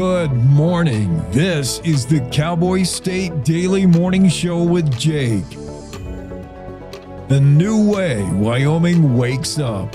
Good morning. This is the Cowboy State Daily Morning Show with Jake. The new way Wyoming wakes up.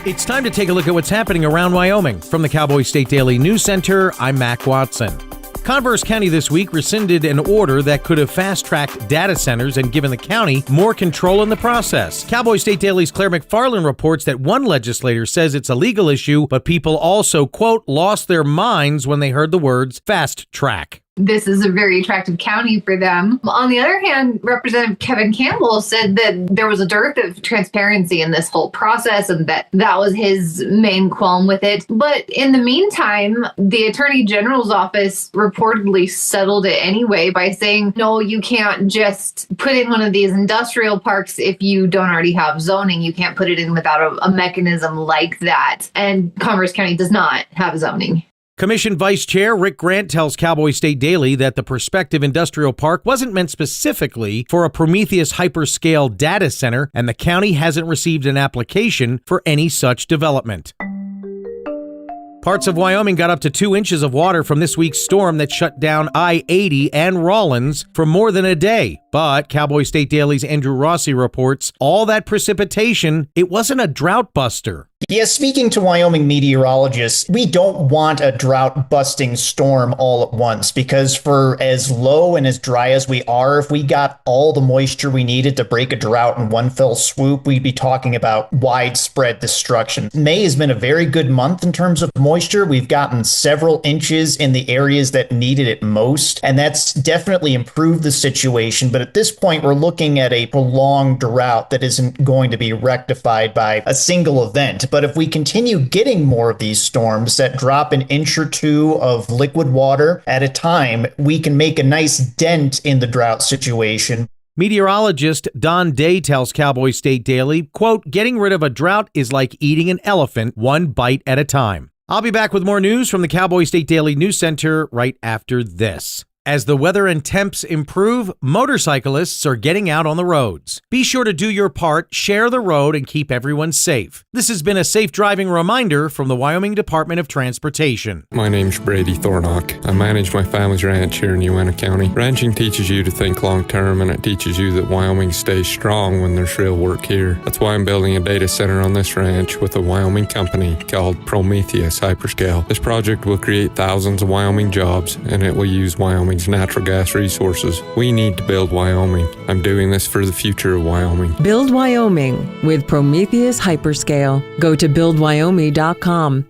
It's time to take a look at what's happening around Wyoming. From the Cowboy State Daily News Center, I'm Mac Watson. Converse County this week rescinded an order that could have fast-tracked data centers and given the county more control in the process. Cowboy State Daily's Claire McFarland reports that one legislator says it's a legal issue, but people also, quote, lost their minds when they heard the words fast track. This is a very attractive county for them. On the other hand, Representative Kevin Campbell said that there was a dearth of transparency in this whole process and that was his main qualm with it. But in the meantime, the Attorney General's office reportedly settled it anyway by saying, no, you can't just put in one of these industrial parks if you don't already have zoning. You can't put it in without a mechanism like that. And Converse County does not have zoning. Commission Vice Chair Rick Grant tells Cowboy State Daily that the prospective industrial park wasn't meant specifically for a Prometheus hyperscale data center, and the county hasn't received an application for any such development. Parts of Wyoming got up to 2 inches of water from this week's storm that shut down I-80 and Rawlins for more than a day. But Cowboy State Daily's Andrew Rossi reports all that precipitation, it wasn't a drought buster. Yeah, speaking to Wyoming meteorologists, we don't want a drought-busting storm all at once, because for as low and as dry as we are, if we got all the moisture we needed to break a drought in one fell swoop, we'd be talking about widespread destruction. May has been a very good month in terms of moisture. We've gotten several inches in the areas that needed it most, and that's definitely improved the situation. But at this point, we're looking at a prolonged drought that isn't going to be rectified by a single event. But if we continue getting more of these storms that drop an inch or two of liquid water at a time, we can make a nice dent in the drought situation. Meteorologist Don Day tells Cowboy State Daily, quote, getting rid of a drought is like eating an elephant one bite at a time. I'll be back with more news from the Cowboy State Daily News Center right after this. As the weather and temps improve, motorcyclists are getting out on the roads. Be sure to do your part, share the road, and keep everyone safe. This has been a safe driving reminder from the Wyoming Department of Transportation. My name's Brady Thornock. I manage my family's ranch here in Uena County. Ranching teaches you to think long term, and it teaches you that Wyoming stays strong when there's real work here. That's why I'm building a data center on this ranch with a Wyoming company called Prometheus Hyperscale. This project will create thousands of Wyoming jobs, and it will use Wyoming's natural gas resources. We need to build Wyoming. I'm doing this for the future of Wyoming. Build Wyoming with Prometheus Hyperscale. Go to buildwyoming.com.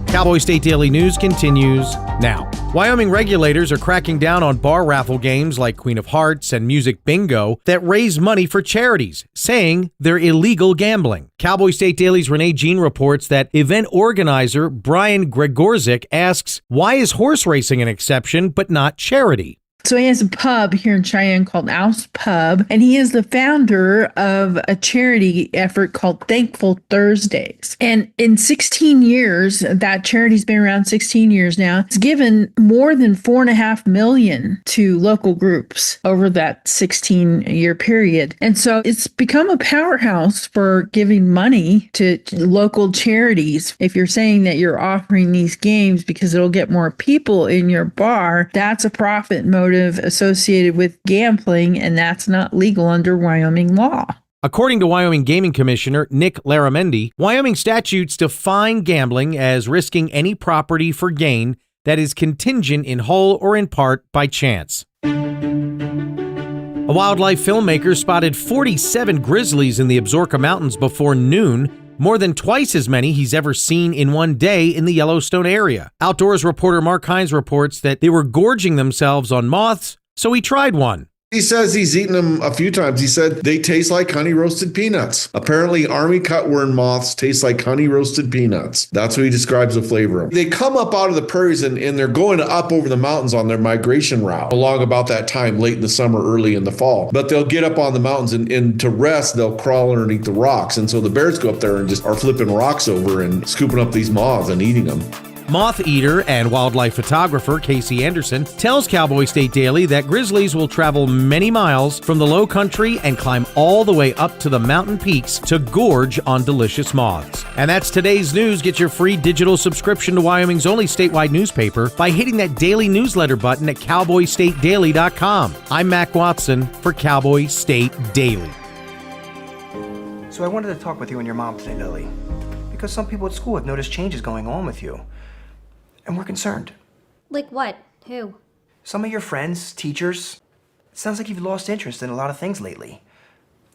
Cowboy State Daily News continues now. Wyoming regulators are cracking down on bar raffle games like Queen of Hearts and Music Bingo that raise money for charities, saying they're illegal gambling. Cowboy State Daily's Renee Jean reports that event organizer Brian Gregorczyk asks, why is horse racing an exception but not charity? So he has a pub here in Cheyenne called Oust Pub, and he is the founder of a charity effort called Thankful Thursdays. And in 16 years, that charity's been around 16 years now, it's given more than $4.5 million to local groups over that 16-year period. And so it's become a powerhouse for giving money to local charities. If you're saying that you're offering these games because it'll get more people in your bar, that's a profit motive associated with gambling, and that's not legal under Wyoming law. According to Wyoming Gaming Commissioner Nick Laramendi, Wyoming statutes define gambling as risking any property for gain that is contingent in whole or in part by chance. A wildlife filmmaker spotted 47 grizzlies in the Absaroka Mountains before noon, more than twice as many he's ever seen in one day in the Yellowstone area. Outdoors reporter Mark Hines reports that they were gorging themselves on moths, so he tried one. He says he's eaten them a few times. He said they taste like honey roasted peanuts. Apparently, army cutworm moths taste like honey roasted peanuts. That's what he describes the flavor of. They come up out of the prairies and they're going up over the mountains on their migration route along about that time, late in the summer, early in the fall. But they'll get up on the mountains and to rest, they'll crawl underneath the rocks. And so the bears go up there and just are flipping rocks over and scooping up these moths and eating them. Moth eater and wildlife photographer Casey Anderson tells Cowboy State Daily that grizzlies will travel many miles from the low country and climb all the way up to the mountain peaks to gorge on delicious moths. And that's today's news. Get your free digital subscription to Wyoming's only statewide newspaper by hitting that daily newsletter button at cowboystatedaily.com. I'm Mac Watson for Cowboy State Daily. So I wanted to talk with you and your mom today, Lily, because some people at school have noticed changes going on with you. And we're concerned. Like what? Who? Some of your friends, teachers. It sounds like you've lost interest in a lot of things lately.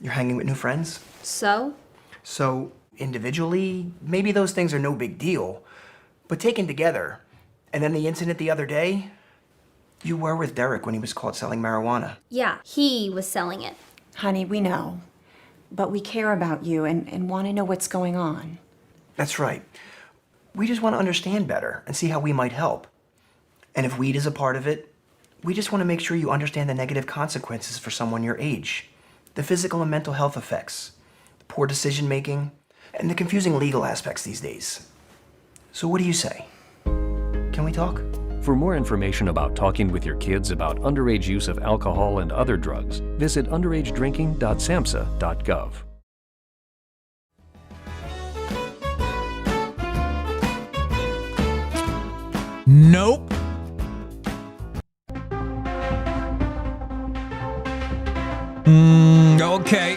You're hanging with new friends. So, individually, maybe those things are no big deal. But taken together, and then the incident the other day, you were with Derek when he was caught selling marijuana. yeah, he was selling it. Honey, we know. But we care about you and want to know what's going on. That's right. We just want to understand better and see how we might help. And if weed is a part of it, we just want to make sure you understand the negative consequences for someone your age, the physical and mental health effects, the poor decision making, and the confusing legal aspects these days. So what do you say? Can we talk? For more information about talking with your kids about underage use of alcohol and other drugs, visit underagedrinking.samhsa.gov. Nope. Okay.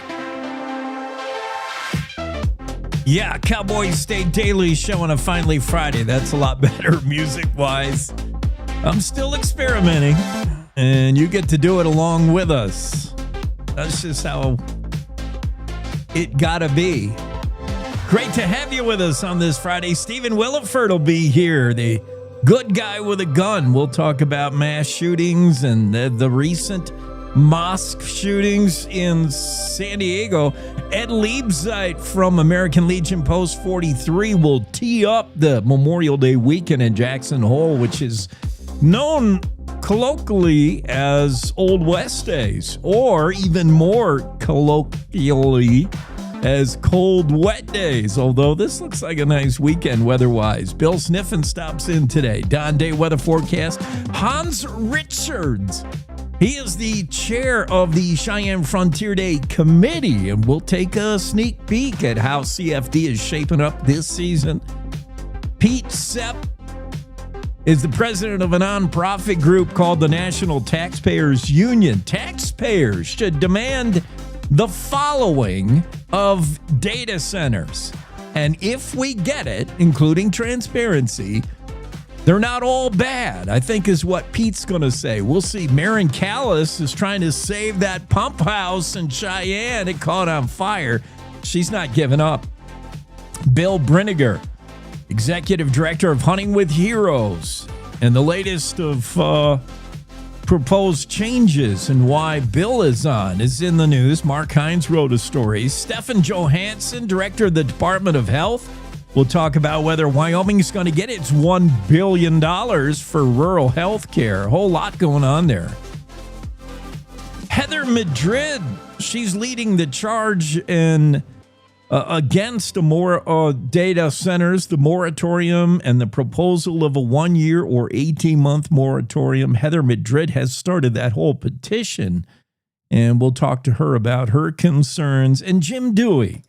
Yeah, Cowboy State Daily Show on a Finally Friday. That's a lot better music-wise. I'm still experimenting, and you get to do it along with us. That's just how it gotta be. Great to have you with us on this Friday. Stephen Willeford will be here, the good guy with a gun. We'll talk about mass shootings and the recent mosque shootings in San Diego. Ed Liebzeit from American Legion Post 43 will tee up the Memorial Day weekend in Jackson Hole, which is known colloquially as Old West Days, or even more colloquially as Cold Wet Days, although this looks like a nice weekend weather-wise. Bill Sniffin stops in today. Don Day weather forecast. Hans Ritschard, he is the chair of the Cheyenne Frontier Day Committee, and we'll take a sneak peek at how CFD is shaping up this season. Pete Sepp is the president of a nonprofit group called the National Taxpayers Union. Taxpayers should demand the following of data centers. And if we get it, including transparency, they're not all bad, I think is what Pete's going to say. We'll see. Maren Kallas is trying to save that pump house in Cheyenne. It caught on fire. She's not giving up. Bill Brinegar, executive director of Hunting with Heroes, and the latest of proposed changes and why Bill is on is in the news. Mark Hines wrote a story. Stephan Johannssen, director of the Department of Health, will talk about whether Wyoming is going to get its $1 billion for rural health care. A whole lot going on there. Heather Madrid, she's leading the charge in against more data centers, the moratorium, and the proposal of a 1-year or 18-month moratorium. Heather Madrid has started that whole petition, and we'll talk to her about her concerns. And Jim Dewey,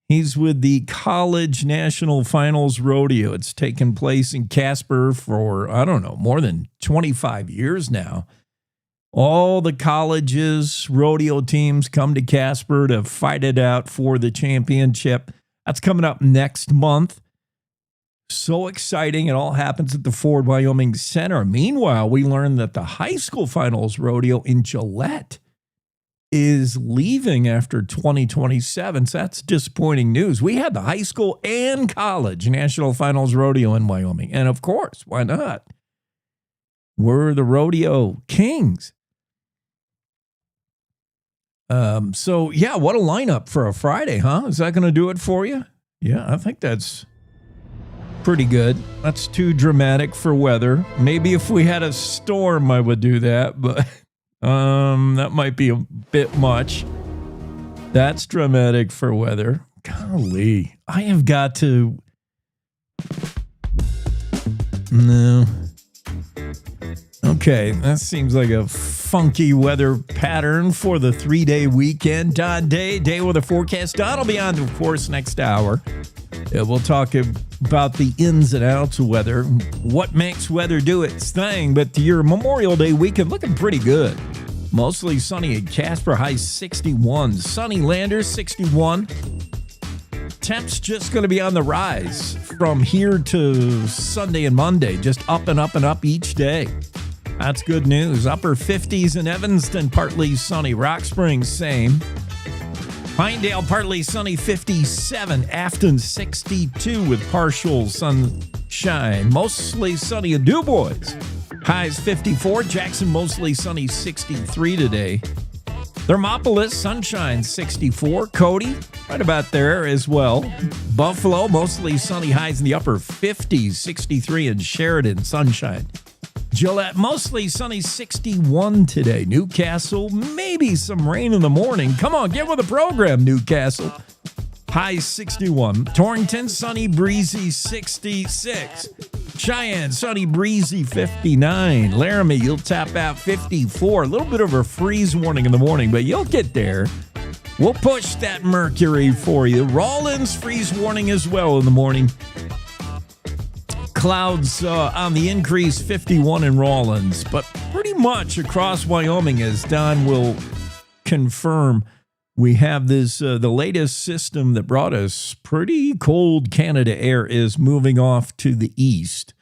he's with the College National Finals Rodeo. It's taken place in Casper for, I don't know, more than 25 years now. All the colleges, rodeo teams come to Casper to fight it out for the championship. That's coming up next month. So exciting. It all happens at the Ford Wyoming Center. Meanwhile, we learned that the high school finals rodeo in Gillette is leaving after 2027. So that's disappointing news. We had the high school and college national finals rodeo in Wyoming. And of course, why not? We're the rodeo kings. So, yeah, what a lineup for a Friday, huh? Is that going to do it for you? Yeah, I think that's pretty good. That's too dramatic for weather. Maybe if we had a storm, I would do that, but that might be a bit much. That's dramatic for weather. Golly, I have got to No. Okay, that seems like a funky weather pattern for the 3-day weekend. Don Day weather forecast. Don will be on, of course, next hour. We'll talk about the ins and outs of weather, what makes weather do its thing. But your Memorial Day weekend looking pretty good. Mostly sunny at Casper, high 61. Sunny Landers, 61. Temps just going to be on the rise from here to Sunday and Monday, just up and up and up each day. That's good news. Upper 50s in Evanston, partly sunny. Rock Springs, same. Pinedale, partly sunny, 57. Afton, 62 with partial sunshine. Mostly sunny in DuBois. Highs 54. Jackson, mostly sunny, 63 today. Thermopolis, sunshine, 64. Cody, right about there as well. Buffalo, mostly sunny, highs in the upper 50s, 63 in Sheridan, sunshine. Gillette, mostly sunny, 61 today. Newcastle, maybe some rain in the morning. Come on, get with the program, Newcastle. High 61. Torrington, sunny, breezy, 66. Cheyenne, sunny, breezy, 59. Laramie, you'll tap out 54. A little bit of a freeze warning in the morning, but you'll get there. We'll push that mercury for you. Rawlins, freeze warning as well in the morning. Clouds on the increase, 51 in Rawlins, but pretty much across Wyoming, as Don will confirm, we have this, the latest system that brought us pretty cold Canada air is moving off to the east.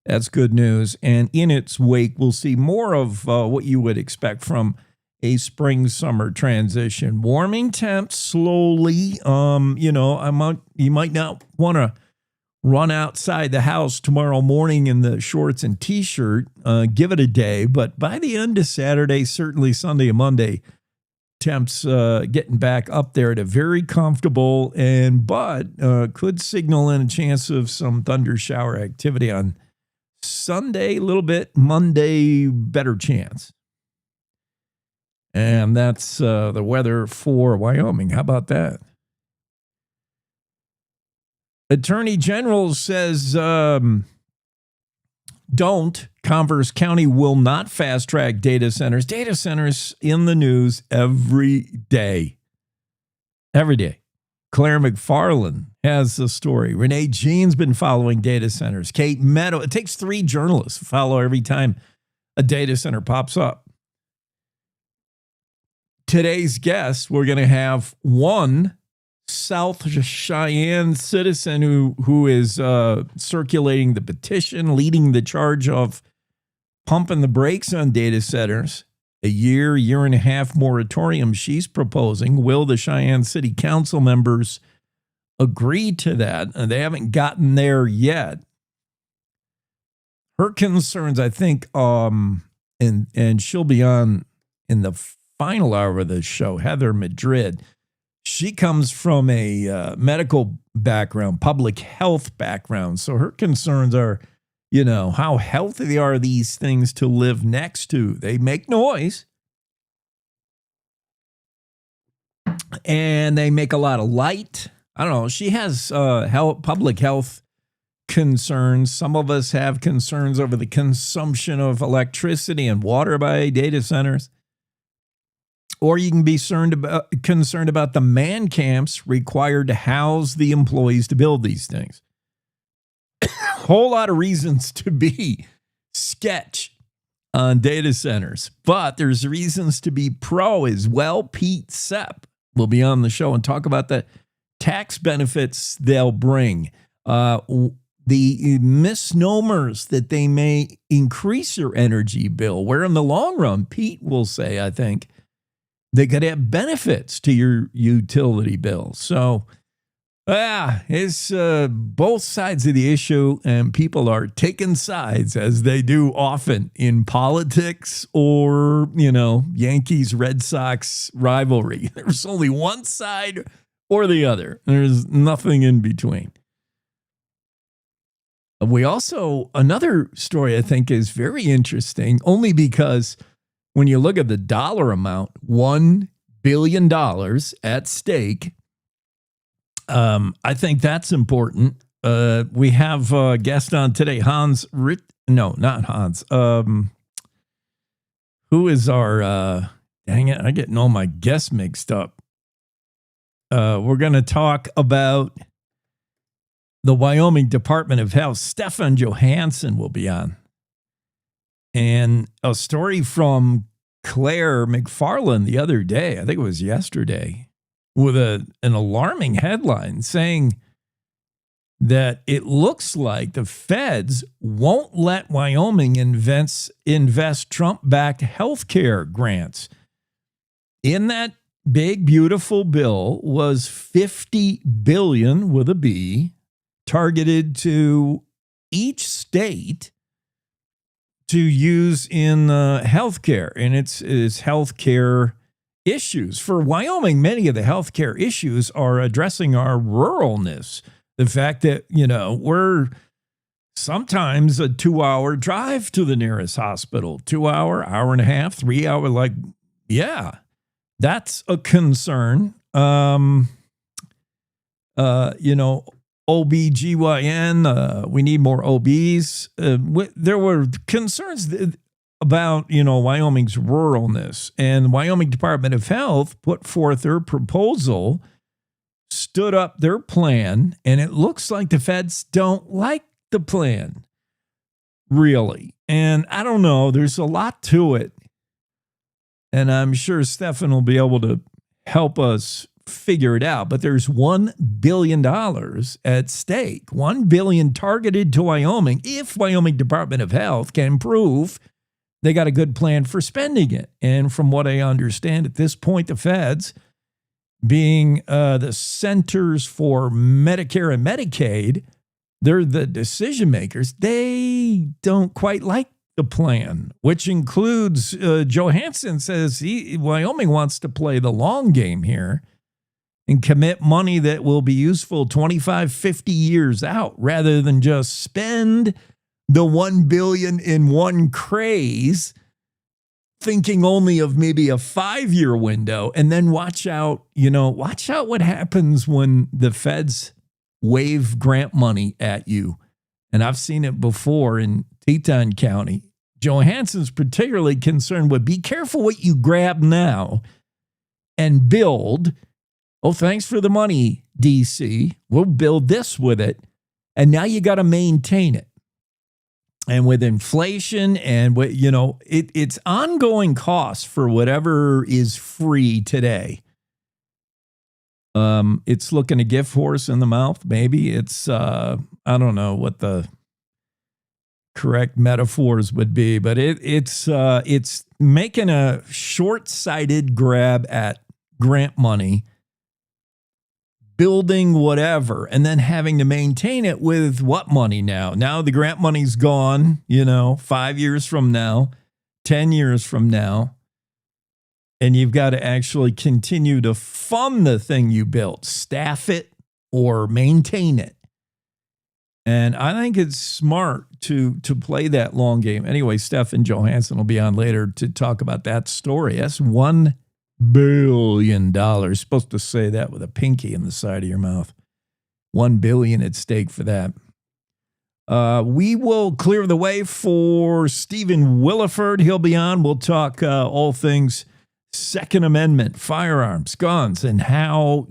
That's good news. And in its wake, we'll see more of what you would expect from a spring-summer transition. Warming temps slowly. You might not want to run outside the house tomorrow morning in the shorts and T-shirt. Give it a day. But by the end of Saturday, certainly Sunday and Monday, temps getting back up there at a very comfortable but could signal in a chance of some thunder shower activity on Sunday, a little bit. Monday, better chance. And that's the weather for Wyoming. How about that? Attorney General says don't. Converse County will not fast-track data centers. Data centers in the news every day. Every day. Claire McFarland has the story. Renee Jean's been following data centers. Kate Meadow. It takes 3 journalists to follow every time a data center pops up. Today's guest, we're going to have one South Cheyenne citizen who is circulating the petition, leading the charge of pumping the brakes on data centers. A year and a half moratorium she's proposing. Will the Cheyenne City Council members agree to that? They haven't gotten there yet. Her concerns, I think, and she'll be on in the final hour of the show, Heather Madrid. She comes from a medical background, public health background. So her concerns are, how healthy are these things to live next to? They make noise. And they make a lot of light. I don't know. She has public health concerns. Some of us have concerns over the consumption of electricity and water by data centers. Or you can be concerned about the man camps required to house the employees to build these things. Whole lot of reasons to be sketch on data centers, but there's reasons to be pro as well. Pete Sepp will be on the show and talk about the tax benefits they'll bring, the misnomers that they may increase your energy bill, where in the long run, Pete will say, I think, they could have benefits to your utility bill. So, it's both sides of the issue, and people are taking sides, as they do often in politics or, Yankees, Red Sox rivalry. There's only one side or the other. There's nothing in between. We also, another story I think is very interesting, only because when you look at the dollar amount, $1 billion at stake, I think that's important. We have a guest on today, no, not Hans. Who is our, dang it, I'm getting all my guests mixed up. We're going to talk about the Wyoming Department of Health. Stephan Johannssen will be on. And a story from Claire McFarland the other day, I think it was yesterday, with an alarming headline saying that it looks like the feds won't let Wyoming invest Trump-backed healthcare grants. In that big, beautiful bill was $50 billion with a B targeted to each state to use in healthcare, and it's healthcare issues. For Wyoming, many of the healthcare issues are addressing our ruralness. The fact that, we're sometimes a 2-hour drive to the nearest hospital, 2-hour, hour and a half, 3 hour, that's a concern. OBGYN, we need more OBs. There were concerns about, Wyoming's ruralness, and the Wyoming Department of Health put forth their proposal, stood up their plan, and it looks like the feds don't like the plan, really. And I don't know, there's a lot to it. And I'm sure Stephan will be able to help us figure it out. But there's $1 billion at stake, $1 billion targeted to Wyoming. If Wyoming Department of Health can prove they got a good plan for spending it. And from what I understand at this point, the feds, being the Centers for Medicare and Medicaid, they're the decision makers. They don't quite like the plan, which includes Johannssen says Wyoming wants to play the long game here and commit money that will be useful 25, 50 years out rather than just spend the $1 billion in one craze, thinking only of maybe a 5-year window, and then watch out what happens when the feds wave grant money at you. And I've seen it before in Teton County. Johansson's particularly concerned with be careful what you grab now and build. Oh, thanks for the money, DC. We'll build this with it. And now you got to maintain it. And with inflation and it's ongoing costs for whatever is free today. It's looking a gift horse in the mouth. Maybe it's, I don't know what the correct metaphors would be, but it's making a short-sighted grab at grant money, building whatever, and then having to maintain it with what money now? Now the grant money's gone, 5 years from now, 10 years from now. And you've got to actually continue to fund the thing you built, staff it or maintain it. And I think it's smart to play that long game. Anyway, Stephan Johannssen will be on later to talk about that story. That's $1 billion. You're supposed to say that with a pinky in the side of your mouth. $1 billion at stake for that. We will clear the way for Stephen Willeford. He'll be on. We'll talk all things Second Amendment, firearms, guns, and how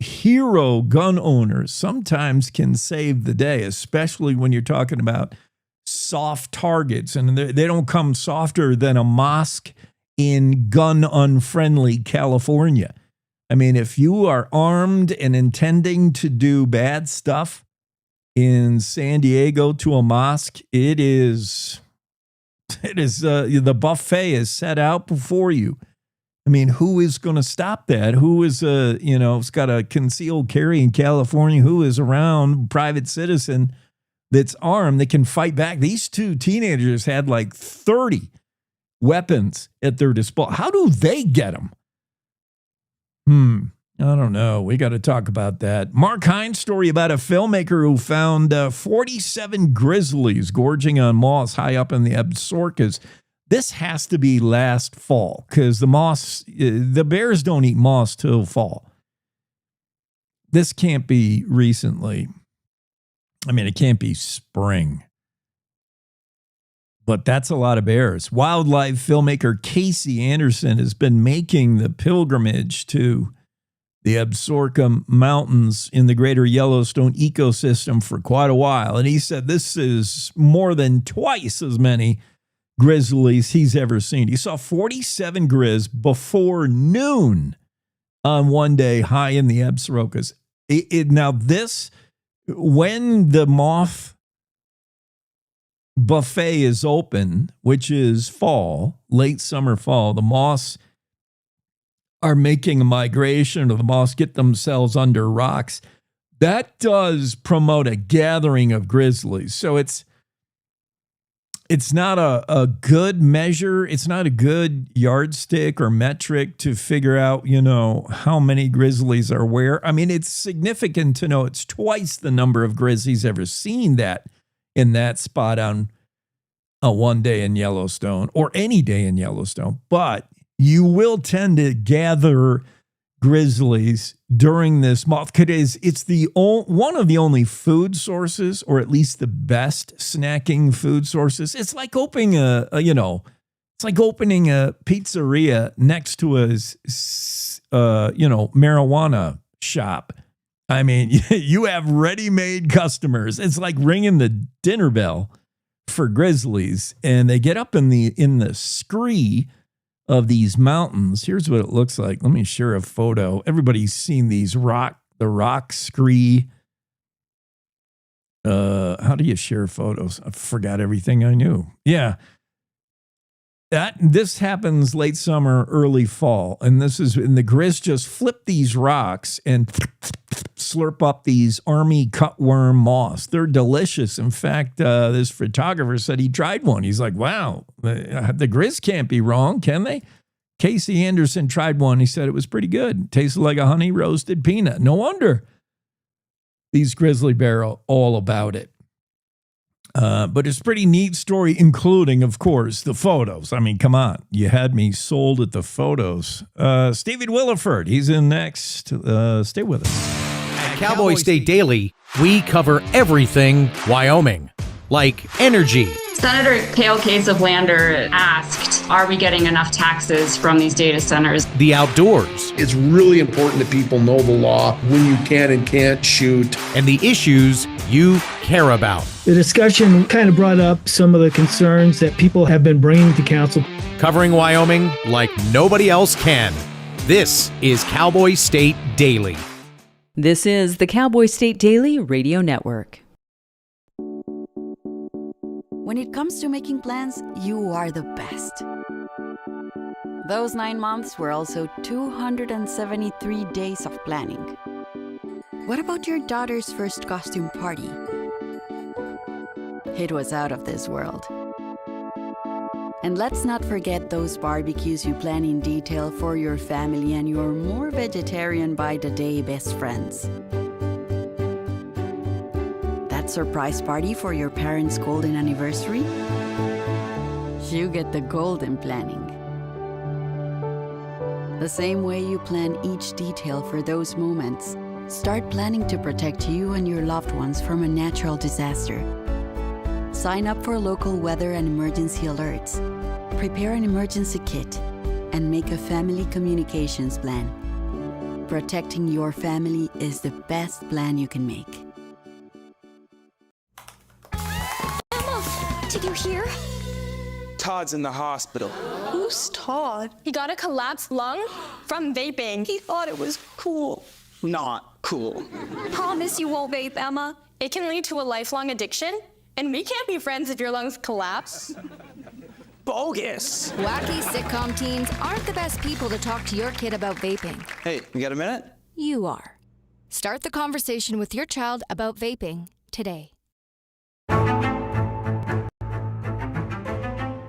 hero gun owners sometimes can save the day, especially when you're talking about soft targets. And they don't come softer than a mosque in gun-unfriendly California. I mean, if you are armed and intending to do bad stuff in San Diego to a mosque, it is the buffet is set out before you. I mean, who is going to stop that? Who is it's got a concealed carry in California? Who is around private citizen that's armed that can fight back? These two teenagers had like 30 weapons at their disposal. How do they get them? I don't know. We got to talk about that. Mark Hines' story about a filmmaker who found 47 grizzlies gorging on moss high up in the Absarokas. This has to be last fall because the bears don't eat moss till fall. this can't be recently. I mean, it can't be spring. But that's a lot of bears. Wildlife filmmaker Casey Anderson has been making the pilgrimage to the Absaroka Mountains in the greater Yellowstone ecosystem for quite a while. And he said this is more than twice as many grizzlies he's ever seen. He saw 47 grizz before noon on one day high in the Absarokas. Now this, when the moth buffet is open, which is fall, late summer, fall, the moths are making a migration, or the moths get themselves under rocks. That does promote a gathering of grizzlies. So it's not a good measure. It's not a good yardstick or metric to figure out, how many grizzlies are where. I mean, it's significant to know it's twice the number of grizzlies ever seen that in that spot on a one day in Yellowstone or any day in Yellowstone. But you will tend to gather grizzlies during this month because it's one of the only food sources, or at least the best snacking food sources. It's like opening a pizzeria next to a marijuana shop. I mean, you have ready-made customers. It's like ringing the dinner bell for grizzlies, and they get up in the scree of these mountains. Here's what it looks like. Let me share a photo. Everybody's seen these the rock scree. How do you share photos? I forgot everything I knew. Yeah. This happens late summer, early fall. And the grizz just flip these rocks and slurp up these army cutworm moths. They're delicious. In fact, this photographer said he tried one. He's like, wow, the grizz can't be wrong, can they? Casey Anderson tried one. He said it was pretty good. Tasted like a honey roasted peanut. No wonder these grizzly bear are all about it. But it's a pretty neat story, including, of course, the photos. I mean, come on. You had me sold at the photos. Stevie Willeford, he's in next. Stay with us. At Cowboy State Daily, we cover everything Wyoming, like energy. Senator Cale Case of Lander asked, are we getting enough taxes from these data centers? The outdoors. It's really important that people know the law, when you can and can't shoot. And the issues you care about. The discussion kind of brought up some of the concerns that people have been bringing to council. Covering Wyoming like nobody else can. This is Cowboy State Daily. This is the Cowboy State Daily Radio Network. When it comes to making plans, you are the best. Those 9 months were also 273 days of planning. What about your daughter's first costume party? It was out of this world. And let's not forget those barbecues you plan in detail for your family and your more vegetarian by the day best friends. That surprise party for your parents' golden anniversary? You get the golden planning. The same way you plan each detail for those moments, start planning to protect you and your loved ones from a natural disaster. Sign up for local weather and emergency alerts. Prepare an emergency kit and make a family communications plan. Protecting your family is the best plan you can make. Did you hear? Todd's in the hospital. Who's Todd? He got a collapsed lung from vaping. He thought it was cool. Not cool. Promise you won't vape, Emma. It can lead to a lifelong addiction, and we can't be friends if your lungs collapse. Bogus. Wacky sitcom teens aren't the best people to talk to your kid about vaping. Hey, you got a minute? You are. Start the conversation with your child about vaping today.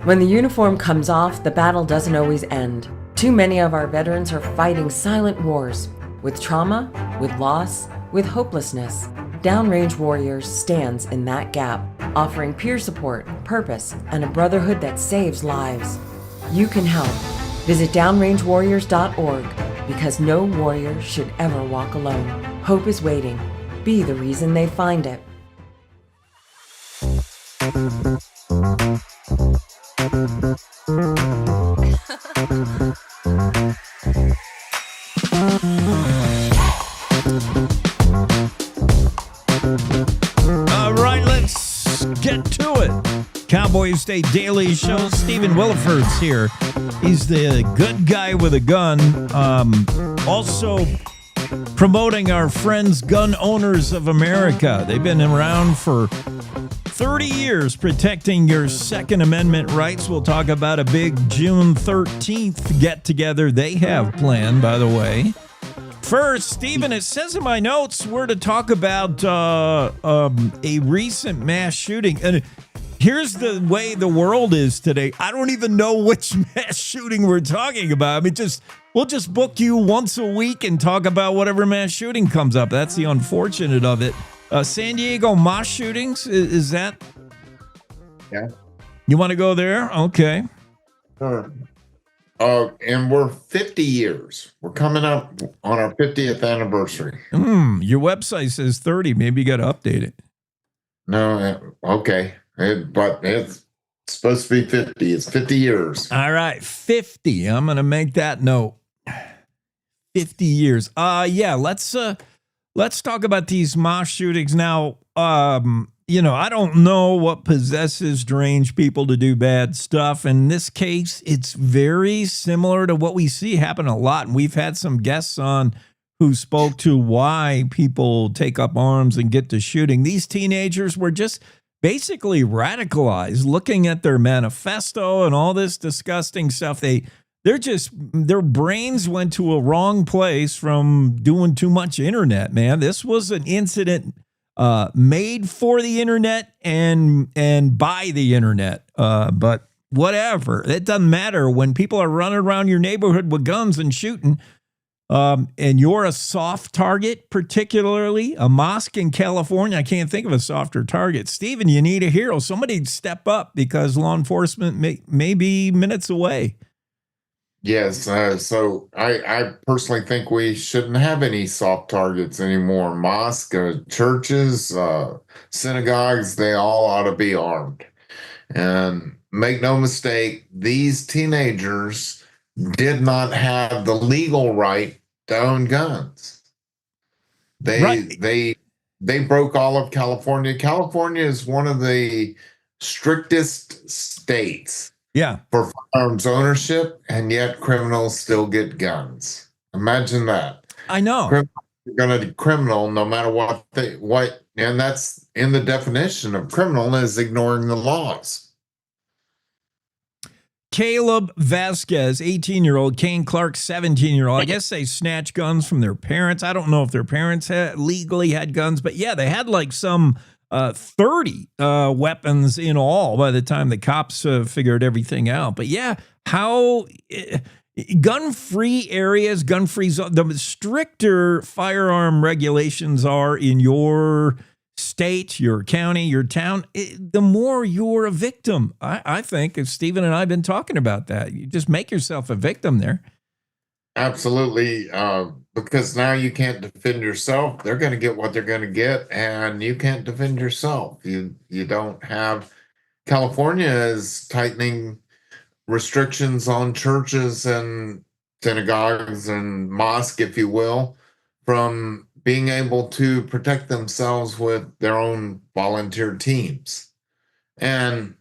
When the uniform comes off, the battle doesn't always end. Too many of our veterans are fighting silent wars, with trauma, with loss, with hopelessness. Downrange Warriors stands in that gap, offering peer support, purpose, and a brotherhood that saves lives. You can help. Visit downrangewarriors.org Because no warrior should ever walk alone. Hope is waiting. Be the reason they find it. All right, let's get to it. Cowboy State Daily Show. Stephen Willeford's here. He's the good guy with a gun. Also promoting our friends, Gun Owners of America. They've been around for 30 years protecting your Second Amendment rights. We'll talk about a big June 13th get-together they have planned, by the way. First, Stephen, it says in my notes we're to talk about a recent mass shooting. And here's the way the world is today. I don't even know which mass shooting we're talking about. I mean, we'll just book you once a week and talk about whatever mass shooting comes up. That's the unfortunate of it. San Diego mass shootings, is that? Yeah. You want to go there? Okay. Sure. And we're 50 years. We're coming up on our 50th anniversary. Your website says 30. Maybe you got to update it. No, okay. But it's supposed to be 50. It's 50 years. All right, 50. I'm going to make that note. 50 years. Yeah, let's talk about these mass shootings now. I don't know what possesses deranged people to do bad stuff. In this case, it's very similar to what we see happen a lot. And we've had some guests on who spoke to why people take up arms and get to shooting. These teenagers were just basically radicalized, looking at their manifesto and all this disgusting stuff. Their brains went to a wrong place from doing too much internet, man. This was an incident made for the internet and by the internet. But whatever, it doesn't matter when people are running around your neighborhood with guns and shooting. And you're a soft target, particularly a mosque in California. I can't think of a softer target. Stephen, you need a hero. Somebody step up because law enforcement may be minutes away. Yes. So I personally think we shouldn't have any soft targets anymore. Mosques, churches, synagogues, they all ought to be armed. And make no mistake, these teenagers did not have the legal right to own guns. They broke all of California. California is one of the strictest states for firearms ownership, and yet criminals still get guns. Imagine that. I know. You're going to be criminal no matter what, and that's in the definition of criminal is ignoring the laws. Caleb Vasquez, 18-year-old, Kane Clark, 17-year-old. I guess they snatched guns from their parents. I don't know if their parents legally had guns, but yeah, they had like some 30 weapons in all by the time the cops figured everything out. But yeah, how gun-free areas, gun-free zones, the stricter firearm regulations are in your state, your county, your town, the more you're a victim. I think, as Stephen and I have been talking about that, you just make yourself a victim there. Absolutely, because now you can't defend yourself. They're going to get what they're going to get, and you can't defend yourself. You don't have. California is tightening restrictions on churches and synagogues and mosques, if you will, from being able to protect themselves with their own volunteer teams. And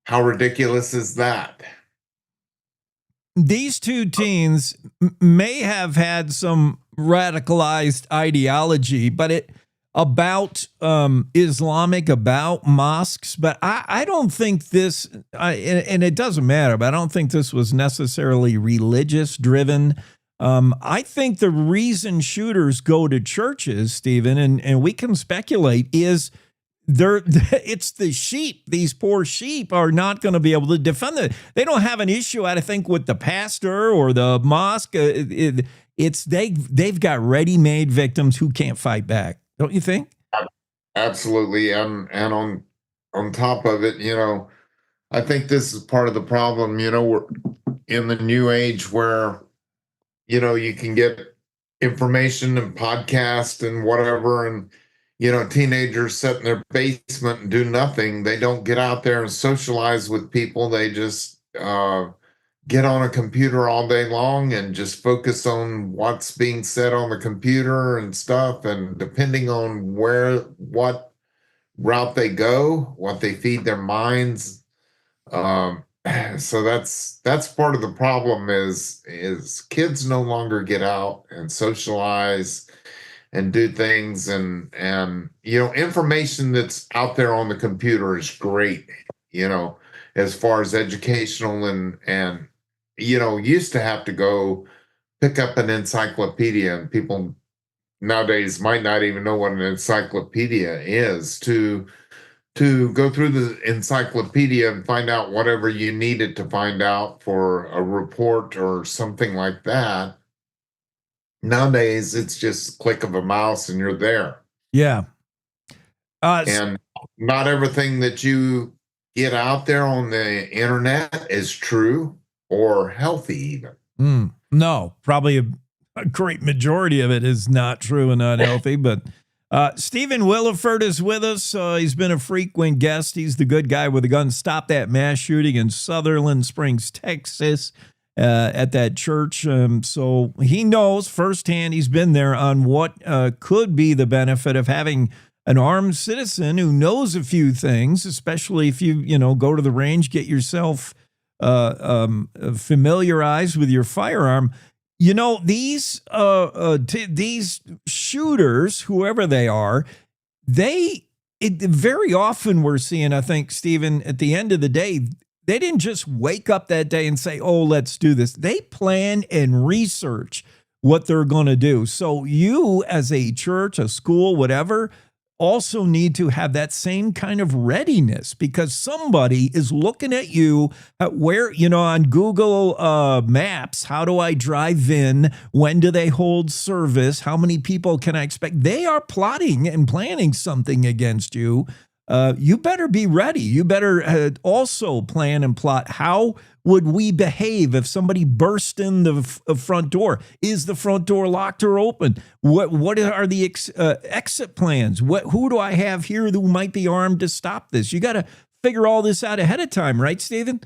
how ridiculous is that? These two teens may have had some radicalized ideology, but about Islamic, about mosques. But I don't think this, and it doesn't matter, but I don't think this was necessarily religious driven. I think the reason shooters go to churches, Stephen, and we can speculate, is it's the sheep. These poor sheep are not going to be able to defend it. They don't have an issue, I think, with the pastor or the mosque. They've got ready-made victims who can't fight back. Don't you think? Absolutely. And on top of it, I think this is part of the problem. We're in the new age where you can get information and podcast and whatever, and teenagers sit in their basement and do nothing. They don't get out there and socialize with people. They just get on a computer all day long and just focus on what's being said on the computer and stuff. And depending on what route they go, what they feed their minds. So that's part of the problem is kids no longer get out and socialize and do things, and information that's out there on the computer is great, as far as educational and used to have to go pick up an encyclopedia, and people nowadays might not even know what an encyclopedia is, to go through the encyclopedia and find out whatever you needed to find out for a report or something like that. Nowadays, it's just click of a mouse and you're there. Yeah. And not everything that you get out there on the internet is true or healthy even. No, probably a great majority of it is not true and not healthy, but Stephen Willeford is with us. He's been a frequent guest. He's the good guy with a gun. Stop that mass shooting in Sutherland Springs, Texas, at that church. So he knows firsthand, he's been there, on what could be the benefit of having an armed citizen who knows a few things, especially if you go to the range, get yourself familiarized with your firearm. These shooters, whoever they are, very often we're seeing, I think, Stephen, at the end of the day, they didn't just wake up that day and say, oh, let's do this. They plan and research what they're going to do. So you, as a church, a school, whatever, also need to have that same kind of readiness, because somebody is looking at you at where, on Google Maps, how do I drive in? When do they hold service? How many people can I expect? They are plotting and planning something against you. You better be ready. You better also plan and plot. How would we behave if somebody burst in the front door? Is the front door locked or open? What are the exit plans? Who do I have here who might be armed to stop this? You got to figure all this out ahead of time, right, Stephen?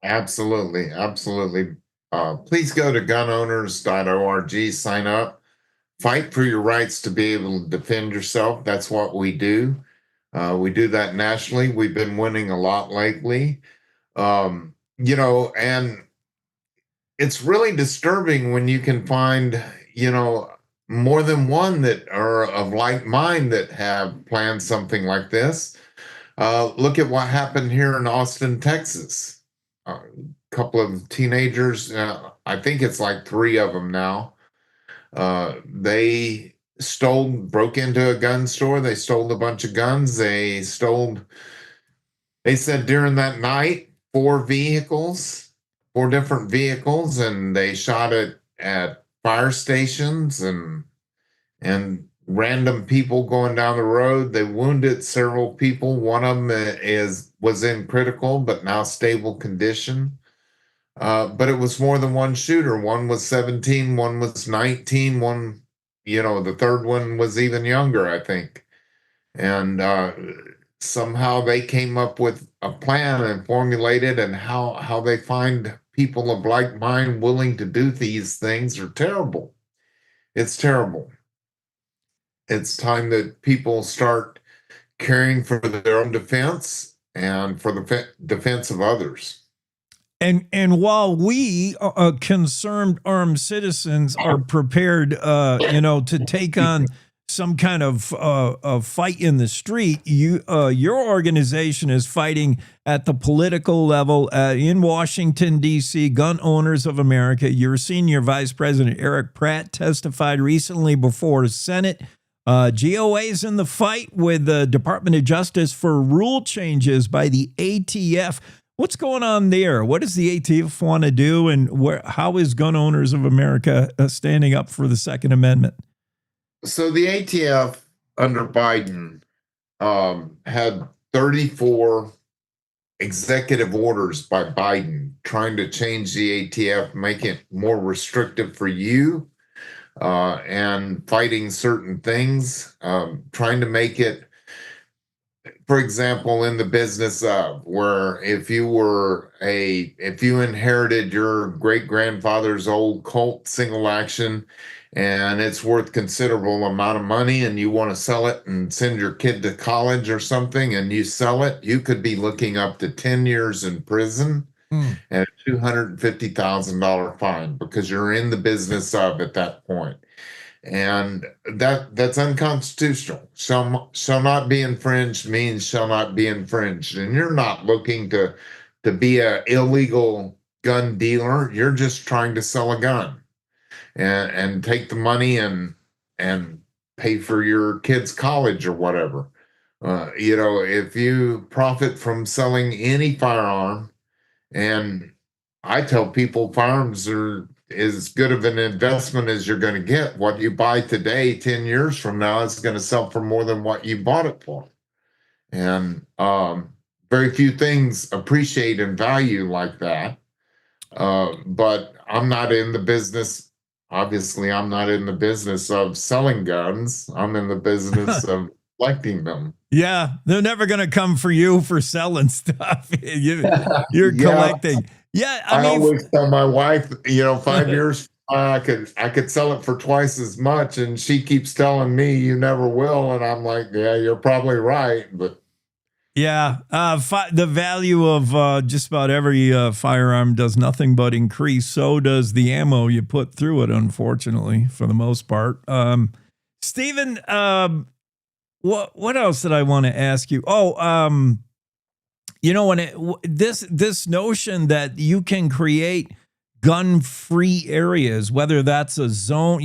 Absolutely. Absolutely. Please go to gunowners.org, sign up, fight for your rights to be able to defend yourself. That's what we do. We do that nationally. We've been winning a lot lately. And it's really disturbing when you can find, more than one that are of like mind that have planned something like this. Look at what happened here in Austin, Texas. A couple of teenagers, I think it's like 3 of them now. They broke into a gun store. They stole a bunch of guns. They said during that night, 4 different vehicles, and they shot it at fire stations and random people going down the road. They wounded several people. One of them was in critical but now stable condition. But it was more than one shooter. One was 17, one was 19, one, the third one was even younger, I think. And somehow they came up with a plan and formulated, and how they find people of like mind willing to do these things are terrible. It's terrible. It's time that people start caring for their own defense and for the defense of others. And while we, concerned armed citizens, are prepared, to take on some kind of fight in the street, your organization is fighting at the political level in Washington, D.C., Gun Owners of America. Your senior vice president, Eric Pratt, testified recently before Senate. GOA is in the fight with the Department of Justice for rule changes by the ATF. What's going on there? What does the ATF want to do, and how is Gun Owners of America standing up for the Second Amendment? So the ATF under Biden had 34 executive orders by Biden trying to change the ATF, make it more restrictive for you, and fighting certain things, trying to make it, for example, in the business of where if you inherited your great grandfather's old Colt single action and it's worth considerable amount of money and you want to sell it and send your kid to college or something and you sell it, you could be looking up to 10 years in prison and a $250,000 fine because you're in the business of at that point. And that's unconstitutional. Shall not be infringed means shall not be infringed. And you're not looking to be an illegal gun dealer. You're just trying to sell a gun and take the money and pay for your kids' college or whatever. If you profit from selling any firearm, and I tell people firearms are as good of an investment as you're going to get. What you buy today, 10 years from now, is going to sell for more than what you bought it for. And very few things appreciate in value like that. But I'm not in the business. Obviously, I'm not in the business of selling guns. I'm in the business of collecting them. Yeah, they're never going to come for you for selling stuff. You're collecting. Yeah, I always tell my wife, 5 years I could sell it for twice as much, and she keeps telling me you never will, and I'm like, yeah, you're probably right, but yeah, the value of just about every firearm does nothing but increase. So does the ammo you put through it, unfortunately, for the most part. Stephen, what else did I want to ask you? When this notion that you can create gun-free areas, whether that's a zone,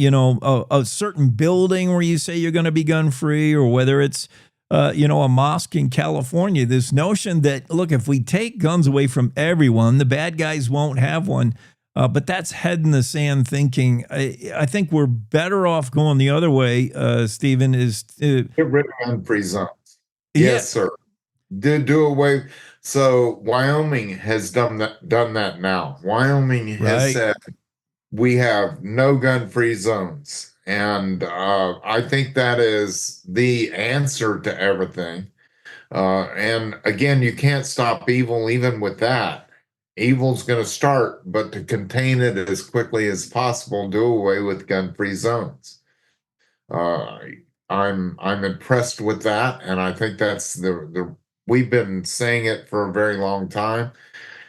a certain building where you say you're going to be gun-free, or whether it's a mosque in California, this notion that, look, if we take guns away from everyone, the bad guys won't have one. But that's head in the sand thinking. I think we're better off going the other way, Stephen, is get rid of gun-free zones. Yes, sir. Do away. So Wyoming has done that now. Wyoming has said we have no gun-free zones. And I think that is the answer to everything. And again, you can't stop evil even with that. Evil's going to start, but to contain it as quickly as possible, do away with gun-free zones. I'm impressed with that, and I think that's we've been saying it for a very long time.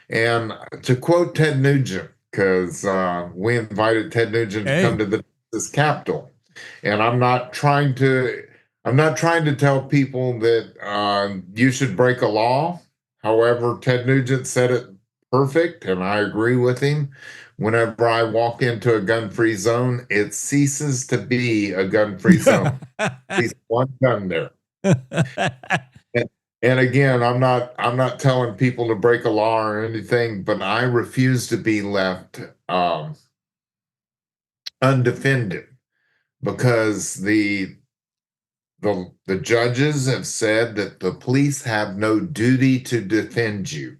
And to quote Ted Nugent, because we invited Ted Nugent to come to the Texas Capitol, and I'm not trying to tell people that you should break a law. However, Ted Nugent said it perfect, and I agree with him. Whenever I walk into a gun-free zone, it ceases to be a gun-free zone. There's one gun there. And again, I'm not telling people to break a law or anything, but I refuse to be left undefended, because the judges have said that the police have no duty to defend you.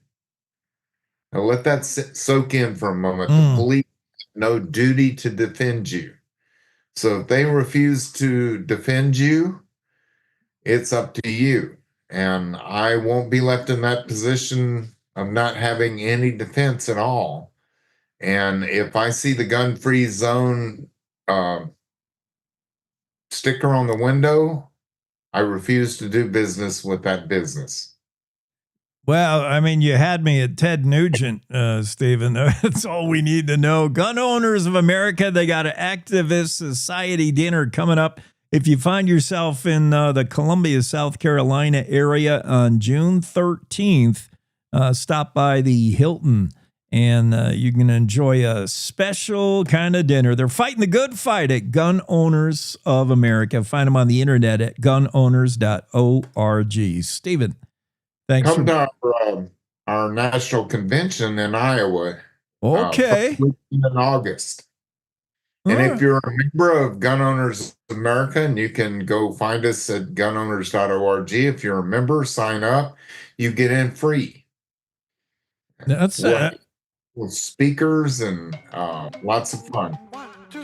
Now let that soak in for a moment. The police have no duty to defend you. So if they refuse to defend you, it's up to you. And I won't be left in that position of not having any defense at all. And if I see the gun-free zone sticker on the window, I refuse to do business with that business. Well, I mean, you had me at Ted Nugent, Stephen. That's all we need to know. Gun Owners of America, they got an activist society dinner coming up. If you find yourself in the Columbia, South Carolina area on June 13th, stop by the Hilton, and you can enjoy a special kind of dinner. They're fighting the good fight at Gun Owners of America. Find them on the internet at gunowners.org. Stephen, thanks. Come to our national convention in Iowa. Okay. In August. And if you're a member of Gun Owners of America, and you can go find us at gunowners.org. If you're a member, sign up. You get in free. That's with speakers and lots of fun.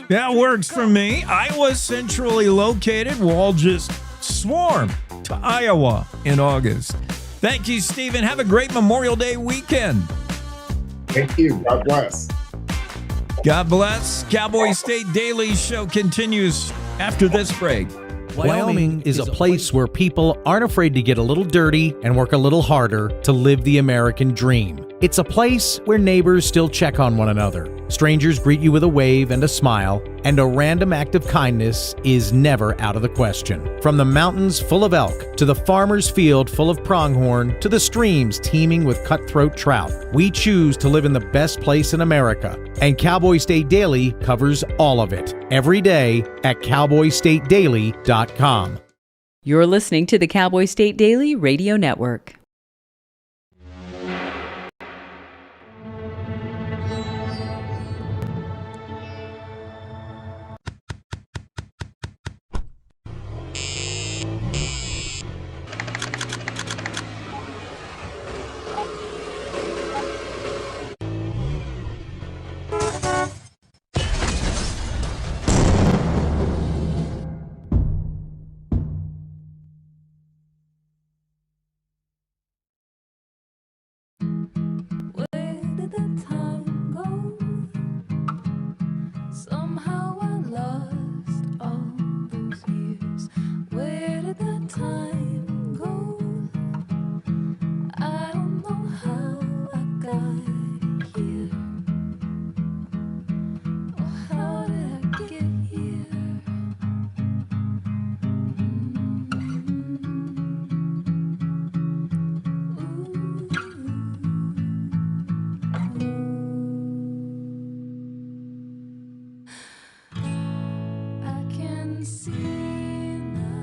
That works for me. Iowa's centrally located. We'll all just swarm to Iowa in August. Thank you, Stephen. Have a great Memorial Day weekend. Thank you. God bless. God bless. Cowboy State Daily Show continues after this break. Wyoming is a place where people aren't afraid to get a little dirty and work a little harder to live the American dream. It's a place where neighbors still check on one another. Strangers greet you with a wave and a smile, and a random act of kindness is never out of the question. From the mountains full of elk, to the farmer's field full of pronghorn, to the streams teeming with cutthroat trout, we choose to live in the best place in America. And Cowboy State Daily covers all of it every day at cowboystatedaily.com. You're listening to the Cowboy State Daily Radio Network.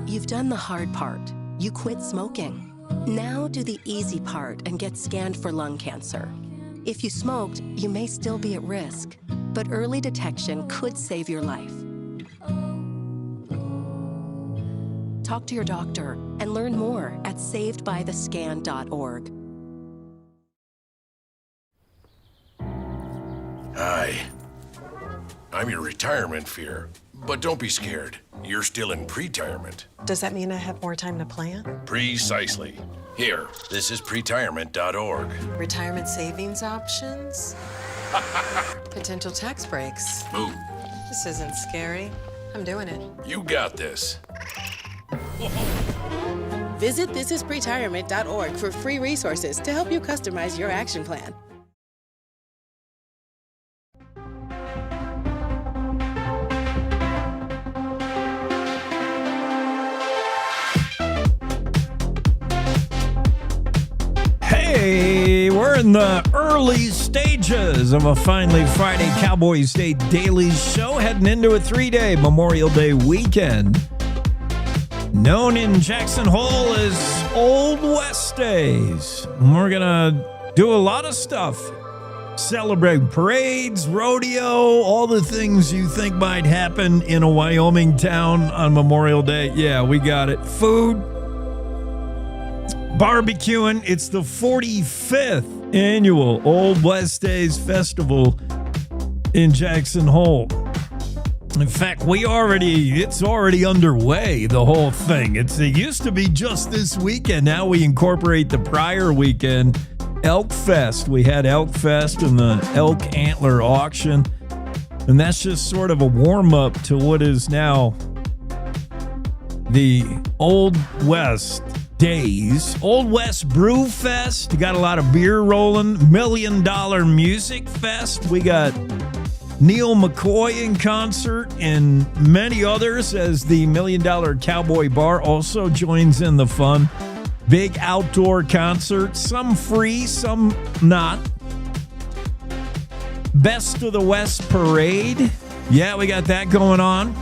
You've done the hard part. You quit smoking. Now do the easy part and get scanned for lung cancer. If you smoked, you may still be at risk, but early detection could save your life. Talk to your doctor and learn more at savedbythescan.org. Hi. I'm your retirement fear, but don't be scared. You're still in pre-retirement. Does that mean I have more time to plan? Precisely. Here, this is pretirement.org. Retirement savings options? Potential tax breaks. Move. This isn't scary. I'm doing it. You got this. Visit thisispretirement.org for free resources to help you customize your action plan. Hey, we're in the early stages of a finally Friday Cowboy State Daily Show, heading into a 3-day Memorial Day weekend, known in Jackson Hole as Old West Days. We're gonna do a lot of stuff, celebrate parades, rodeo, all the things you think might happen in a Wyoming town on Memorial Day. Yeah, we got it. Food, barbecuing. It's the 45th annual Old West Days Festival in Jackson Hole. In fact, it's already underway, the whole thing. It used to be just this weekend. Now we incorporate the prior weekend, Elk Fest. We had Elk Fest and the Elk Antler Auction. And that's just sort of a warm-up to what is now the Old West Days. Old West Brew Fest. You got a lot of beer rolling. $1 Million Music Fest. We got Neil McCoy in concert and many others as the $1 Million Cowboy Bar also joins in the fun. Big outdoor concert. Some free, some not. Best of the West Parade. Yeah, we got that going on.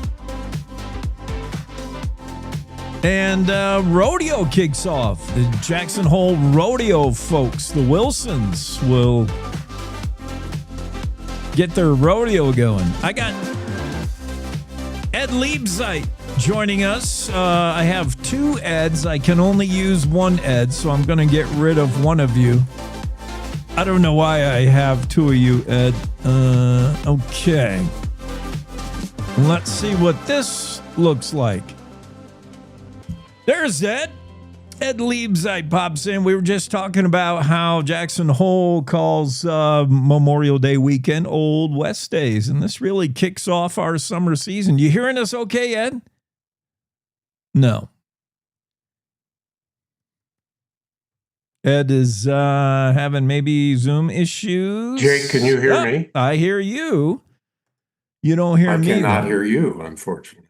And rodeo kicks off. The Jackson Hole rodeo folks, the Wilsons, will get their rodeo going. I got Ed Liebzeit joining us. I have two Eds. I can only use one Ed, so I'm going to get rid of one of you. I don't know why I have two of you, Ed. Okay. Let's see what this looks like. There's Ed. Ed Liebzeit pops in. We were just talking about how Jackson Hole calls Memorial Day weekend Old West Days, and this really kicks off our summer season. You hearing us okay, Ed? No. Ed is having maybe Zoom issues. Jake, can you hear me? I hear you. You don't hear me. I cannot hear you, unfortunately.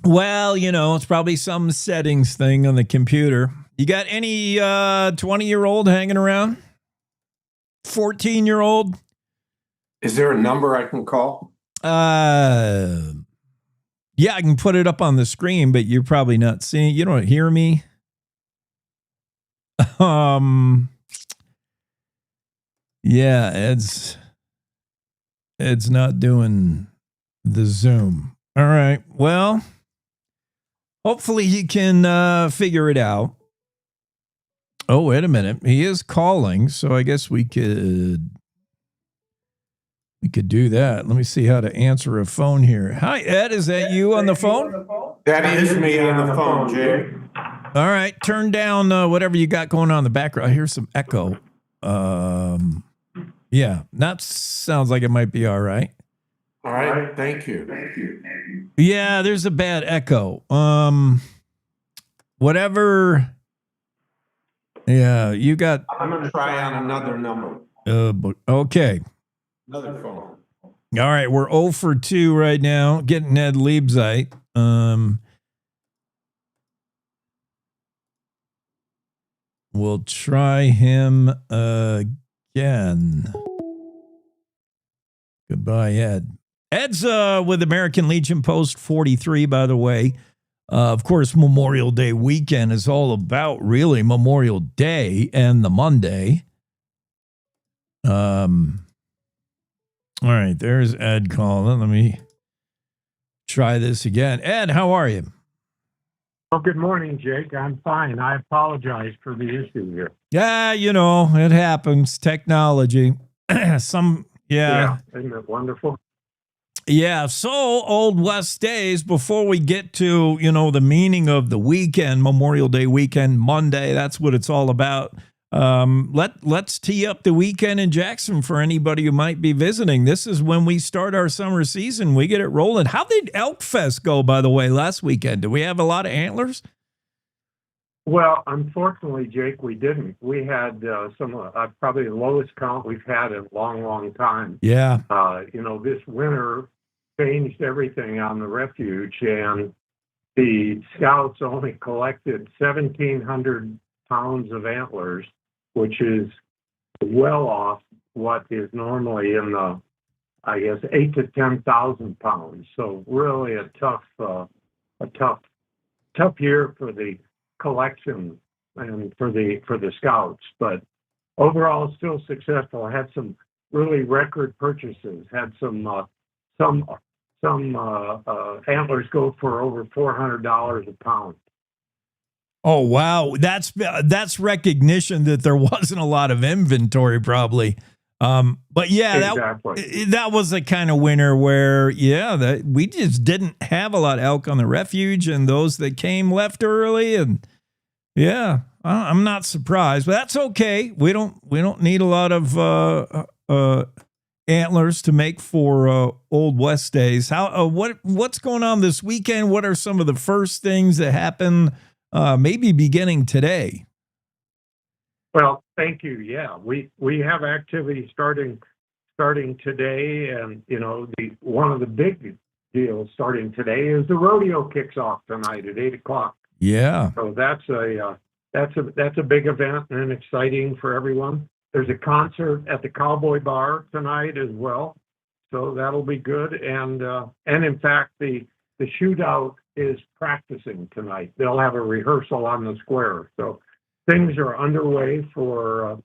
Well, it's probably some settings thing on the computer. You got any 20-year-old hanging around? 14-year-old? Is there a number I can call? Yeah, I can put it up on the screen, but you're probably not seeing. You don't hear me. Yeah, Ed's not doing the Zoom. All right. Well, hopefully he can figure it out. Oh, wait a minute. He is calling, so I guess we could do that. Let me see how to answer a phone here. Hi, Ed. Is that you on the phone? That is me on the phone, Jake. All right. Turn down whatever you got going on in the background. I hear some echo. Yeah, that sounds like it might be all right. All right. Thank you. Yeah, there's a bad echo. Whatever. Yeah, you got. I'm going to try on another number. Okay. Another phone. All right, we're 0 for 2 right now. Getting Ed Liebzeit. We'll try him again. Goodbye, Ed. Ed's with American Legion Post 43, by the way. Of course, Memorial Day weekend is all about really Memorial Day and the Monday. All right, there's Ed calling. Let me try this again. Ed, how are you? Oh, good morning, Jake. I'm fine. I apologize for the issue here. Yeah, it happens. Technology. Yeah, isn't it wonderful? Yeah, so Old West Days, before we get to, the meaning of the weekend, Memorial Day weekend, Monday, that's what it's all about. Let's tee up the weekend in Jackson for anybody who might be visiting. This is when we start our summer season. We get it rolling. How did Elk Fest go, by the way, last weekend? Did we have a lot of antlers? Well, unfortunately, Jake, we didn't. We had some probably the lowest count we've had in a long, long time. Yeah. This winter changed everything on the refuge, and the scouts only collected 1,700 pounds of antlers, which is well off what is normally in the, 8 to 10,000 pounds. So really a tough year for the collection and for the scouts, but overall still successful. I had some really record purchases. Had some antlers go for over $400 a pound. Oh wow, that's recognition that there wasn't a lot of inventory probably. But yeah, exactly. that was a kind of winter where we just didn't have a lot of elk on the refuge, and those that came left early, and I'm not surprised, but that's okay. We don't need a lot of antlers to make for Old West Days. How what's going on this weekend? What are some of the first things that happen maybe beginning today? Well, thank you. Yeah, we have activity starting today, and one of the big deals starting today is the rodeo kicks off tonight at 8:00. Yeah. So that's a big event and exciting for everyone. There's a concert at the Cowboy Bar tonight as well, so that'll be good. And in fact, the shootout is practicing tonight. They'll have a rehearsal on the square. So things are underway for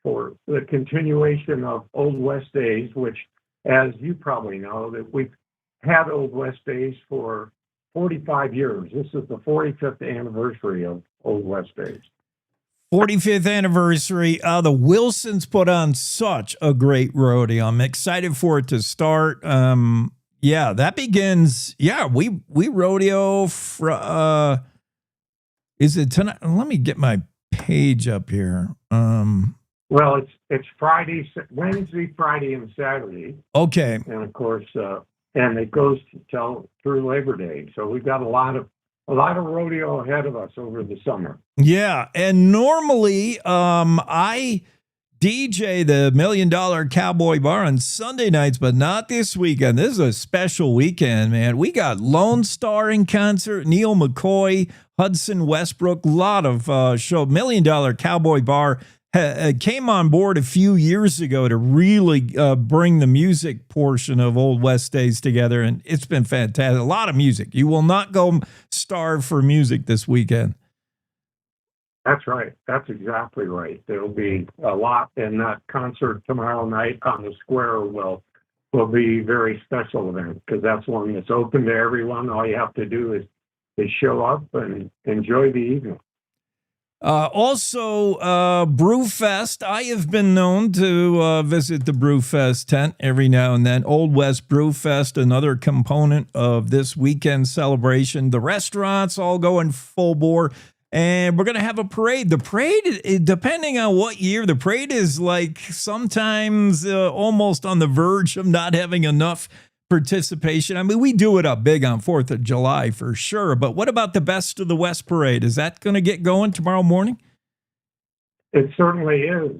the continuation of Old West Days, which, as you probably know, that we've had Old West Days for 45 years. This is the 45th anniversary of Old West Days. 45th anniversary. The Wilsons put on such a great rodeo. I'm excited for it to start. Yeah, that begins. Yeah, we rodeo. Is it tonight? Let me get my page up here. Well, it's Friday, Wednesday, Friday, and Saturday. Okay. And of course, and it goes through Labor Day. So we've got a lot of rodeo ahead of us over the summer. Yeah, and normally I DJ the $1 Million Cowboy Bar on Sunday nights, but not this weekend. This is a special weekend, man. We got Lone Star in concert, Neil McCoy, Hudson Westbrook, a lot of show. $1 Million Cowboy Bar came on board a few years ago to really bring the music portion of Old West Days together, and it's been fantastic. A lot of music. You will not go starve for music this weekend. That's right. That's exactly right. There'll be a lot, and that concert tomorrow night on the square will be a very special event because that's one that's open to everyone. All you have to do is show up and enjoy the evening. Also, Brewfest. I have been known to visit the Brewfest tent every now and then. Old West Brewfest, another component of this weekend celebration. The restaurants all going full bore. And we're going to have a parade. The parade, depending on what year, the parade is like sometimes almost on the verge of not having enough participation. I mean, we do it up big on 4th of July for sure. But what about the Best of the West parade? Is that going to get going tomorrow morning? It certainly is,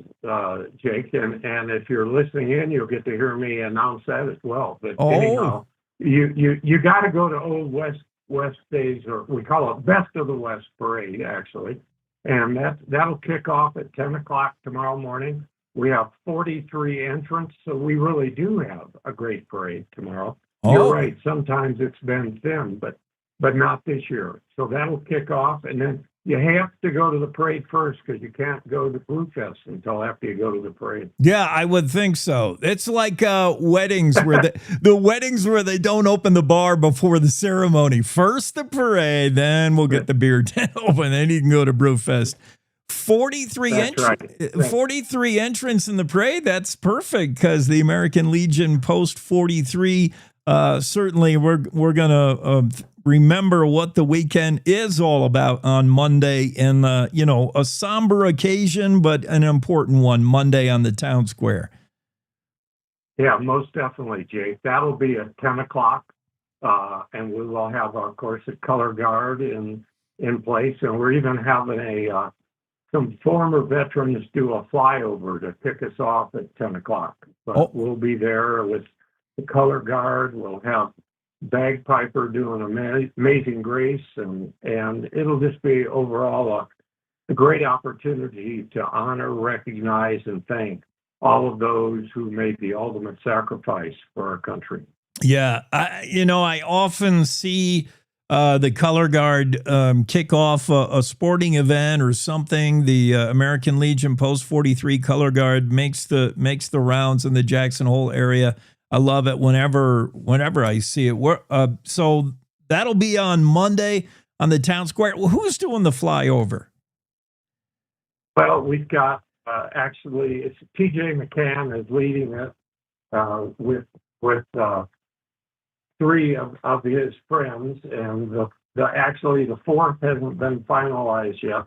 Jake. And if you're listening in, you'll get to hear me announce that as well. But anyhow, you got to go to Old West Days, or we call it Best of the West Parade, actually. And that'll kick off at 10 o'clock tomorrow morning. We have 43 entrants, so we really do have a great parade tomorrow. You're right. Sometimes it's been thin, but not this year. So that'll kick off, and then you have to go to the parade first because you can't go to Brewfest until after you go to the parade. Yeah, I would think so. It's like weddings where the weddings where they don't open the bar before the ceremony. First the parade, then we'll get the beer tent open, then you can go to Brewfest. 43 entrants in the parade. That's perfect because the American Legion Post 43. Certainly, we're gonna remember what the weekend is all about on Monday, and a somber occasion, but an important one. Monday on the town square. Yeah, most definitely, Jake. That'll be at 10 o'clock, and we will have, of course, a color guard in place, and we're even having some former veterans do a flyover to pick us off at 10 o'clock. But we'll be there with the color guard. We'll have bagpiper doing Amazing Grace, and it'll just be overall a great opportunity to honor, recognize, and thank all of those who made the ultimate sacrifice for our country. Yeah, I often see the color guard kick off a sporting event or something. The American Legion Post 43 color guard makes the rounds in the Jackson Hole area. I love it whenever I see it. So that'll be on Monday on the town square. Well, who's doing the flyover? Well, we've got actually it's TJ McCann is leading it with three of his friends, and the fourth hasn't been finalized yet.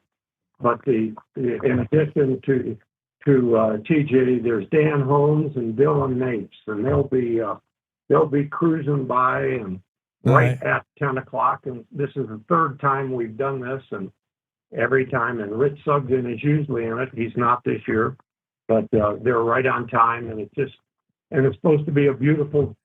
But in addition to TJ, there's Dan Holmes and Dylan Napes, and they'll be cruising by and right at 10 o'clock. And this is the third time we've done this, and every time. And Rich Sugden is usually in it. He's not this year, but they're right on time, and it's supposed to be a beautiful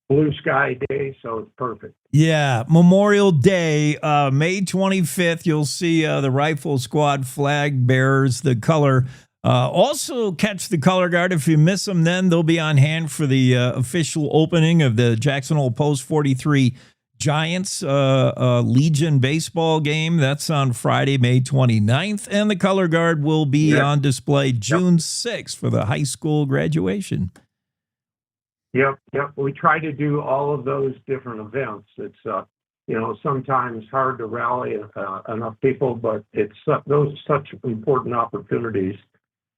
blue sky day, so it's perfect. Yeah, Memorial Day, May 25th, you'll see the Rifle Squad flag bearers, the color. Also catch the color guard. If you miss them, then they'll be on hand for the official opening of the Jackson Hole Post 43 Giants Legion baseball game. That's on Friday, May 29th. And the color guard will be on display June 6th for the high school graduation. Yep. We try to do all of those different events. sometimes hard to rally enough people, but it's those such important opportunities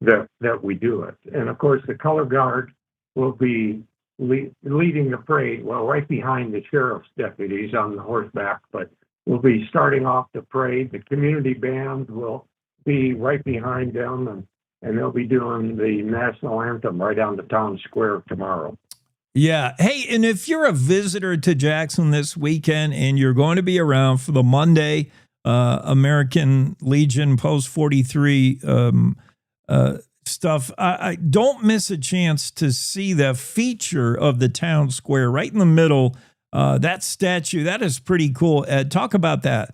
that we do it. And of course, the color guard will be leading the parade, well, right behind the sheriff's deputies on the horseback, but we'll be starting off the parade. The community band will be right behind them, and they'll be doing the national anthem right on the town square tomorrow. Yeah. Hey, and if you're a visitor to Jackson this weekend and you're going to be around for the Monday American Legion Post 43 stuff, I don't miss a chance to see the feature of the town square right in the middle. That statue, that is pretty cool. Ed, talk about that.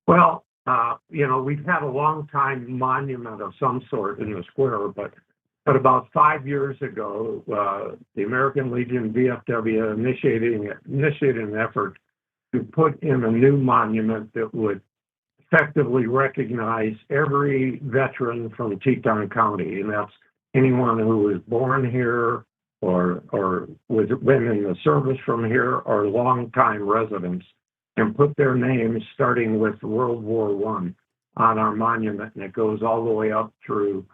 Well, we've had a long time monument of some sort in the square, but about 5 years ago, the American Legion VFW initiated an effort to put in a new monument that would effectively recognize every veteran from Teton County, and that's anyone who was born here or was been in the service from here or longtime residents, and put their names starting with World War I on our monument, and it goes all the way up through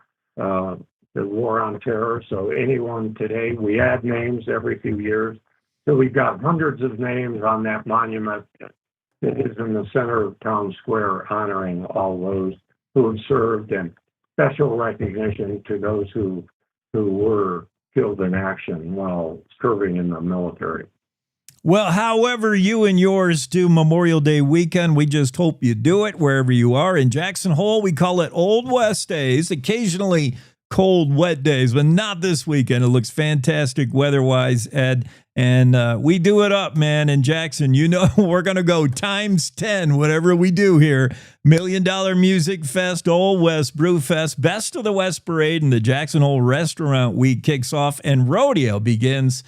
the War on Terror. So anyone today, we add names every few years. So we've got hundreds of names on that monument that is in the center of town square, honoring all those who have served, and special recognition to those who were killed in action while serving in the military. Well, however you and yours do Memorial Day weekend, we just hope you do it wherever you are. In Jackson Hole, we call it Old West Days, occasionally cold, wet days, but not this weekend. It looks fantastic weather-wise, Ed, and we do it up, man, in Jackson. We're going to go times 10, whatever we do here. $1 Million Music Fest, Old West Brew Fest, Best of the West Parade, and the Jackson Hole Restaurant Week kicks off, and Rodeo begins.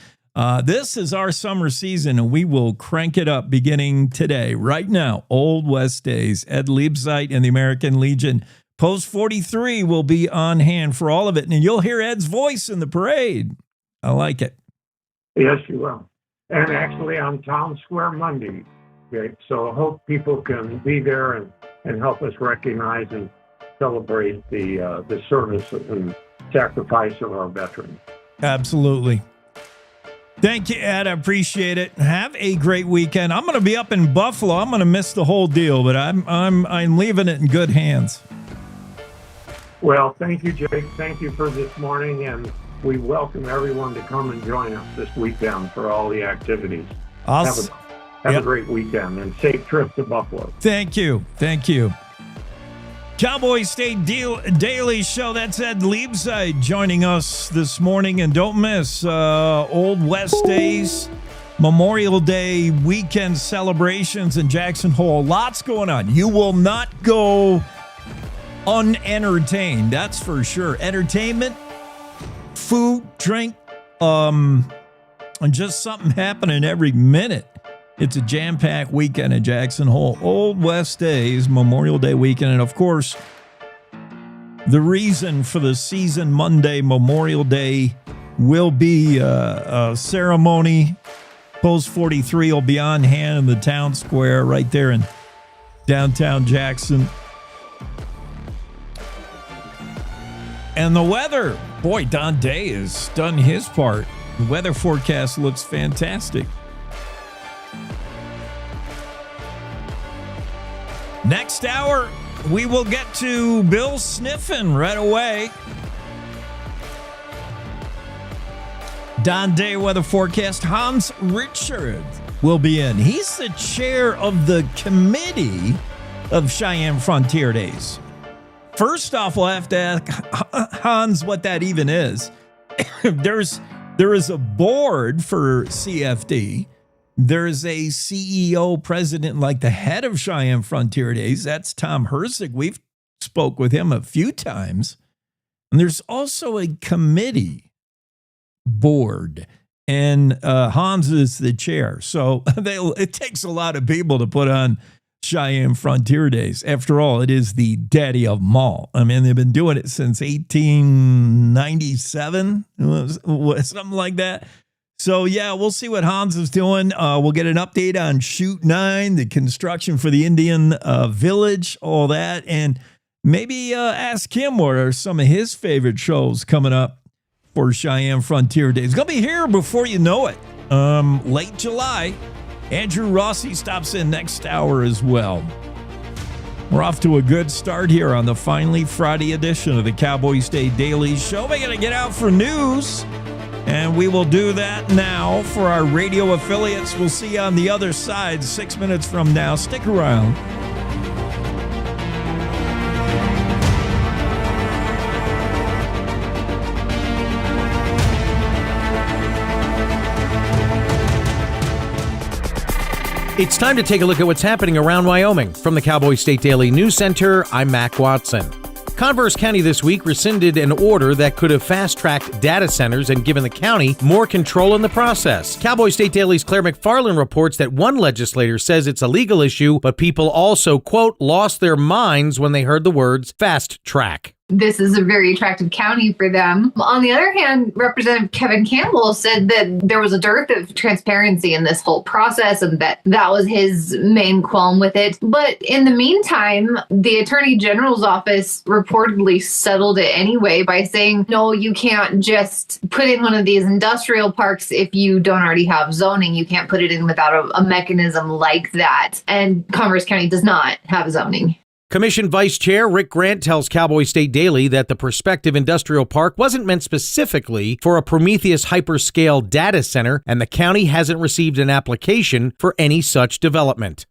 This is our summer season, and we will crank it up beginning today, right now. Old West Days. Ed Liebzeit and the American Legion Post 43 will be on hand for all of it, and you'll hear Ed's voice in the parade. I like it. Yes, you will. And actually on Town Square Monday. Okay? So I hope people can be there and help us recognize and celebrate the service and sacrifice of our veterans. Absolutely. Thank you, Ed. I appreciate it. Have a great weekend. I'm going to be up in Buffalo. I'm going to miss the whole deal, but I'm leaving it in good hands. Well, thank you, Jake. Thank you for this morning, and we welcome everyone to come and join us this weekend for all the activities. Awesome. Have a great weekend and safe trip to Buffalo. Thank you. Thank you. Cowboy State Daily Show. That's Ed Liebzeit joining us this morning. And don't miss Old West Days, Memorial Day weekend celebrations in Jackson Hole. Lots going on. You will not go unentertained, that's for sure. Entertainment, food, drink, and just something happening every minute. It's a jam-packed weekend at Jackson Hole. Old West Days, Memorial Day weekend, and of course, the reason for the season Monday Memorial Day will be a ceremony. Post 43 will be on hand in the town square right there in downtown Jackson. And the weather, boy, Don Day has done his part. The weather forecast looks fantastic. Next hour, we will get to Bill Sniffin right away. Don Day weather forecast. Hans Ritschard will be in. He's the chair of the committee of Cheyenne Frontier Days. First off, we'll have to ask Hans what that even is. There is a board for CFD. There's a CEO, president, like the head of Cheyenne Frontier Days. That's Tom Herzig. We've spoke with him a few times. And there's also a committee board, and Hans is the chair. So it takes a lot of people to put on Cheyenne Frontier Days. After all, it is the daddy of them all. I mean, they've been doing it since 1897, something like that. So, yeah, we'll see what Hans is doing. We'll get an update on Shoot 9, the construction for the Indian village, all that. And maybe ask him what are some of his favorite shows coming up for Cheyenne Frontier Day. It's going to be here before you know it. Late July. Andrew Rossi stops in next hour as well. We're off to a good start here on the finally Friday edition of the Cowboy State Daily Show. We're going to get out for news, and we will do that now for our radio affiliates. We'll see you on the other side 6 minutes from now. Stick around. It's time to take a look at what's happening around Wyoming. From the Cowboy State Daily News Center, I'm Mac Watson. Converse County this week rescinded an order that could have fast-tracked data centers and given the county more control in the process. Cowboy State Daily's Claire McFarland reports that one legislator says it's a legal issue, but people also, quote, lost their minds when they heard the words fast track. This is a very attractive county for them. On the other hand, Representative Kevin Campbell said that there was a dearth of transparency in this whole process and that was his main qualm with it. But in the meantime, the Attorney General's office reportedly settled it anyway by saying, no, you can't just put in one of these industrial parks if you don't already have zoning. You can't put it in without a mechanism like that. And Converse County does not have zoning. Commission Vice Chair Rick Grant tells Cowboy State Daily that the prospective industrial park wasn't meant specifically for a Prometheus hyperscale data center, and the county hasn't received an application for any such development.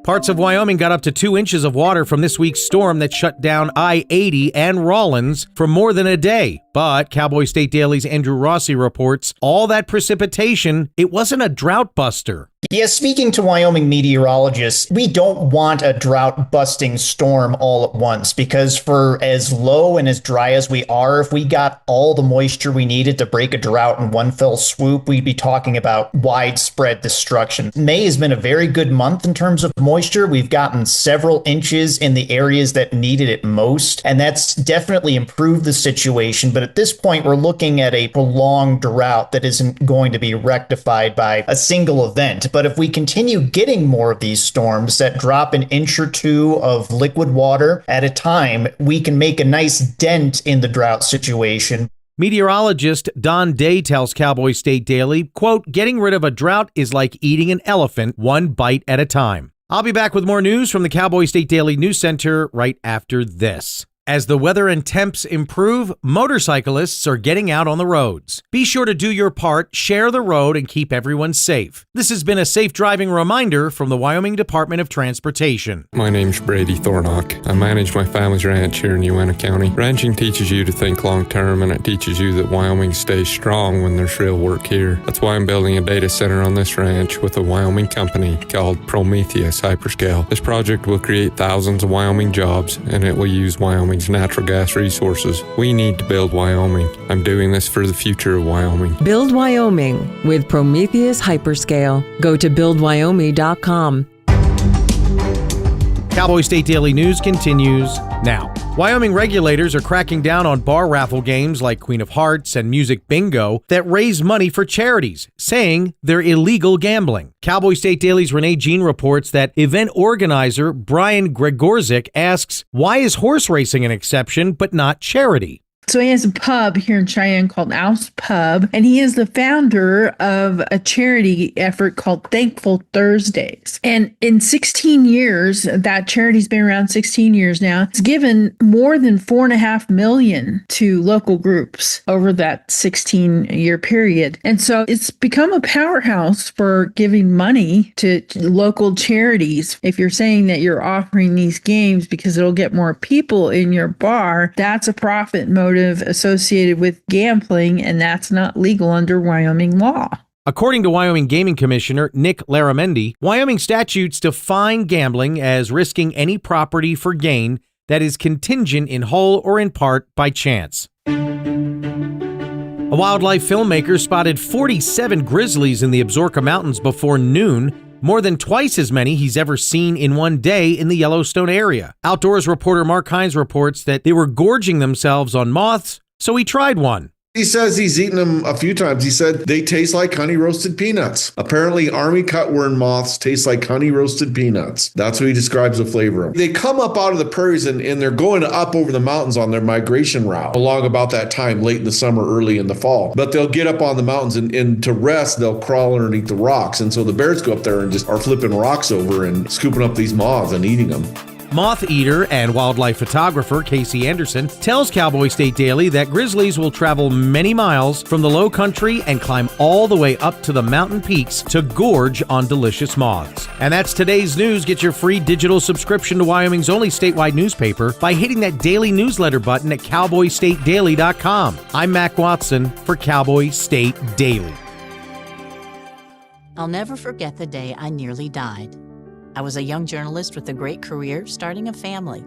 Parts of Wyoming got up to 2 inches of water from this week's storm that shut down I-80 and Rawlins for more than a day. But Cowboy State Daily's Andrew Rossi reports all that precipitation, it wasn't a drought buster. Yeah, speaking to Wyoming meteorologists, we don't want a drought-busting storm all at once, because for as low and as dry as we are, if we got all the moisture we needed to break a drought in one fell swoop, we'd be talking about widespread destruction. May has been a very good month in terms of moisture. We've gotten several inches in the areas that needed it most, and that's definitely improved the situation. But at this point, we're looking at a prolonged drought that isn't going to be rectified by a single event. But if we continue getting more of these storms that drop an inch or two of liquid water at a time, we can make a nice dent in the drought situation. Meteorologist Don Day tells Cowboy State Daily, quote, getting rid of a drought is like eating an elephant one bite at a time. I'll be back with more news from the Cowboy State Daily News Center right after this. As the weather and temps improve, motorcyclists are getting out on the roads. Be sure to do your part, share the road, and keep everyone safe. This has been a safe driving reminder from the Wyoming Department of Transportation. My name's Brady Thornock. I manage my family's ranch here in Uena County. Ranching teaches you to think long term, and it teaches you that Wyoming stays strong when there's real work here. That's why I'm building a data center on this ranch with a Wyoming company called Prometheus Hyperscale. This project will create thousands of Wyoming jobs, and it will use Wyoming's natural gas resources. We need to build Wyoming. I'm doing this for the future of Wyoming. Build Wyoming with Prometheus Hyperscale. Go to buildwyoming.com. Cowboy State Daily News continues now. Wyoming regulators are cracking down on bar raffle games like Queen of Hearts and Music Bingo that raise money for charities, saying they're illegal gambling. Cowboy State Daily's Renee Jean reports that event organizer Brian Gregorczyk asks, why is horse racing an exception but not charity? So he has a pub here in Cheyenne called Ouse Pub, and he is the founder of a charity effort called Thankful Thursdays. And in 16 years, that charity's been around 16 years now, it's given more than $4.5 million to local groups over that 16-year period. And so it's become a powerhouse for giving money to local charities. If you're saying that you're offering these games because it'll get more people in your bar, that's a profit motive associated with gambling, and that's not legal under Wyoming law. According to Wyoming Gaming Commissioner Nick Laramendi, Wyoming statutes define gambling as risking any property for gain that is contingent in whole or in part by chance. A wildlife filmmaker spotted 47 grizzlies in the Absaroka Mountains before noon, more than twice as many he's ever seen in one day in the Yellowstone area. Outdoors reporter Mark Hines reports that they were gorging themselves on moths, so he tried one. He says he's eaten them a few times. He said they taste like honey roasted peanuts. Apparently, army cutworm moths taste like honey roasted peanuts. That's what he describes the flavor of. They come up out of the prairies and they're going up over the mountains on their migration route along about that time, late in the summer, early in the fall. But they'll get up on the mountains and to rest, they'll crawl underneath the rocks. And so the bears go up there and just are flipping rocks over and scooping up these moths and eating them. Moth eater and wildlife photographer Casey Anderson tells Cowboy State Daily that grizzlies will travel many miles from the low country and climb all the way up to the mountain peaks to gorge on delicious moths. And that's today's news. Get your free digital subscription to Wyoming's only statewide newspaper by hitting that daily newsletter button at cowboystatedaily.com. I'm Mac Watson for Cowboy State Daily. I'll never forget the day I nearly died. I was a young journalist with a great career, starting a family.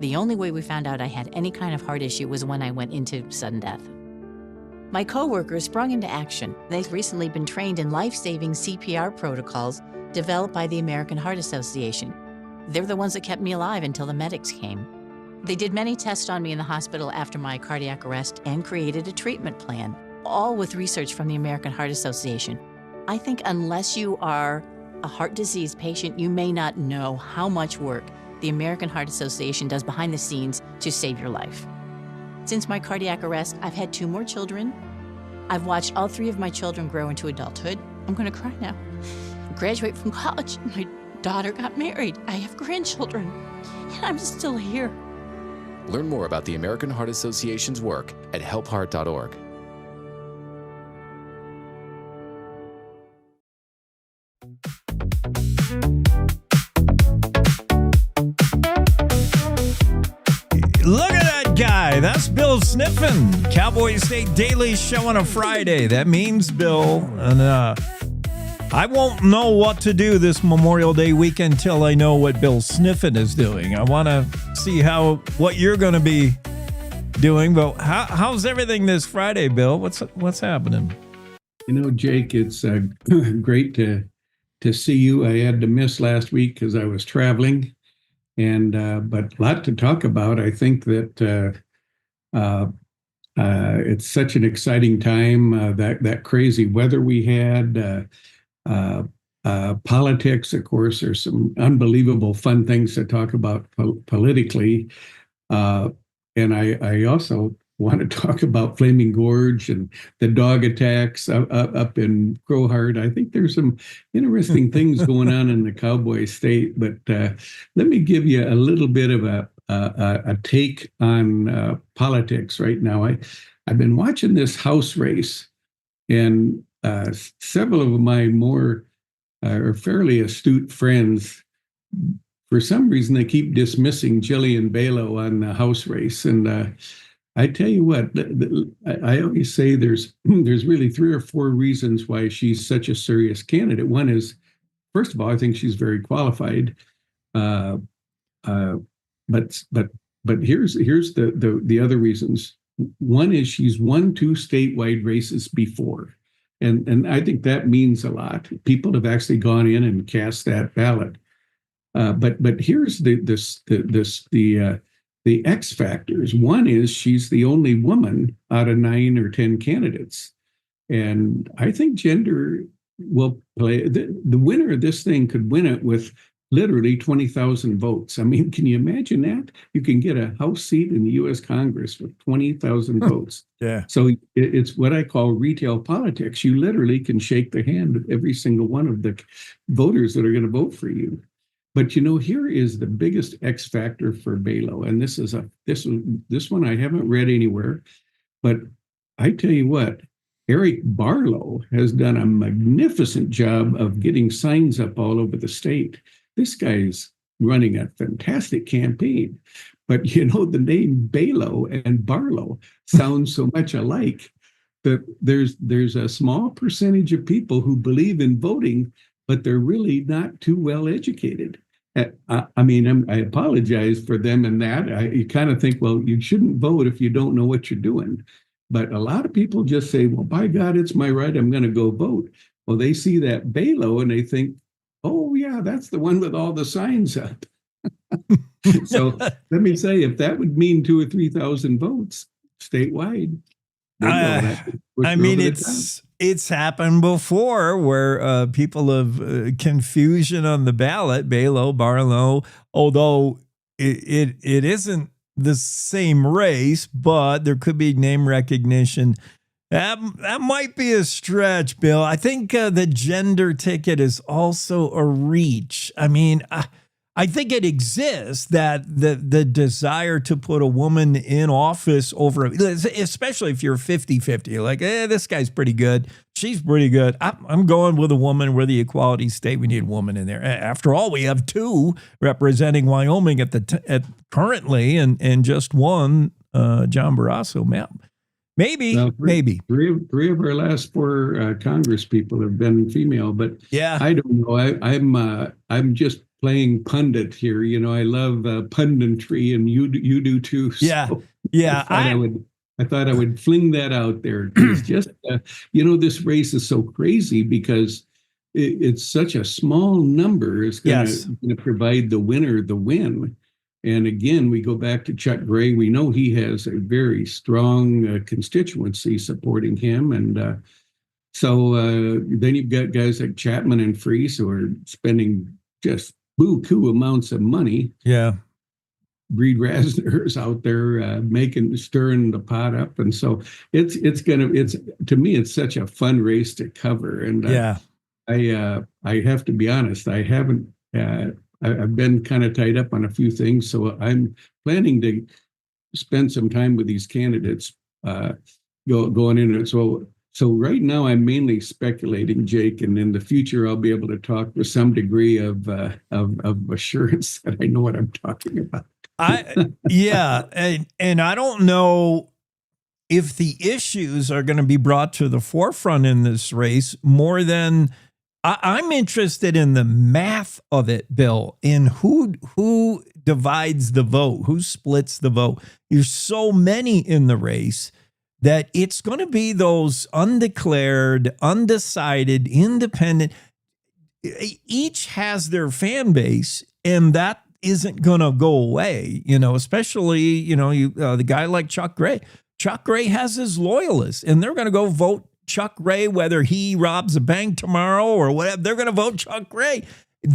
The only way we found out I had any kind of heart issue was when I went into sudden death. My coworkers sprung into action. They've recently been trained in life-saving CPR protocols developed by the American Heart Association. They're the ones that kept me alive until the medics came. They did many tests on me in the hospital after my cardiac arrest and created a treatment plan, all with research from the American Heart Association. I think unless you are a heart disease patient, you may not know how much work the American Heart Association does behind the scenes to save your life. Since my cardiac arrest, I've had 2 more children. I've watched all 3 of my children grow into adulthood. I'm gonna cry now. Graduate from college. My daughter got married. I have grandchildren. And I'm still here. Learn more about the American Heart Association's work at helpheart.org. Look at that guy. That's Bill Sniffin. Cowboy State Daily Show on a Friday. That means Bill. And I won't know what to do this Memorial Day weekend until I know what Bill Sniffin is doing. I want to see what you're going to be doing. But how's everything this Friday, Bill? What's happening? You know, Jake, it's great to see you. I had to miss last week because I was traveling. And but a lot to talk about. I think that it's such an exciting time. That crazy weather we had, politics. Of course, there's some unbelievable fun things to talk about politically, and I also want to talk about Flaming Gorge and the dog attacks up in Crowheart. I think there's some interesting things going on in the Cowboy State, but let me give you a little bit of a take on politics right now. I've been watching this House race, and several of my more or fairly astute friends, for some reason, they keep dismissing Jillian Belo on the House race, and I tell you what, I always say there's really 3 or 4 reasons why she's such a serious candidate. One is, first of all, I think she's very qualified, but here's the other reasons. One is she's won 2 statewide races before, and I think that means a lot. People have actually gone in and cast that ballot. But here's the X factors. One is she's the only woman out of 9 or 10 candidates. And I think gender will play. The winner of this thing could win it with literally 20,000 votes. I mean, can you imagine that? You can get a House seat in the U.S. Congress with 20,000 votes. Yeah. So it's what I call retail politics. You literally can shake the hand of every single one of the voters that are going to vote for you. But you know, here is the biggest X factor for Belo, and this one I haven't read anywhere, but I tell you what, Eric Barlow has done a magnificent job of getting signs up all over the state. This guy's running a fantastic campaign, but you know, the name Belo and Barlow sound so much alike that there's a small percentage of people who believe in voting, but they're really not too well educated. I mean, I apologize for them in that. You kind of think, well, you shouldn't vote if you don't know what you're doing. But a lot of people just say, well, by God, it's my right. I'm going to go vote. Well, they see that Belo and they think, oh, yeah, that's the one with all the signs up. So let me say, if that would mean 2,000 or 3,000 votes statewide, I mean, it's happened before where people have confusion on the ballot, Balo, Barlow, although it isn't the same race, but there could be name recognition. That might be a stretch, Bill. I think the gender ticket is also a reach. I mean, I think it exists, that the desire to put a woman in office over, especially if you're 50-50, like, this guy's pretty good, she's pretty good. I'm going with a woman. We're the equality state. We need a woman in there. After all, we have 2 representing Wyoming at currently, and just one, John Barrasso. Maybe. Three of our last 4 Congress people have been female, but yeah, I don't know. I'm just playing pundit here. You know, I love punditry, and you do too. So yeah. I thought I would fling that out there. It's just, this race is so crazy because it's such a small number is going to provide the winner the win. And again, we go back to Chuck Gray. We know he has a very strong constituency supporting him. And so then you've got guys like Chapman and Freese who are spending just buku amounts of money. Yeah. Breed Rasner's out there stirring the pot up. And so it's to me, it's such a fun race to cover. And I have to be honest, I haven't, I've been kind of tied up on a few things. So I'm planning to spend some time with these candidates going in. So right now I'm mainly speculating, Jake, and in the future I'll be able to talk with some degree of assurance that I know what I'm talking about. And I don't know if the issues are going to be brought to the forefront in this race more than I'm interested in the math of it, Bill, in who divides the vote, who splits the vote. There's so many in the race that it's going to be those undeclared, undecided, independent. Each has their fan base, and that isn't going to go away, especially, the guy like Chuck Gray. Chuck Gray has his loyalists, and they're going to go vote Chuck Gray, whether he robs a bank tomorrow or whatever. They're going to vote Chuck Gray.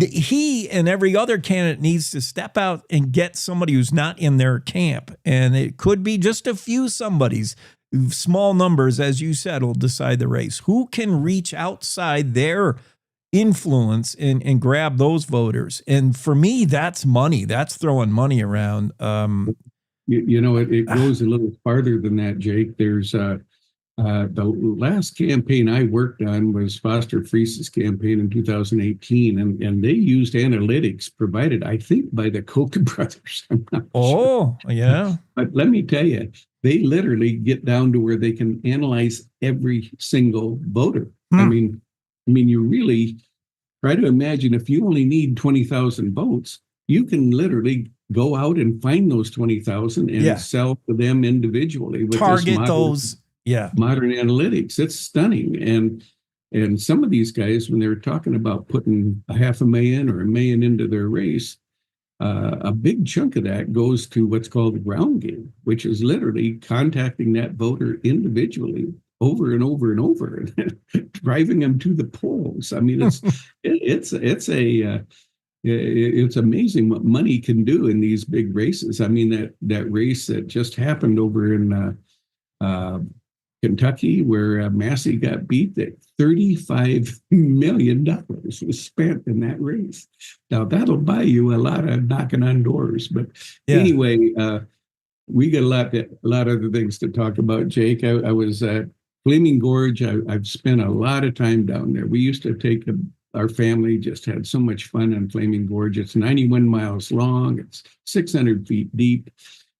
He and every other candidate needs to step out and get somebody who's not in their camp. And it could be just a few somebodies. Small numbers, as you said, will decide the race. Who can reach outside their influence and grab those voters? And for me, that's money. That's throwing money around. It goes a little farther than that, Jake. There's the last campaign I worked on was Foster Freese's campaign in 2018, and they used analytics provided, I think, by the Koch brothers. I'm not sure. Yeah. But let me tell you, they literally get down to where they can analyze every single voter. I mean, you really try to imagine if you only need 20,000 votes, you can literally go out and find those 20,000 and sell to them individually with target those modern analytics. It's stunning. And some of these guys, when they're talking about putting 500,000 or $1 million into their race, a big chunk of that goes to what's called the ground game, which is literally contacting that voter individually over and over and over, and driving them to the polls. I mean, it's amazing what money can do in these big races. I mean, that race that just happened over in Kentucky, where Massey got beat, that $35 million was spent in that race. Now that'll buy you a lot of knocking on doors. But anyway, we got a lot of other things to talk about, Jake. I was at Flaming Gorge. I've spent a lot of time down there. We used to take our family, just had so much fun on Flaming Gorge. It's 91 miles long. It's 600 feet deep.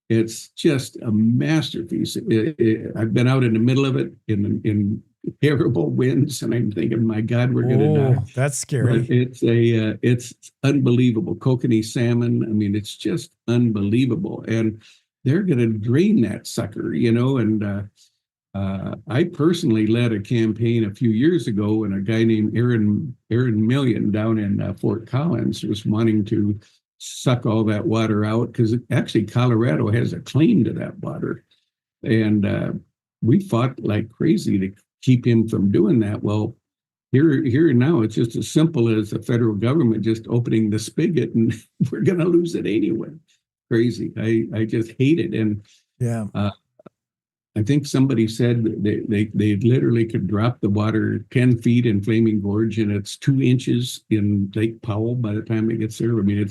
It's just a masterpiece. I've been out in the middle of it in terrible winds, and I'm thinking, my God, we're going to die. That's scary. But it's unbelievable. Kokanee salmon. I mean, it's just unbelievable. And they're going to drain that sucker, and I personally led a campaign a few years ago, and a guy named Aaron Million down in Fort Collins was wanting to suck all that water out, because actually Colorado has a claim to that water. And we fought like crazy to keep him from doing that. Well, here and now, it's just as simple as the federal government just opening the spigot, and we're going to lose it anyway. Crazy. I just hate it. And yeah, I think somebody said they literally could drop the water 10 feet in Flaming Gorge, and it's 2 inches in Lake Powell by the time it gets there. I mean,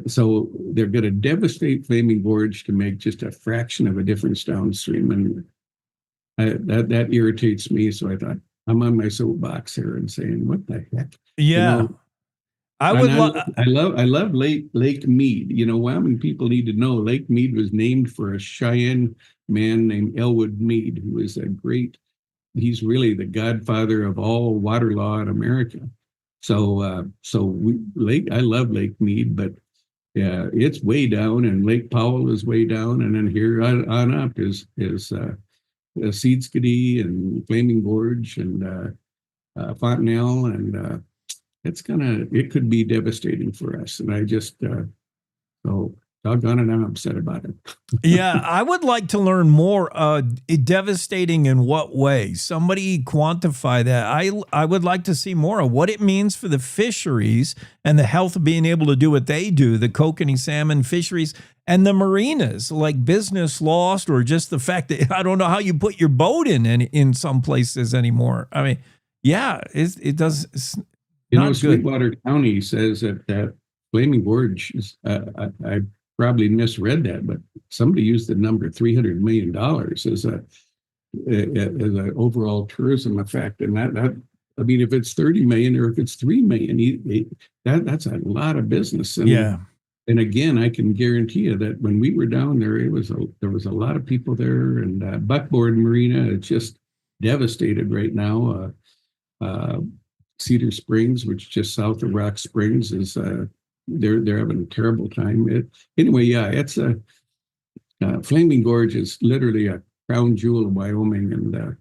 so they're going to devastate Flaming Gorge to make just a fraction of a difference downstream, and that irritates me. So I thought, I'm on my soapbox here and saying, what the heck? Yeah. I love Lake Mead. Wyoming people need to know Lake Mead was named for a Cheyenne man named Elwood Mead, who is he's really the godfather of all water law in America. So I love Lake Mead, but yeah, it's way down, and Lake Powell is way down, and then here on up is Seedskiddy and Flaming Gorge and Fontenelle, and it could be devastating for us. And I just so doggone it, I'm upset about it. Yeah, I would like to learn more. Devastating in what way? Somebody quantify that. I would like to see more of what it means for the fisheries and the health of being able to do what they do, the kokanee salmon fisheries and the marinas, like business lost, or just the fact that I don't know how you put your boat in some places anymore. I mean, yeah, it does. It's not good. Sweetwater County says that Flaming Gorge is, I probably misread that, but somebody used the number $300 million as an overall tourism effect. And that I mean, if it's 30 million or if it's 3 million, that's a lot of business. And, yeah. And again, I can guarantee you that when we were down there, there was a lot of people there, and Buckboard Marina is just devastated right now. Cedar Springs, which is just south of Rock Springs, is they're having a terrible time. Anyway, yeah, it's Flaming Gorge is literally a crown jewel of Wyoming, and that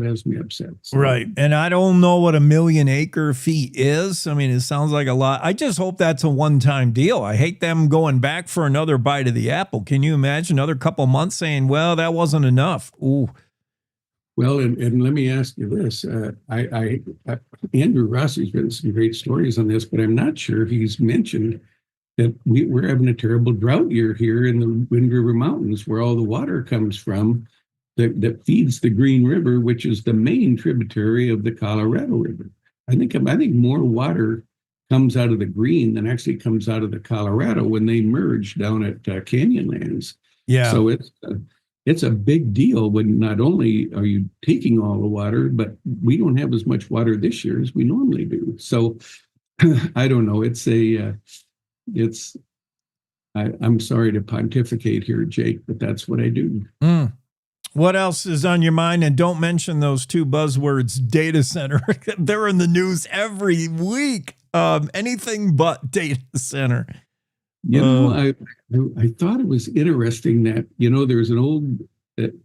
has me upset. So. Right. And I don't know what 1 million acre feet is. I mean, it sounds like a lot. I just hope that's a one-time deal. I hate them going back for another bite of the apple. Can you imagine another couple months saying, well, that wasn't enough? Ooh. Well, and let me ask you this. Andrew Rossi's written some great stories on this, but I'm not sure he's mentioned that we're having a terrible drought year here in the Wind River Mountains, where all the water comes from that feeds the Green River, which is the main tributary of the Colorado River. I think more water comes out of the Green than actually comes out of the Colorado when they merge down at Canyonlands. Yeah. So it's a big deal when not only are you taking all the water, but we don't have as much water this year as we normally do. So I don't know. I'm sorry to pontificate here, Jake, but that's what I do. What else is on your mind? And don't mention those two buzzwords, data center. They're in the news every week. Anything but data center. I thought it was interesting that, there's an old,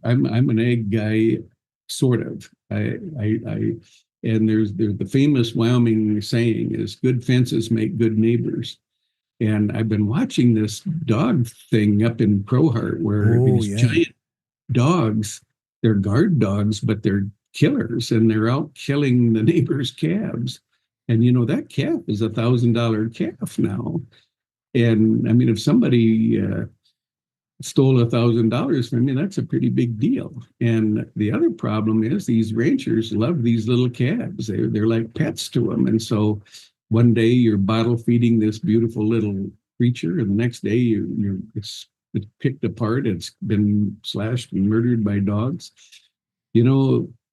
I'm an ag guy, sort of. And there's the famous Wyoming saying is, good fences make good neighbors. And I've been watching this dog thing up in Crowheart where these giant dogs, they're guard dogs, but they're killers, and they're out killing the neighbor's calves. And that calf is $1,000 calf now. And I mean, if somebody stole $1,000 from me, that's a pretty big deal. And the other problem is these ranchers love these little calves. They're like pets to them. And so one day you're bottle feeding this beautiful little creature, and the next day it's picked apart. It's been slashed and murdered by dogs.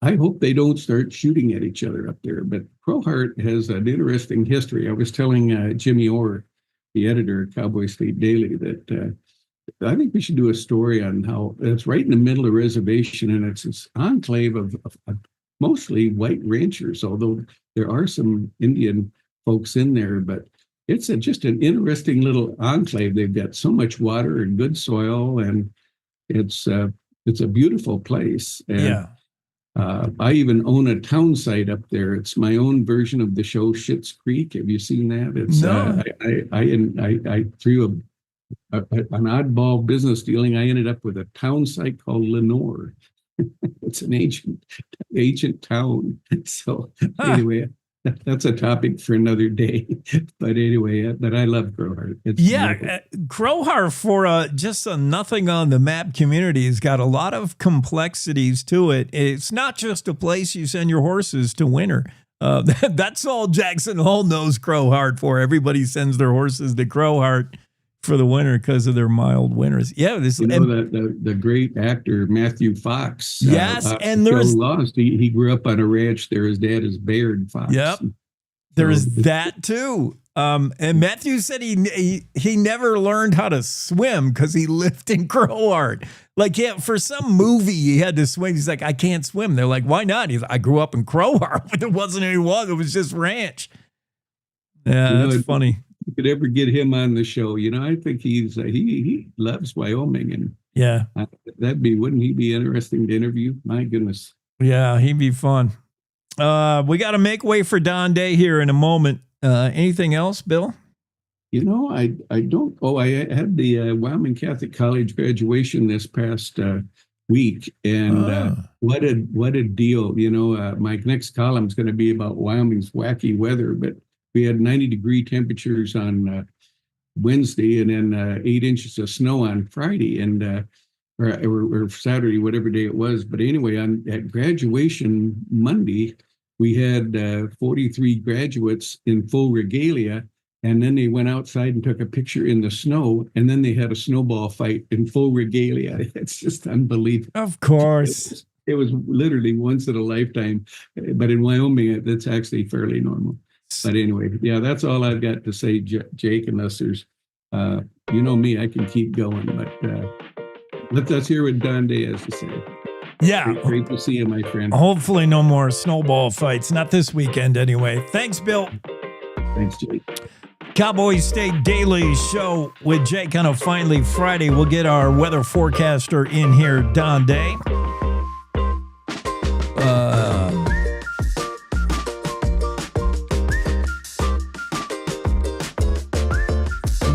I hope they don't start shooting at each other up there. But Crowheart has an interesting history. I was telling Jimmy Orr, the editor of Cowboy State Daily, that I think we should do a story on how it's right in the middle of a reservation, and it's this enclave of mostly white ranchers, although there are some Indian folks in there, but it's just an interesting little enclave. They've got so much water and good soil, and it's a beautiful place. And, I even own a town site up there. It's my own version of the show Schitt's Creek. Have you seen that? It's no. I threw an oddball business dealing. I ended up with a town site called Lenore. It's an ancient town. So anyway, that's a topic for another day. But anyway, but I love Crowheart. Crowheart for just a nothing on the map community has got a lot of complexities to it. It's not just a place you send your horses to winter. That's all Jackson Hole knows Crowheart for. Everybody sends their horses to Crowheart for the winter because of their mild winters. Yeah, the great actor Matthew Fox. Yes, and there's Lost. He grew up on a ranch there. His dad is Baird Fox. Yep, there's that too. And Matthew said he never learned how to swim because he lived in Crowheart. Like, yeah, for some movie he had to swim. He's like, I can't swim. They're like, why not? He's like, I grew up in Crowheart, but there wasn't any water. It was just ranch. Yeah, that's funny. You could ever get him on the show, I think he loves Wyoming, and wouldn't he be interesting to interview? My goodness. Yeah, he'd be fun. We got to make way for Don Day here in a moment. Anything else, Bill? I don't. Oh, I had the Wyoming Catholic College graduation this past week, and what a deal! My next column is going to be about Wyoming's wacky weather, but we had 90-degree temperatures on Wednesday, and then 8 inches of snow on Friday, and or Saturday, whatever day it was. But anyway, at graduation Monday, we had 43 graduates in full regalia. And then they went outside and took a picture in the snow. And then they had a snowball fight in full regalia. It's just unbelievable. Of course. It was literally once in a lifetime. But in Wyoming, that's actually fairly normal. But anyway, yeah, that's all I've got to say, Jake, unless there's, you know me, I can keep going. But let's hear what Don Day has to say. Yeah. Great to see you, my friend. Hopefully no more snowball fights. Not this weekend anyway. Thanks, Bill. Thanks, Jake. Cowboy State Daily Show with Jake on a finally Friday. We'll get our weather forecaster in here, Don Day.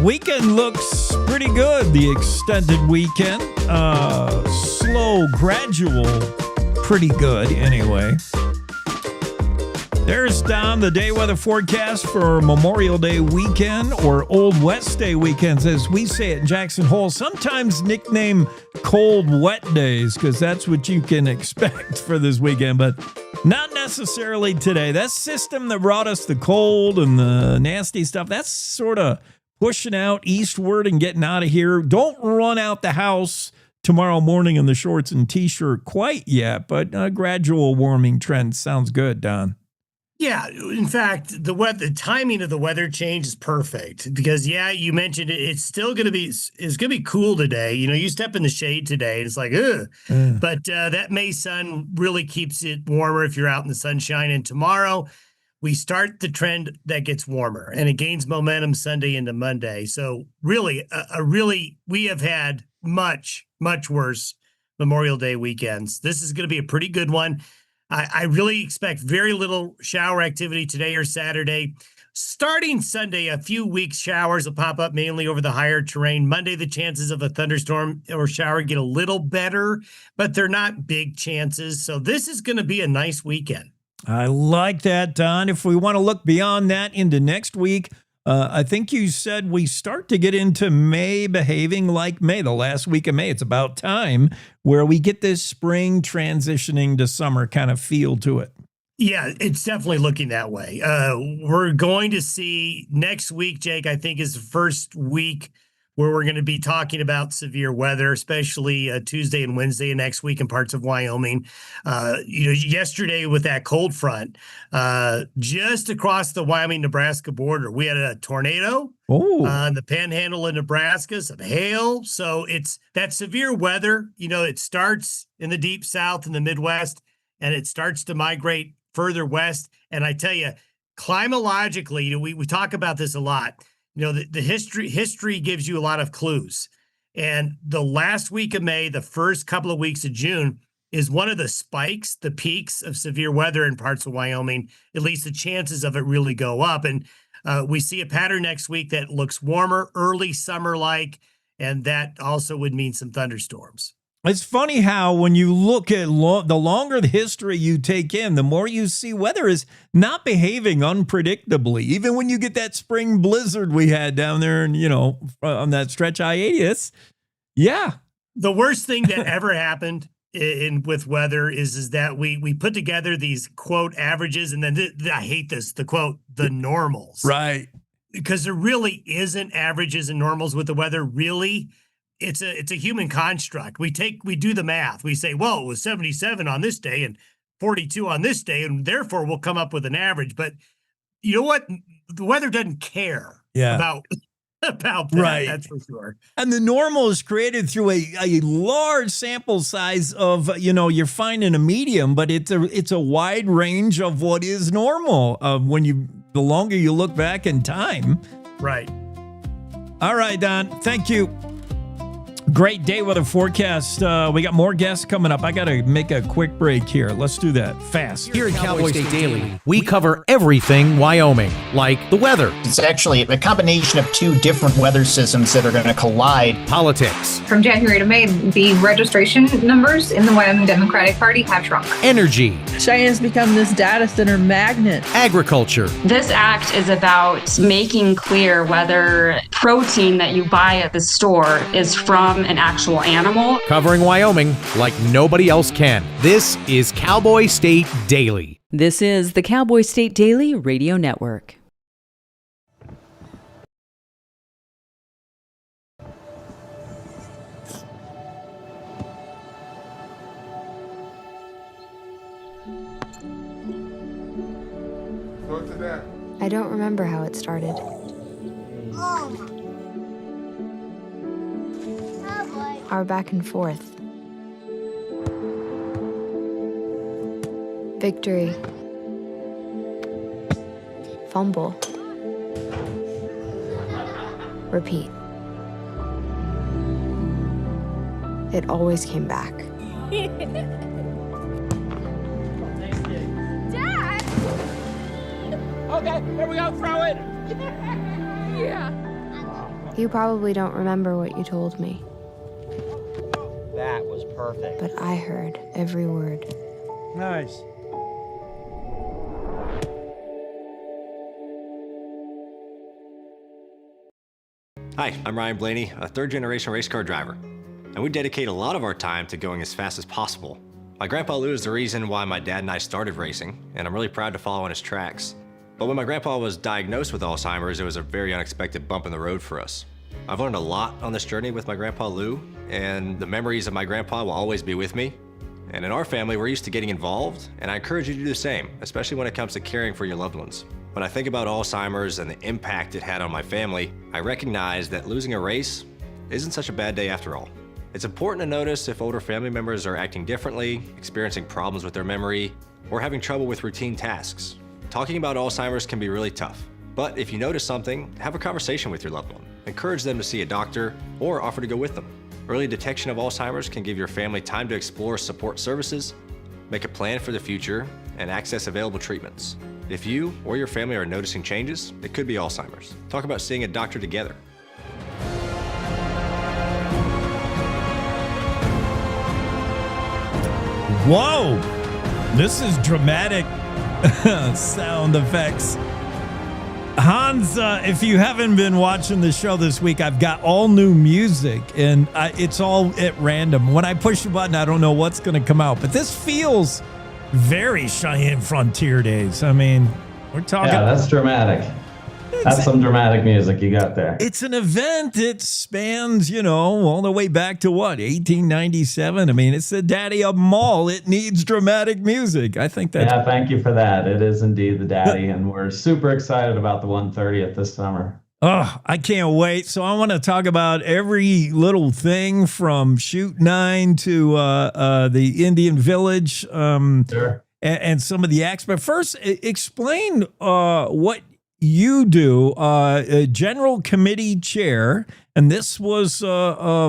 Weekend looks pretty good. The extended weekend. Slow, gradual, pretty good anyway. There's Don, the day weather forecast for Memorial Day weekend, or Old West Day weekends, as we say it in Jackson Hole, sometimes nicknamed cold, wet days, because that's what you can expect for this weekend, but not necessarily today. That system that brought us the cold and the nasty stuff, that's sort of pushing out eastward and getting out of here. Don't run out the house tomorrow morning in the shorts and t-shirt quite yet, but a gradual warming trend sounds good, Don. Yeah, in fact, the timing of the weather change is perfect because, you mentioned it. It's still going to be cool today. You step in the shade today, and it's like, ugh. But that May sun really keeps it warmer if you're out in the sunshine. And tomorrow, we start the trend that gets warmer, and it gains momentum Sunday into Monday. So really, we have had much, much worse Memorial Day weekends. This is going to be a pretty good one. I really expect very little shower activity today or Saturday. Starting Sunday, a few weak showers will pop up mainly over the higher terrain. Monday, the chances of a thunderstorm or shower get a little better, but they're not big chances. So this is going to be a nice weekend. I like that, Don. If we want to look beyond that into next week, I think you said we start to get into May behaving like May, the last week of May. It's about time where we get this spring transitioning to summer kind of feel to it. Yeah, it's definitely looking that way. We're going to see next week, Jake, I think is the first week where we're going to be talking about severe weather, especially Tuesday and Wednesday next week in parts of Wyoming. Yesterday with that cold front, just across the Wyoming-Nebraska border, we had a tornado on the panhandle of Nebraska, some hail. So it's that severe weather, it starts in the deep south and the Midwest, and it starts to migrate further west. And I tell you, climatologically, we talk about this a lot. The history gives you a lot of clues. And the last week of May, the first couple of weeks of June is one of the spikes, the peaks of severe weather in parts of Wyoming. At least the chances of it really go up. And We see a pattern next week that looks warmer, early summer-like, and that also would mean some thunderstorms. It's funny how when you look at the longer the history you take in, the more you see weather is not behaving unpredictably. Even when you get that spring blizzard we had down there and, on that stretch I-80, yeah. The worst thing that ever happened with weather is that we put together these quote averages, and then I hate this, the quote, the normals. Right. Because there really isn't averages and normals with the weather, really. It's a human construct. We do the math. We say, well, it was 77 on this day and 42 on this day, and therefore we'll come up with an average. But you know what? The weather doesn't care about that. Right. That's for sure. And the normal is created through a large sample size of, you're finding a medium, but it's a wide range of what is normal the longer you look back in time. Right. All right, Don. Thank you. Great day weather forecast. We got more guests coming up. I got to make a quick break here. Let's do that fast. Here at Cowboy State Daily, we cover everything Wyoming, like the weather. It's actually a combination of two different weather systems that are going to collide. Politics. From January to May, the registration numbers in the Wyoming Democratic Party have shrunk. Energy. Cheyenne's become this data center magnet. Agriculture. This act is about making clear whether protein that you buy at the store is from an actual animal. Covering Wyoming like nobody else can. This is Cowboy State Daily. This is the Cowboy State Daily Radio Network. Go to that. I don't remember how it started. Our back and forth. Victory. Fumble. Repeat. It always came back. Dad! Okay, here we go, throw it! Yeah. You probably don't remember what you told me. That was perfect. But I heard every word. Nice. Hi, I'm Ryan Blaney, a third-generation race car driver, and we dedicate a lot of our time to going as fast as possible. My grandpa Lou is the reason why my dad and I started racing, and I'm really proud to follow in his tracks. But when my grandpa was diagnosed with Alzheimer's, it was a very unexpected bump in the road for us. I've learned a lot on this journey with my grandpa Lou, and the memories of my grandpa will always be with me. And in our family, we're used to getting involved, and I encourage you to do the same, especially when it comes to caring for your loved ones. When I think about Alzheimer's and the impact it had on my family, I recognize that losing a race isn't such a bad day after all. It's important to notice if older family members are acting differently, experiencing problems with their memory, or having trouble with routine tasks. Talking about Alzheimer's can be really tough, but if you notice something, have a conversation with your loved one. Encourage them to see a doctor or offer to go with them. Early detection of Alzheimer's can give your family time to explore support services, make a plan for the future, and access available treatments. If you or your family are noticing changes, it could be Alzheimer's. Talk about seeing a doctor together. Whoa! This is dramatic sound effects. Hans, if you haven't been watching the show this week, I've got all new music, and it's all at random. When I push the button, I don't know what's going to come out, but this feels very Cheyenne Frontier days. I mean, we're talking... Yeah, that's dramatic. That's some dramatic music you got there. It's an event. It spans, all the way back to what, 1897? I mean, it's the daddy of them all. It needs dramatic music. I think that's... Yeah, thank you for that. It is indeed the daddy, and we're super excited about the 130th this summer. Oh, I can't wait. So I want to talk about every little thing from Shoot 9 to the Indian Village Sure. and some of the acts. But first, explain what you do, General Committee Chair, and this was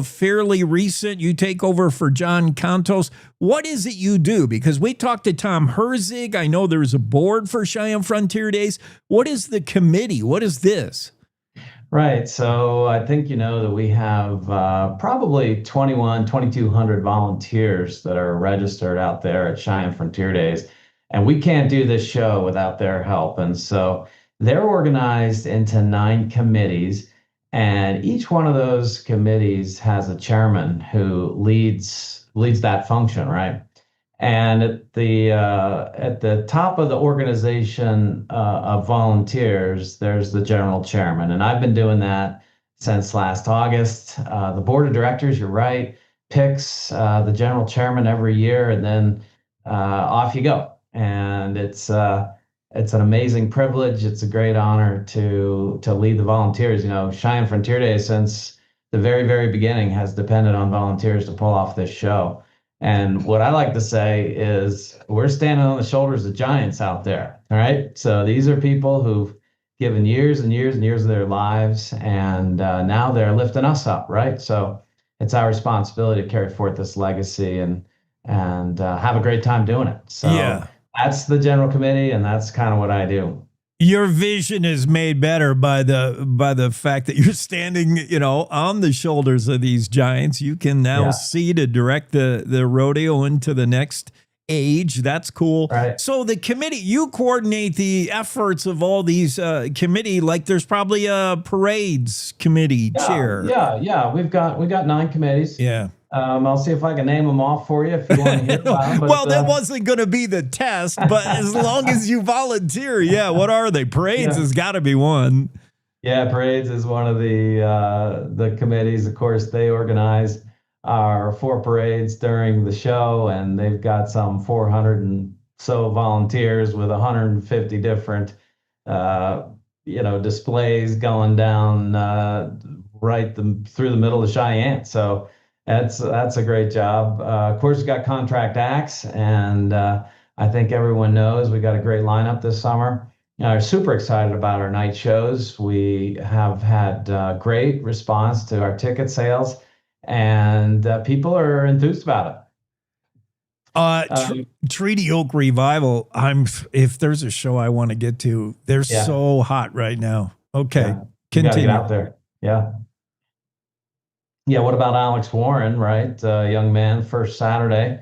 fairly recent. You take over for John Contos. What is it you do? Because we talked to Tom Herzig. I know there's a board for Cheyenne Frontier Days. What is the committee? What is this? Right. So I think you know that we have probably 2,200 volunteers that are registered out there at Cheyenne Frontier Days. And we can't do this show without their help. And so they're organized into 9 committees. And each one of those committees has a chairman who leads that function, right? And at the top of the organization of volunteers, there's the general chairman. And I've been doing that since last August. The board of directors, you're right, picks the general chairman every year, and then off you go. And it's an amazing privilege. It's a great honor to lead the volunteers. You know, Cheyenne Frontier Day, since the very, very beginning, has depended on volunteers to pull off this show. And what I like to say is we're standing on the shoulders of giants out there, all right? So these are people who've given years and years and years of their lives, and now they're lifting us up, right? So it's our responsibility to carry forth this legacy and have a great time doing it. So that's the general committee, and that's kind of what I do. Your vision is made better by the fact that you're standing, you know, on the shoulders of these giants. You can now see to direct the rodeo into the next age. That's cool. Right. So the committee, you coordinate the efforts of all these committee. Like there's probably a parades committee chair. Yeah. We've got 9 committees. Yeah. I'll see if I can name them off for you if you want to hear about them. But, well, that wasn't going to be the test, but as long as you volunteer, what are they? Parades has got to be one. Yeah, parades is one of the committees. Of course, they organize our 4 parades during the show, and they've got some 400 and so volunteers with 150 different displays going down through the middle of Cheyenne. So that's a great job. Of course, we've got contract acts, and I think everyone knows we got a great lineup this summer. We're super excited about our night shows. We have had great response to our ticket sales, and people are enthused about it. Treaty Oak Revival. If there's a show I want to get to, they're so hot right now. Okay, continue. Get out there. Yeah, what about Alex Warren, right? Young man, first Saturday.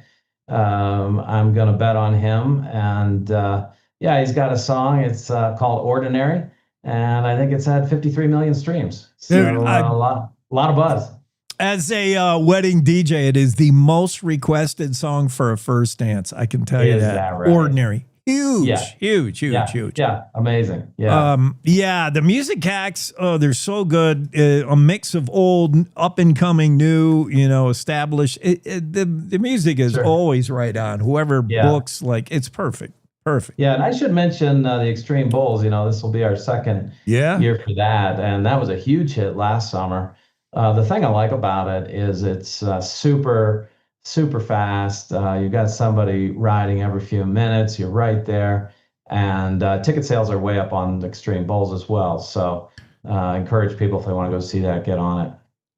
I'm going to bet on him. And he's got a song. It's called Ordinary. And I think it's had 53 million streams. So a lot of buzz. As a wedding DJ, it is the most requested song for a first dance. I can tell you that. Right? Ordinary. Huge. Yeah, amazing. Yeah. The music acts, they're so good. A mix of old, up and coming, new, established. The music is always right on. Whoever books, it's perfect. Yeah, and I should mention the Extreme Bowls. This will be our second year for that, and that was a huge hit last summer. The thing I like about it is it's super fast. You've got somebody riding every few minutes. You're right there. And ticket sales are way up on Extreme Bowls as well. So encourage people, if they want to go see that, get on it.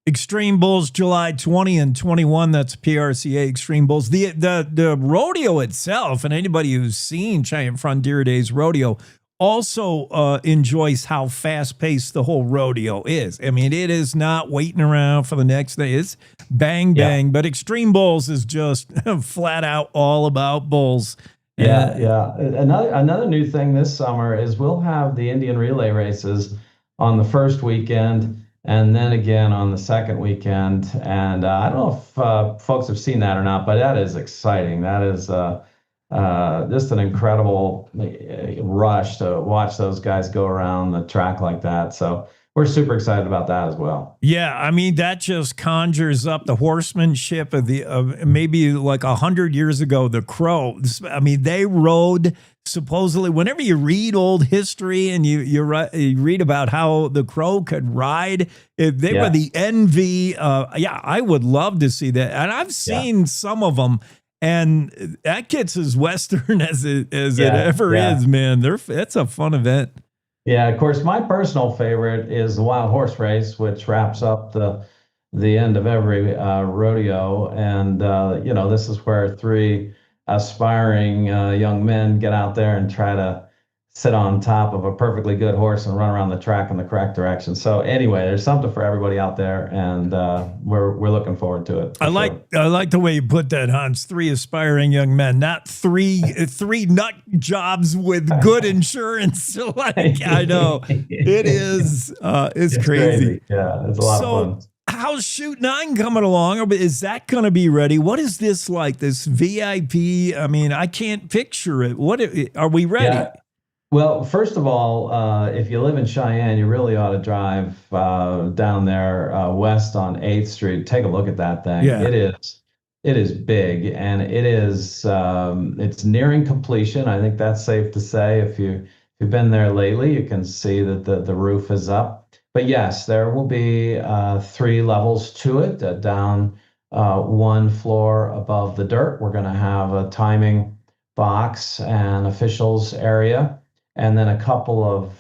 Extreme Bowls, July 20 and 21. That's PRCA Extreme Bowls. The rodeo itself, and anybody who's seen Cheyenne Frontier Days rodeo, also enjoys how fast-paced the whole rodeo is. I mean, it is not waiting around for the next day. It's bang, but Extreme Bowls is just flat out all about bulls. Yeah. Another new thing this summer is we'll have the Indian relay races on the first weekend and then again on the second weekend. And I don't know if folks have seen that or not, but that is exciting. That is just an incredible rush to watch those guys go around the track like that. So we're super excited about that as well. Yeah, I mean, that just conjures up the horsemanship of maybe like 100 years ago, the Crow. I mean, they rode supposedly, whenever you read old history and you read about how the Crow could ride, they were the envy. I would love to see that. And I've seen some of them. And that gets as Western as it ever is, man. It's a fun event. Yeah, of course, my personal favorite is the wild horse race, which wraps up the end of every rodeo. And this is where three aspiring young men get out there and try to sit on top of a perfectly good horse and run around the track in the correct direction. So anyway, there's something for everybody out there, and we're looking forward to it. I like the way you put that, Hans. Three aspiring young men, not three nut jobs with good insurance. Like, I know it is. It's crazy. Yeah, it's a lot of fun. How's Shoot 9 coming along? Is that going to be ready? What is this like? This VIP? I mean, I can't picture it. What are we ready? Yeah. Well, first of all, if you live in Cheyenne, you really ought to drive down there west on 8th Street. Take a look at that thing. Yeah. It is big, and it's nearing completion. I think that's safe to say. If you've been there lately, you can see that the roof is up. But yes, there will be 3 levels to it. Down 1 floor above the dirt, we're going to have a timing box and officials area, and then a couple of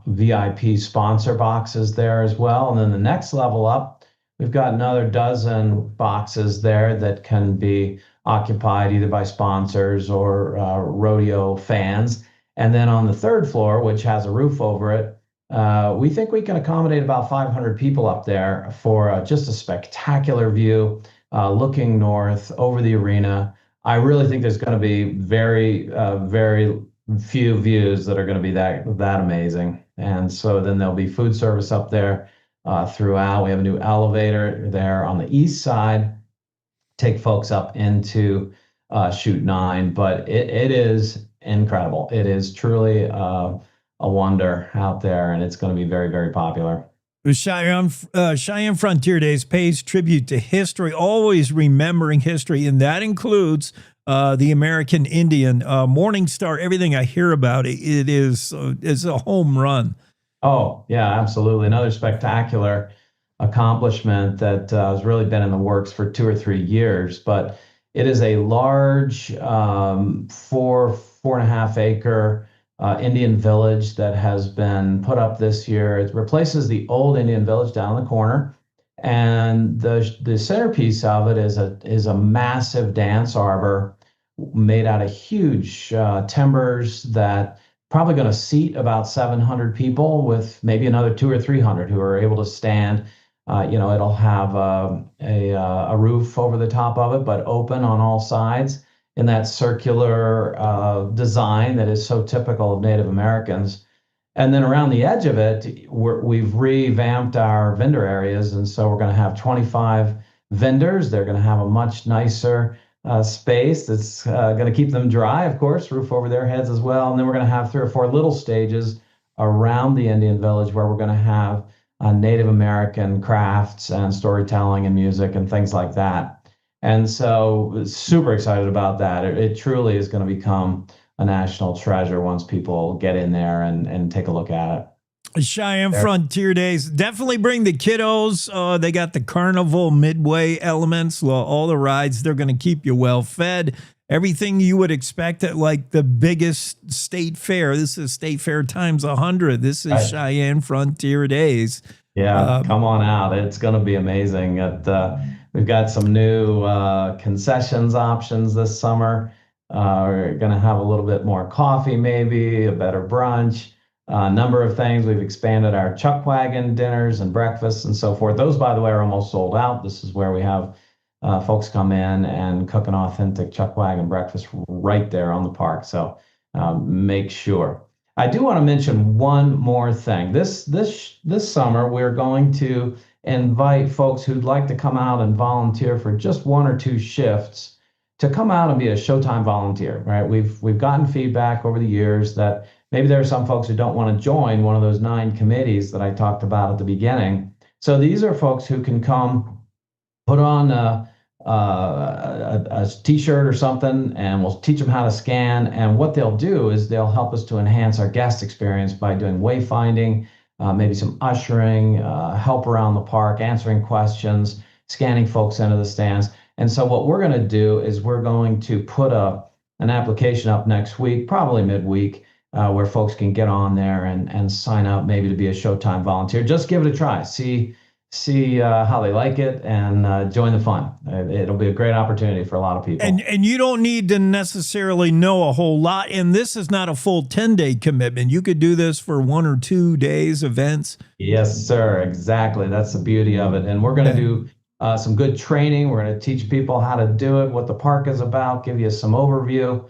VIP sponsor boxes there as well. And then the next level up, we've got another dozen boxes there that can be occupied either by sponsors or rodeo fans. And then on the 3rd floor, which has a roof over it, we think we can accommodate about 500 people up there for just a spectacular view looking north over the arena. I really think there's going to be very, very few views that are going to be that amazing. And so then there'll be food service up there throughout. We have a new elevator there on the east side, take folks up into Shoot 9. But it is incredible. It is truly a wonder out there, and it's going to be very, very popular. Cheyenne Frontier Days pays tribute to history, always remembering history, and that includes the American Indian. Morning Star, everything I hear about it, is a home run. Oh, yeah, absolutely. Another spectacular accomplishment that has really been in the works for 2 or 3 years, but it is a large 4.5 acre Indian village that has been put up this year. It replaces the old Indian village down the corner, and the centerpiece of it is a massive dance arbor made out of huge timbers that probably going to seat about 700 people, with maybe another 200 or 300 who are able to stand. It'll have a roof over the top of it, but open on all sides in that circular design that is so typical of Native Americans. And then around the edge of it, we've revamped our vendor areas. And so we're going to have 25 vendors. They're going to have a much nicer space that's going to keep them dry, of course, roof over their heads as well. And then we're going to have 3 or 4 little stages around the Indian village where we're going to have Native American crafts and storytelling and music and things like that. And so super excited about that. It truly is going to become a national treasure once people get in there and take a look at it. Cheyenne Frontier Days, definitely bring the kiddos. They got the carnival midway elements, all the rides. They're going to keep you well fed. Everything you would expect at like the biggest state fair. This is State Fair times 100. This is Cheyenne Frontier Days. Yeah, come on out. It's going to be amazing. We've got some new concessions options this summer. We're going to have a little bit more coffee, maybe a better brunch, a number of things. We've expanded our chuck wagon dinners and breakfasts and so forth. Those, by the way, are almost sold out. This is where we have folks come in and cook an authentic chuck wagon breakfast right there on the park. So make sure. I do want to mention one more thing. This summer, we're going to invite folks who'd like to come out and volunteer for just 1 or 2 shifts to come out and be a Showtime volunteer, right? We've gotten feedback over the years that maybe there are some folks who don't want to join one of those 9 committees that I talked about at the beginning. So these are folks who can come, put on a t-shirt or something, and we'll teach them how to scan. And what they'll do is they'll help us to enhance our guest experience by doing wayfinding, maybe some ushering, help around the park, answering questions, scanning folks into the stands. And so what we're going to do is we're going to put an application up next week, probably midweek, where folks can get on there and sign up maybe to be a Showtime volunteer. Just give it a try. See how they like it and join the fun. It'll be a great opportunity for a lot of people. And you don't need to necessarily know a whole lot. And this is not a full 10-day commitment. You could do this for 1 or 2 days events. Yes, sir. Exactly. That's the beauty of it. And we're going to do some good training. We're going to teach people how to do it, what the park is about, give you some overview,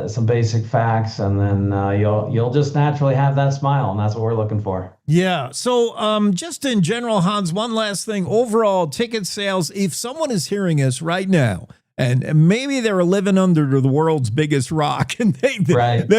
some basic facts, and then you'll just naturally have that smile, and that's what we're looking for. Yeah. So just in general, Hans, one last thing. Overall, ticket sales, if someone is hearing us right now, and maybe they're living under the world's biggest rock, and they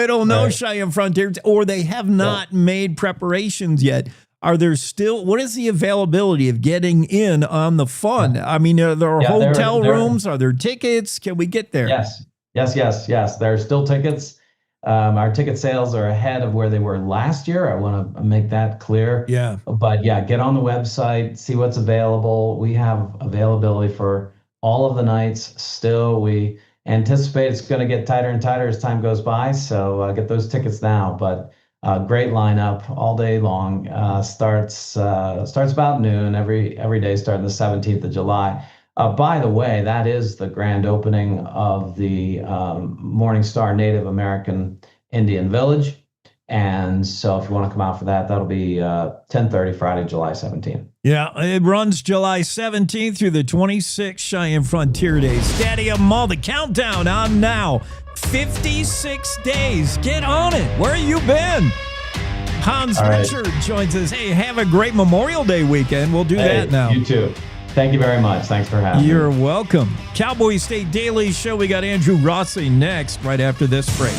don't know Cheyenne Frontier, or they have not made preparations yet, are there still, what is the availability of getting in on the fun? I mean, are there hotel rooms? Are there tickets? Can we get there? Yes. There are still tickets. Our ticket sales are ahead of where they were last year. I want to make that clear. Yeah. But yeah, get on the website, see what's available. We have availability for all of the nights still. We anticipate it's going to get tighter and tighter as time goes by. So get those tickets now. But great lineup all day long. Starts about noon every day starting the 17th of July. By the way, that is the grand opening of the Morningstar Native American Indian Village. And so if you want to come out for that, that'll be 10:30 Friday, July 17th. Yeah, it runs July 17th through the 26th, Cheyenne Frontier Days. Stadium Mall, the countdown on now. 56 days. Get on it. Where have you been? Hans Ritschard joins us. Hey, have a great Memorial Day weekend. We'll do that now. You too. Thank you very much. Thanks for having me. You're welcome. Cowboy State Daily Show. We got Andrew Rossi next, right after this break.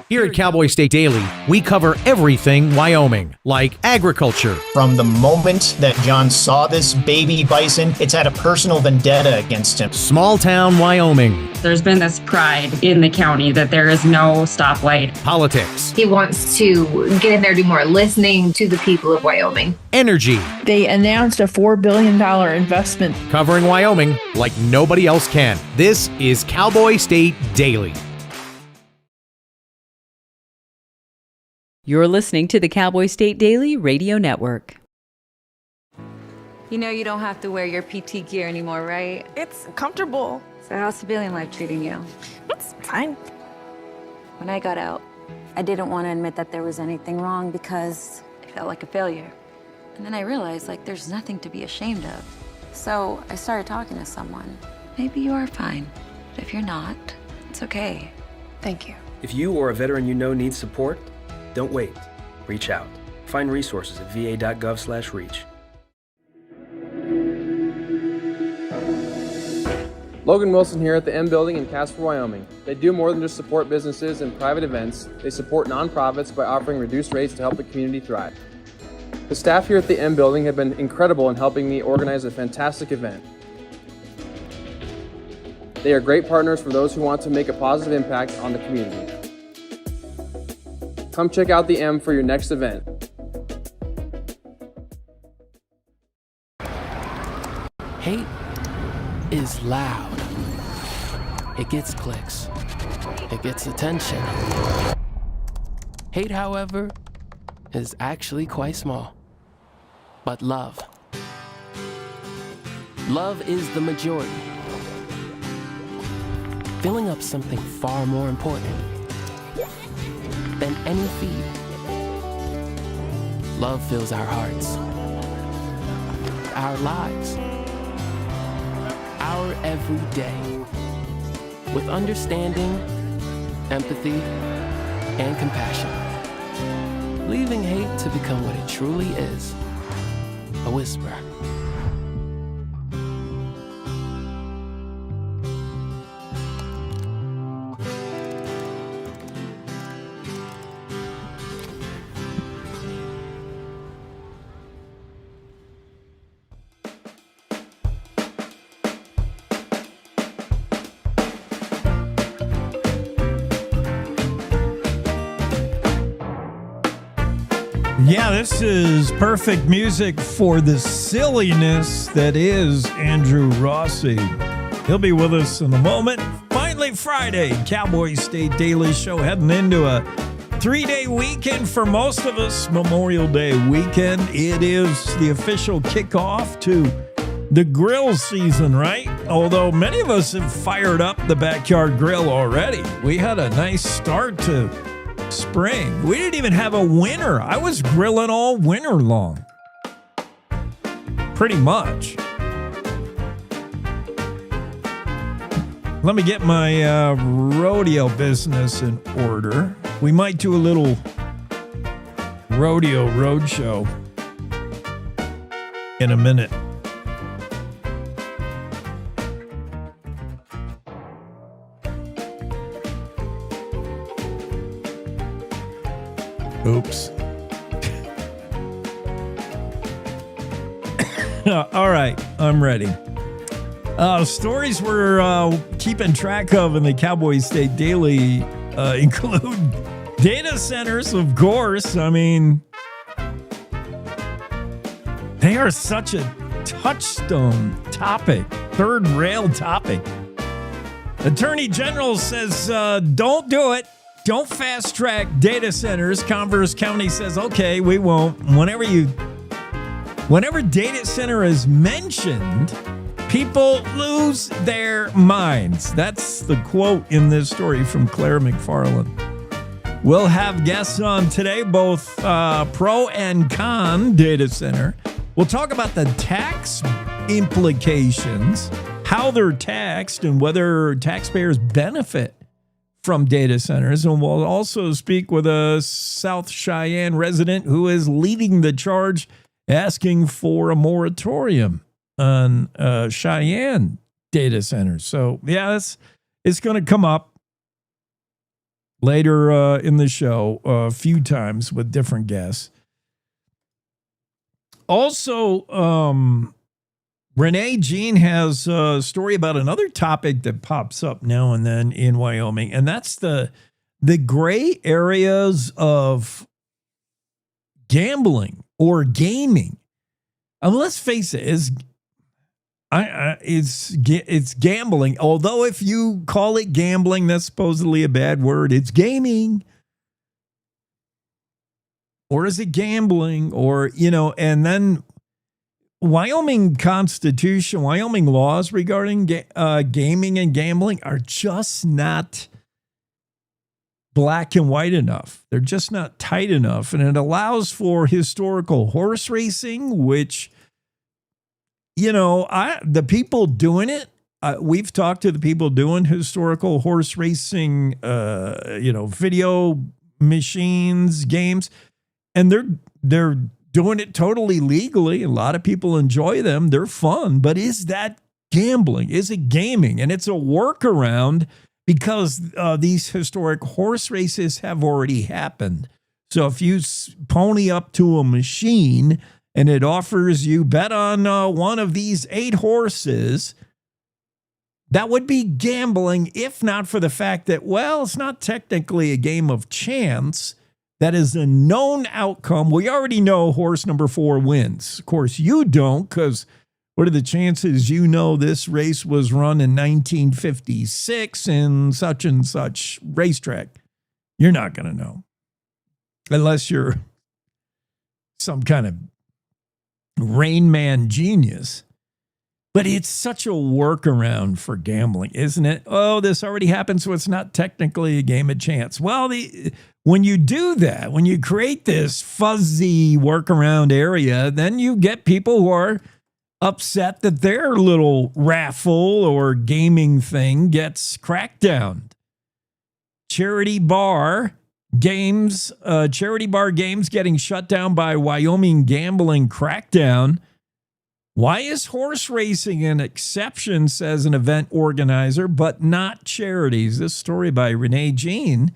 Here at Cowboy State Daily, we cover everything Wyoming, like agriculture. From the moment that John saw this baby bison, it's had a personal vendetta against him. Small town Wyoming. There's been this pride in the county that there is no stoplight. Politics. He wants to get in there, do more listening to the people of Wyoming. Energy. They announced a $4 billion investment. Covering Wyoming like nobody else can. This is Cowboy State Daily. You're listening to the Cowboy State Daily Radio Network. You know you don't have to wear your PT gear anymore, right? It's comfortable. So how's civilian life treating you? It's fine. When I got out, I didn't want to admit that there was anything wrong because I felt like a failure. And then I realized, there's nothing to be ashamed of. So I started talking to someone. Maybe you are fine, but if you're not, it's okay. Thank you. If you or a veteran you know needs support, don't wait. Reach out. Find resources at va.gov/reach. Logan Wilson here at the M Building in Casper, Wyoming. They do more than just support businesses and private events. They support nonprofits by offering reduced rates to help the community thrive. The staff here at the M Building have been incredible in helping me organize a fantastic event. They are great partners for those who want to make a positive impact on the community. Come check out the M for your next event. Hate is loud. It gets clicks. It gets attention. Hate, however, is actually quite small. But love is the majority. Filling up something far more important than any feed. Love fills our hearts, our lives, our every day with understanding, empathy, and compassion, leaving hate to become what it truly is, a whisper. Yeah, this is perfect music for the silliness that is Andrew Rossi. He'll be with us in a moment. Finally, Friday, Cowboy State Daily Show heading into a 3-day weekend for most of us, Memorial Day weekend. It is the official kickoff to the grill season, right? Although many of us have fired up the backyard grill already. We had a nice start to spring. We didn't even have a winter. I was grilling all winter long. Pretty much. Let me get my rodeo business in order. We might do a little rodeo roadshow in a minute. Oops. All right, I'm ready. Stories we're keeping track of in the Cowboy State Daily include data centers, of course. I mean, they are such a touchstone topic, third rail topic. Attorney General says, don't do it. Don't fast track data centers. Converse County says, okay, we won't. Whenever data center is mentioned, people lose their minds. That's the quote in this story from Claire McFarland. We'll have guests on today, both pro and con data center. We'll talk about the tax implications, how they're taxed, and whether taxpayers benefit from data centers. And we'll also speak with a South Cheyenne resident who is leading the charge, asking for a moratorium on Cheyenne data centers. So, yeah, it's going to come up later in the show a few times with different guests. Also, Renee Jean has a story about another topic that pops up now and then in Wyoming, and that's the gray areas of gambling or gaming. Let's face it, it's gambling. Although if you call it gambling, that's supposedly a bad word. It's gaming. Or is it gambling? Or, and then Wyoming Constitution, Wyoming laws regarding gaming and gambling are just not black and white enough. They're just not tight enough. And it allows for historical horse racing, which, the people doing it, we've talked to the people doing historical horse racing, video machines, games, and they're doing it totally legally. A lot of people enjoy them. They're fun. But is that gambling? Is it gaming? And it's a workaround because these historic horse races have already happened. So if you pony up to a machine and it offers you bet on one of these 8 horses, that would be gambling, if not for the fact that, well, it's not technically a game of chance. That is a known outcome. We already know horse number 4 wins. Of course, you don't, because what are the chances this race was run in 1956 in such and such racetrack? You're not going to know. Unless you're some kind of Rain Man genius. But it's such a workaround for gambling, isn't it? Oh, this already happened, so it's not technically a game of chance. Well, when you do that, when you create this fuzzy workaround area, then you get people who are upset that their little raffle or gaming thing gets cracked down. Charity bar games getting shut down by Wyoming gambling crackdown. Why is horse racing an exception, says an event organizer, but not charities? This story by Renee Jean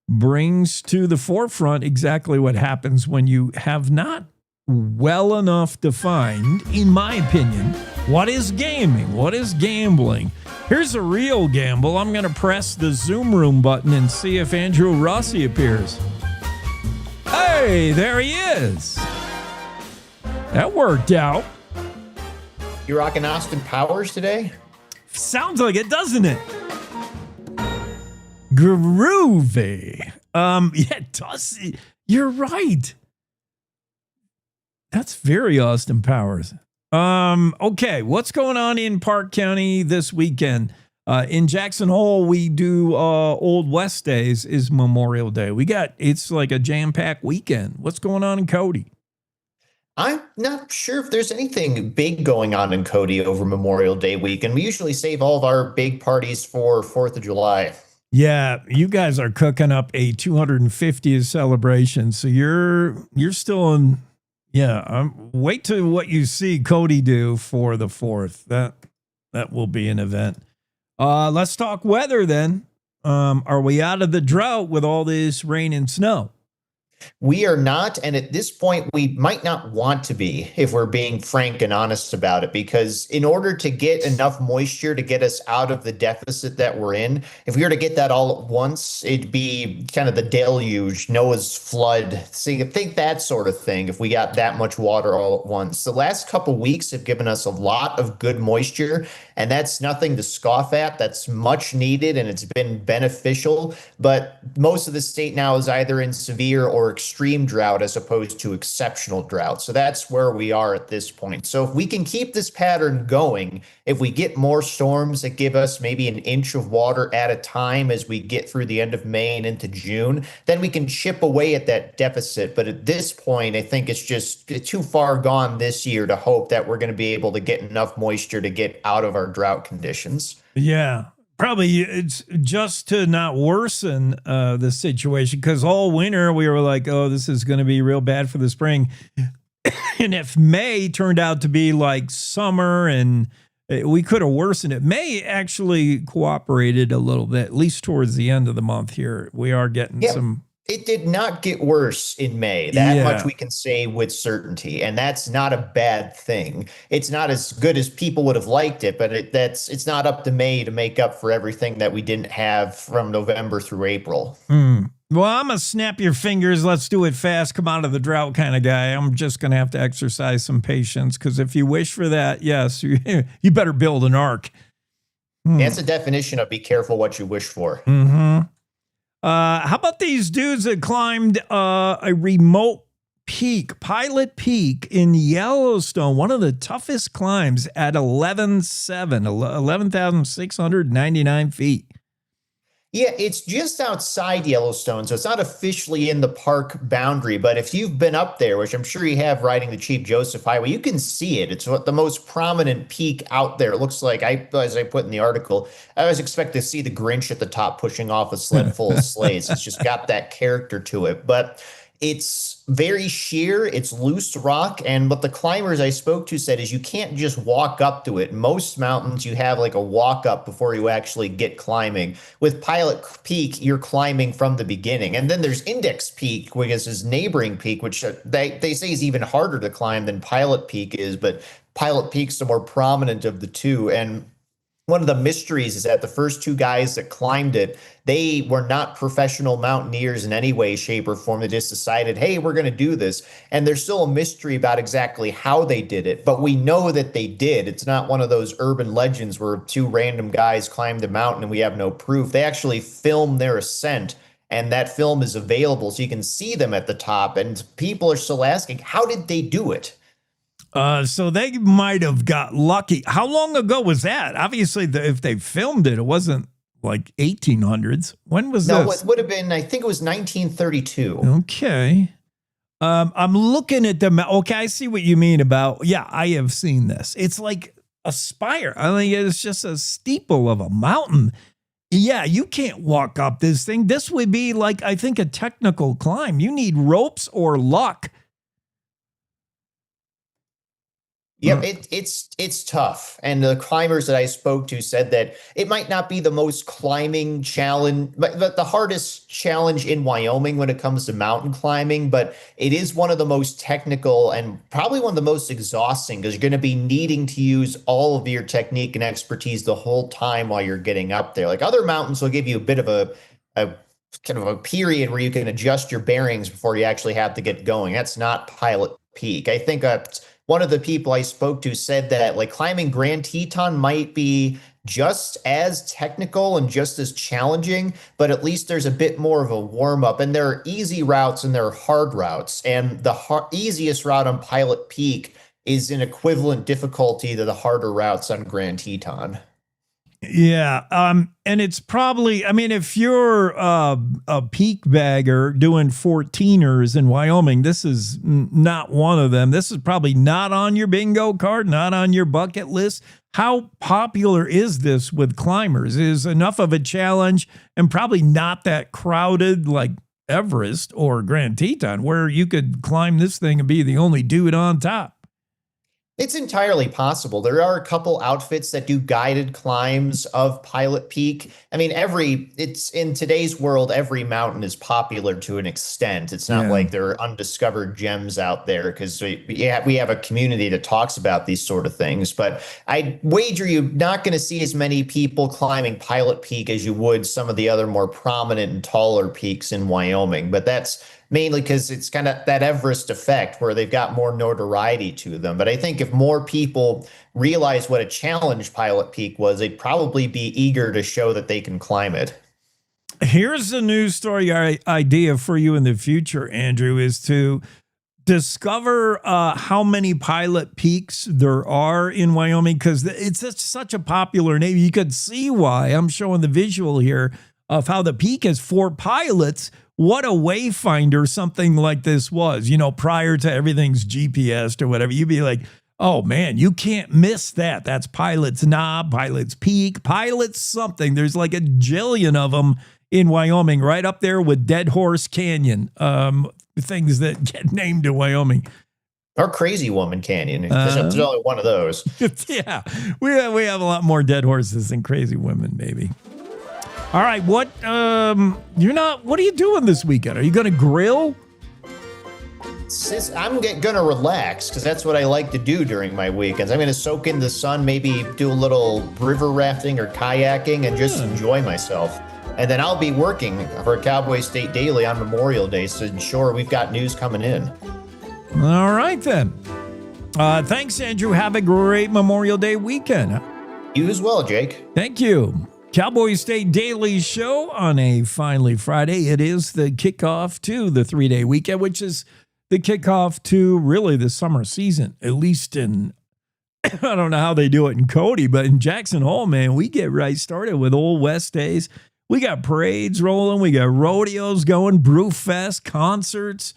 brings to the forefront exactly what happens when you have not well enough defined, in my opinion, what is gaming, what is gambling. Here's a real gamble. I'm going to press the Zoom room button and see if Andrew Rossi appears. Hey, there he is. That worked out. You rocking Austin Powers today? Sounds like it, doesn't it? Groovy. Yeah, it does. You're right. That's very Austin Powers. Okay, what's going on in Park County this weekend? In Jackson Hole, we do Old West Days is Memorial Day. It's like a jam-packed weekend. What's going on in Cody? I'm not sure if there's anything big going on in Cody over Memorial Day weekend. We usually save all of our big parties for 4th of July. Yeah, you guys are cooking up a 250th celebration, so you're still in. Yeah, wait till what you see Cody do for the 4th. That will be an event. Let's talk weather then. Are we out of the drought with all this rain and snow? We are not, and at this point, we might not want to be, if we're being frank and honest about it, because in order to get enough moisture to get us out of the deficit that we're in, if we were to get that all at once, it'd be kind of the deluge, Noah's flood. So you think that sort of thing, if we got that much water all at once. The last couple weeks have given us a lot of good moisture, and that's nothing to scoff at. That's much needed, and it's been beneficial, but most of the state now is either in severe or extreme drought as opposed to exceptional drought. So that's where we are at this point. So if we can keep this pattern going, if we get more storms that give us maybe an inch of water at a time as we get through the end of May and into June, then we can chip away at that deficit. But at this point, I think it's just too far gone this year to hope that we're going to be able to get enough moisture to get out of our drought conditions. Yeah. Probably it's just to not worsen the situation, because all winter we were like, oh, this is going to be real bad for the spring. And if May turned out to be like summer and we could have worsened it. May actually cooperated a little bit, at least towards the end of the month here. We are getting some. It did not get worse in May. That much we can say with certainty, and that's not a bad thing. It's not as good as people would have liked it, but it's not up to May to make up for everything that we didn't have from November through April. Well, I'm going to snap your fingers. Let's do it fast. Come out of the drought kind of guy. I'm just going to have to exercise some patience, because if you wish for that, yes, you better build an ark. That's the definition of be careful what you wish for. How about these dudes that climbed a remote peak, Pilot Peak in Yellowstone, one of the toughest climbs at 11,699 feet. Yeah, it's just outside Yellowstone, so it's not officially in the park boundary. But if you've been up there, which I'm sure you have riding the Chief Joseph Highway, you can see it. It's the most prominent peak out there. It looks like, as I put in the article, I always expect to see the Grinch at the top pushing off a sled full of sleighs. It's just got that character to it. But it's very sheer, it's loose rock, and what the climbers I spoke to said is you can't just walk up to it. Most mountains, you have like a walk up before you actually get climbing. With Pilot Peak, you're climbing from the beginning. And then there's Index Peak, which is his neighboring peak, which they say is even harder to climb than Pilot Peak is, but Pilot Peak's the more prominent of the two. And one of the mysteries is that the first two guys that climbed it, they were not professional mountaineers in any way, shape, or form. They just decided, hey, we're going to do this. And there's still a mystery about exactly how they did it, but we know that they did. It's not one of those urban legends where two random guys climbed a mountain and we have no proof. They actually filmed their ascent, and that film is available so you can see them at the top. And people are still asking, how did they do it? So they might have got lucky. How long ago was that? Obviously, if they filmed it, it wasn't like 1800s. When was this? No, it would have been, I think it was 1932. Okay. I'm looking at them. Okay, I see what you mean about, yeah, I have seen this. It's like a spire. I think it's just a steeple of a mountain. Yeah, you can't walk up this thing. This would be like, I think, a technical climb. You need ropes or luck. Yep, it's tough. And the climbers that I spoke to said that it might not be the most climbing challenge, but the hardest challenge in Wyoming when it comes to mountain climbing, but it is one of the most technical and probably one of the most exhausting, because you're going to be needing to use all of your technique and expertise the whole time while you're getting up there. Like other mountains will give you a bit of a kind of a period where you can adjust your bearings before you actually have to get going. That's not Pilot Peak. I think one of the people I spoke to said that like climbing Grand Teton might be just as technical and just as challenging, but at least there's a bit more of a warm up. And there are easy routes and there are hard routes. And the easiest route on Pilot Peak is an equivalent difficulty to the harder routes on Grand Teton. Yeah. And it's probably, I mean, if you're a peak bagger doing 14ers in Wyoming, this is not one of them. This is probably not on your bingo card, not on your bucket list. How popular is this with climbers? Is enough of a challenge and probably not that crowded like Everest or Grand Teton where you could climb this thing and be the only dude on top? It's entirely possible. There are a couple outfits that do guided climbs of Pilot Peak. I mean, it's in today's world, every mountain is popular to an extent. It's not like there are undiscovered gems out there because we have a community that talks about these sort of things. But I wager you're not going to see as many people climbing Pilot Peak as you would some of the other more prominent and taller peaks in Wyoming. But that's mainly because it's kind of that Everest effect where they've got more notoriety to them. But I think if more people realize what a challenge Pilot Peak was, they'd probably be eager to show that they can climb it. Here's a news story idea for you in the future, Andrew, is to discover how many Pilot Peaks there are in Wyoming, because it's such a popular name. You could see why. I'm showing the visual here of how the peak is for pilots. What a wayfinder something like this was, prior to everything's GPSed or whatever. You'd be like, oh man, you can't miss that. That's Pilot's Knob, Pilot's Peak, Pilot's something. There's like a jillion of them in Wyoming, right up there with Dead Horse Canyon, things that get named in Wyoming. Or Crazy Woman Canyon. There's only one of those. Yeah, we have a lot more dead horses than Crazy Women, maybe. All right, what are you doing this weekend? Are you going to grill? I'm going to relax because that's what I like to do during my weekends. I'm going to soak in the sun, maybe do a little river rafting or kayaking and just enjoy myself. And then I'll be working for Cowboy State Daily on Memorial Day to ensure we've got news coming in. All right, then. Thanks, Andrew. Have a great Memorial Day weekend. You as well, Jake. Thank you. Cowboy State Daily Show on a finally Friday. It is the kickoff to the 3-day weekend, which is the kickoff to really the summer season, at least in, I don't know how they do it in Cody, but in Jackson Hole, man, we get right started with Old West days. We got parades rolling. We got rodeos going, brew fest, concerts.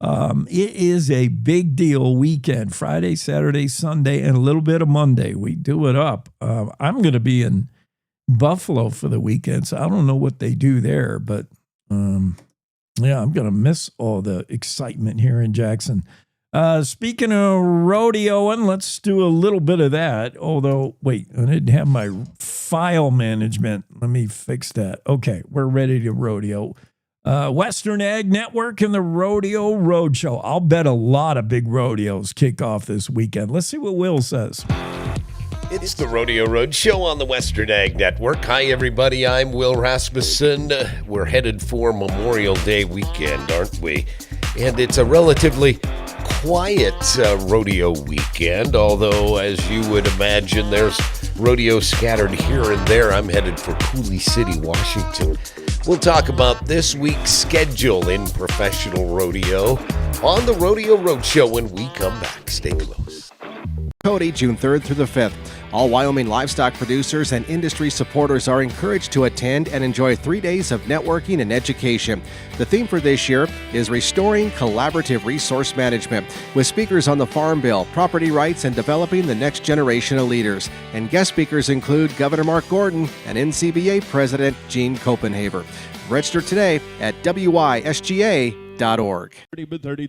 It is a big deal weekend, Friday, Saturday, Sunday, and a little bit of Monday. We do it up. I'm going to be in Buffalo for the weekend, so I don't know what they do there, but yeah, I'm gonna miss all the excitement here in Jackson. Speaking of rodeoing, let's do a little bit of that. Although, wait, I didn't have my file management. Let me fix that. Okay, we're ready to rodeo. Western Ag Network and the Rodeo Roadshow. I'll bet a lot of big rodeos kick off this weekend. Let's see what Will says. It's the Rodeo Roadshow on the Western Ag Network. Hi, everybody. I'm Will Rasmussen. We're headed for Memorial Day weekend, aren't we? And it's a relatively quiet rodeo weekend, although, as you would imagine, there's rodeo scattered here and there. I'm headed for Coulee City, Washington. We'll talk about this week's schedule in professional rodeo on the Rodeo Roadshow when we come back. Stay close. Cody, June 3rd through the 5th. All Wyoming livestock producers and industry supporters are encouraged to attend and enjoy 3 days of networking and education. The theme for this year is Restoring Collaborative Resource Management, with speakers on the Farm Bill, property rights, and developing the next generation of leaders. And guest speakers include Governor Mark Gordon and NCBA President Gene Copenhaver. Register today at WYSGA.org.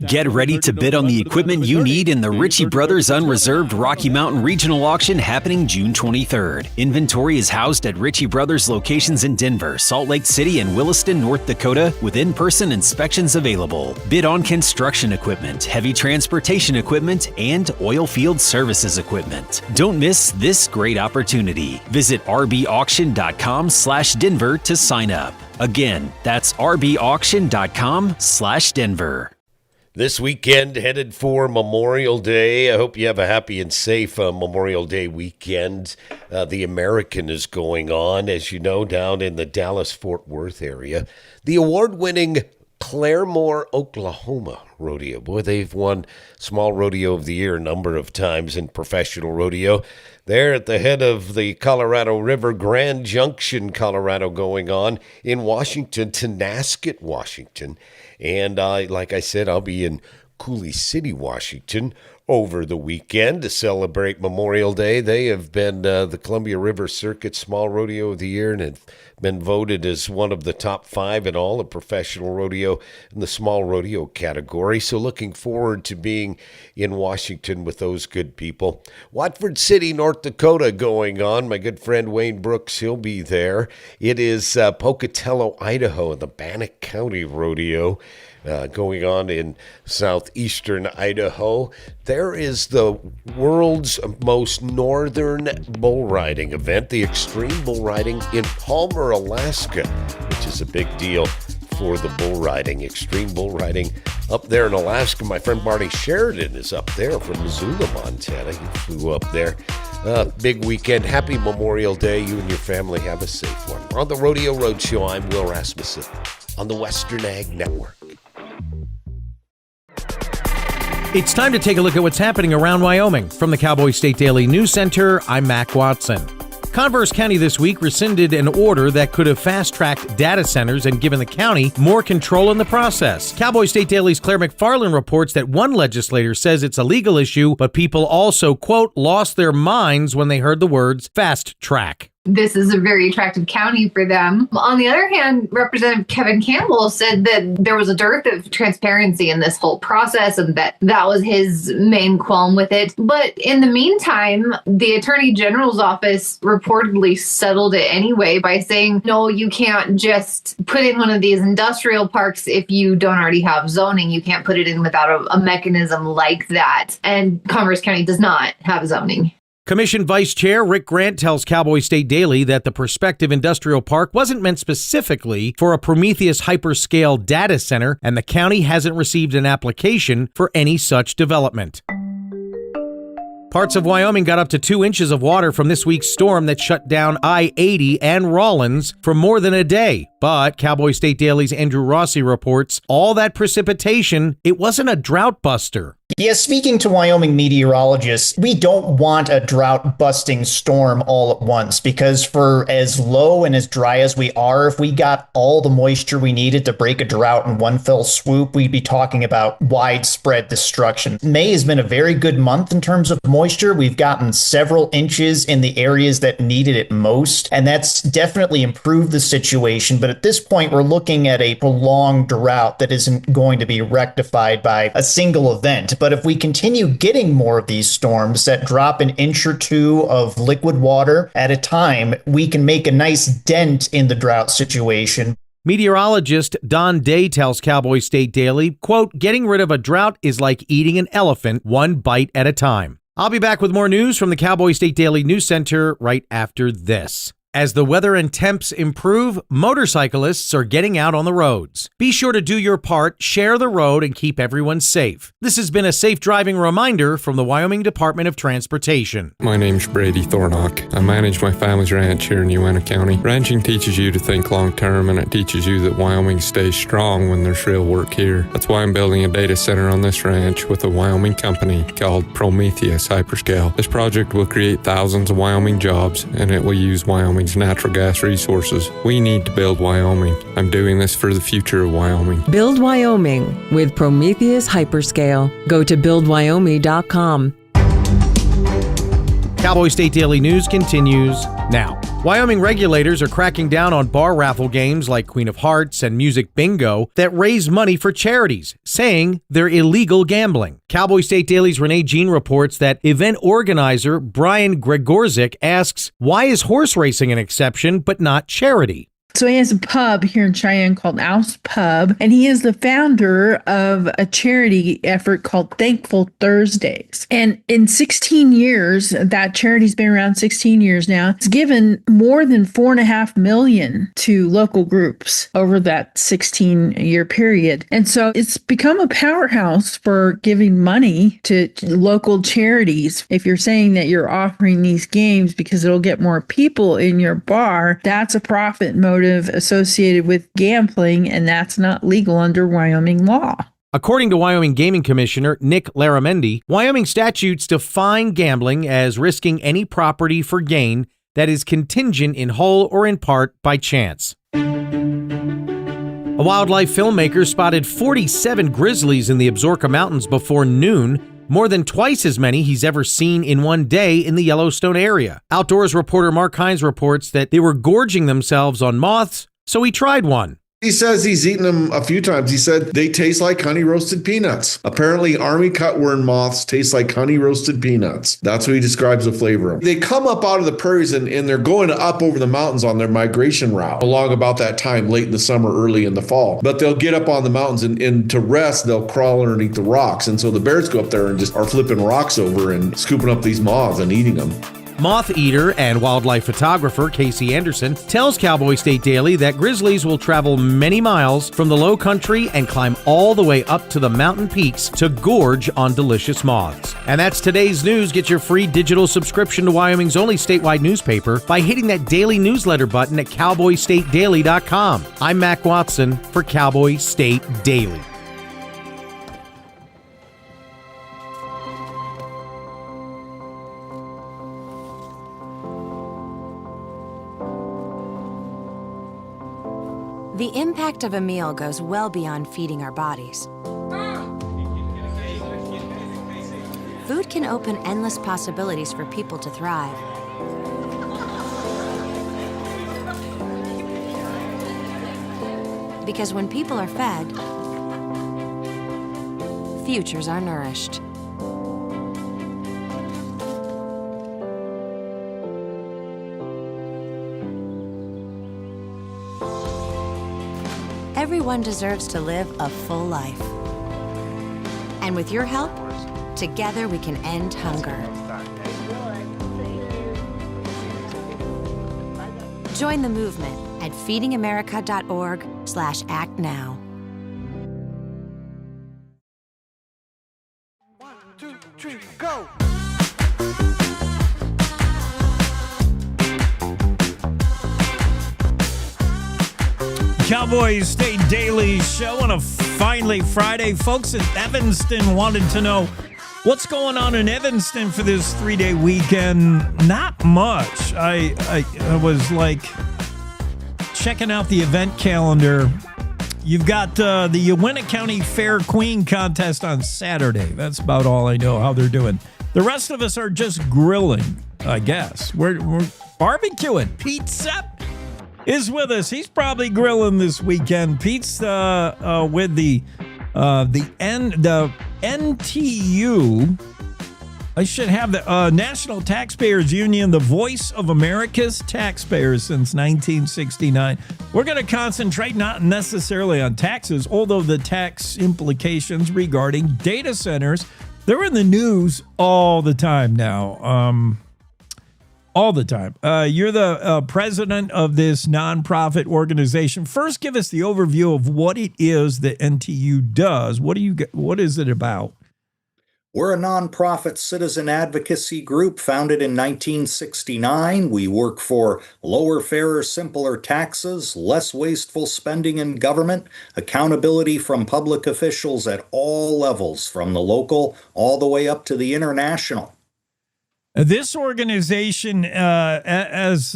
Get ready to bid on the equipment you need in the Ritchie Brothers Unreserved Rocky Mountain Regional Auction happening June 23rd. Inventory is housed at Ritchie Brothers locations in Denver, Salt Lake City, and Williston, North Dakota, with in-person inspections available. Bid on construction equipment, heavy transportation equipment, and oil field services equipment. Don't miss this great opportunity. Visit rbauction.com/Denver to sign up. Again, that's rbauction.com/Denver. This weekend, headed for Memorial Day. I hope you have a happy and safe Memorial Day weekend. The American is going on, as you know, down in the Dallas-Fort Worth area. The award-winning Claremore, Oklahoma rodeo. Boy, they've won Small Rodeo of the Year a number of times in professional rodeo. They're at the head of the Colorado River, Grand Junction, Colorado, going on in Washington, Tonasket, Washington. And like I said, I'll be in Coulee City, Washington over the weekend to celebrate Memorial Day. They have been the Columbia River Circuit Small Rodeo of the Year and have been voted as one of the top 5 in all of professional rodeo in the small rodeo category. So looking forward to being in Washington with those good people. Watford City, North Dakota going on. My good friend Wayne Brooks, he'll be there. It is Pocatello, Idaho, and the Bannock County Rodeo. Going on in southeastern Idaho. There is the world's most northern bull riding event, the Extreme Bull Riding in Palmer, Alaska, which is a big deal for the bull riding. Extreme bull riding up there in Alaska. My friend Barney Sheridan is up there from Missoula, Montana. He flew up there. Big weekend. Happy Memorial Day. You and your family have a safe one. We're on the Rodeo Roadshow. I'm Will Rasmussen on the Western Ag Network. It's time to take a look at what's happening around Wyoming. From the Cowboy State Daily News Center, I'm Mac Watson. Converse County this week rescinded an order that could have fast-tracked data centers and given the county more control in the process. Cowboy State Daily's Claire McFarland reports that one legislator says it's a legal issue, but people also, quote, lost their minds when they heard the words fast track. This is a very attractive county for them. On the other hand, Representative Kevin Campbell said that there was a dearth of transparency in this whole process and that was his main qualm with it. But in the meantime, the Attorney General's office reportedly settled it anyway by saying, no, you can't just put in one of these industrial parks if you don't already have zoning. You can't put it in without a mechanism like that. And Converse County does not have zoning. Commission Vice Chair Rick Grant tells Cowboy State Daily that the prospective industrial park wasn't meant specifically for a Prometheus hyperscale data center, and the county hasn't received an application for any such development. Parts of Wyoming got up to 2 inches of water from this week's storm that shut down I-80 and Rawlins for more than a day. But Cowboy State Daily's Andrew Rossi reports all that precipitation, it wasn't a drought buster. Yeah, speaking to Wyoming meteorologists, we don't want a drought-busting storm all at once, because for as low and as dry as we are, if we got all the moisture we needed to break a drought in one fell swoop, we'd be talking about widespread destruction. May has been a very good month in terms of moisture. We've gotten several inches in the areas that needed it most, and that's definitely improved the situation. But at this point, we're looking at a prolonged drought that isn't going to be rectified by a single event. But if we continue getting more of these storms that drop an inch or two of liquid water at a time, we can make a nice dent in the drought situation. Meteorologist Don Day tells Cowboy State Daily, quote, getting rid of a drought is like eating an elephant one bite at a time. I'll be back with more news from the Cowboy State Daily News Center right after this. As the weather and temps improve, motorcyclists are getting out on the roads. Be sure to do your part, share the road, and keep everyone safe. This has been a safe driving reminder from the Wyoming Department of Transportation. My name's Brady Thornock. I manage my family's ranch here in Uena County. Ranching teaches you to think long term, and it teaches you that Wyoming stays strong when there's real work here. That's why I'm building a data center on this ranch with a Wyoming company called Prometheus Hyperscale. This project will create thousands of Wyoming jobs, and it will use Wyoming's natural gas resources. We need to build Wyoming. I'm doing this for the future of Wyoming. Build Wyoming with Prometheus Hyperscale. Go to buildwyoming.com. Cowboy State Daily News continues now. Wyoming regulators are cracking down on bar raffle games like Queen of Hearts and Music Bingo that raise money for charities, saying they're illegal gambling. Cowboy State Daily's Renee Jean reports that event organizer Brian Gregorczyk asks, why is horse racing an exception but not charity? So he has a pub here in Cheyenne called Ouse Pub, and he is the founder of a charity effort called Thankful Thursdays. And in 16 years, that charity's been around 16 years now. It's given more than $4.5 million to local groups over that 16-year period. And so it's become a powerhouse for giving money to local charities. If you're saying that you're offering these games because it'll get more people in your bar, that's a profit motive associated with gambling, and that's not legal under Wyoming law. According to Wyoming Gaming Commissioner Nick Laramendi, Wyoming statutes define gambling as risking any property for gain that is contingent in whole or in part by chance. A wildlife filmmaker spotted 47 grizzlies in the Absaroka Mountains before noon, more than twice as many he's ever seen in one day in the Yellowstone area. Outdoors reporter Mark Hines reports that they were gorging themselves on moths, so he tried one. He says he's eaten them a few times. He said they taste like honey roasted peanuts. Apparently, army cutworm moths taste like honey roasted peanuts. That's what he describes the flavor of. They come up out of the prairies and they're going up over the mountains on their migration route along about that time, late in the summer, early in the fall. But they'll get up on the mountains and to rest, they'll crawl underneath the rocks. And so the bears go up there and just are flipping rocks over and scooping up these moths and eating them. Moth eater and wildlife photographer Casey Anderson tells Cowboy State Daily that grizzlies will travel many miles from the low country and climb all the way up to the mountain peaks to gorge on delicious moths. And that's today's news. Get your free digital subscription to Wyoming's only statewide newspaper by hitting that daily newsletter button at cowboystatedaily.com. I'm Mac Watson for Cowboy State Daily. The impact of a meal goes well beyond feeding our bodies. Food can open endless possibilities for people to thrive. Because when people are fed, futures are nourished. Everyone deserves to live a full life. And with your help, together we can end hunger. Join the movement at feedingamerica.org/act now. 1, 2, 3, go! Cowboy State Daily Show on a finally Friday. Folks in Evanston wanted to know what's going on in Evanston for this 3-day weekend. Not much. I was like checking out the event calendar. You've got the Uinta County Fair Queen contest on Saturday. That's about all I know how they're doing. The rest of us are just grilling, I guess. We're barbecuing. Pete Sepp is with us. He's probably grilling this weekend. Pete's with the NTU. I should have the National Taxpayers Union, the voice of America's taxpayers since 1969. We're going to concentrate not necessarily on taxes, although the tax implications regarding data centers, they're in the news all the time now. All the time. You're the president of this nonprofit organization. First, give us the overview of what it is that NTU does. What is it about? We're a nonprofit citizen advocacy group founded in 1969. We work for lower, fairer, simpler taxes, less wasteful spending in government, accountability from public officials at all levels, from the local all the way up to the international. This organization, as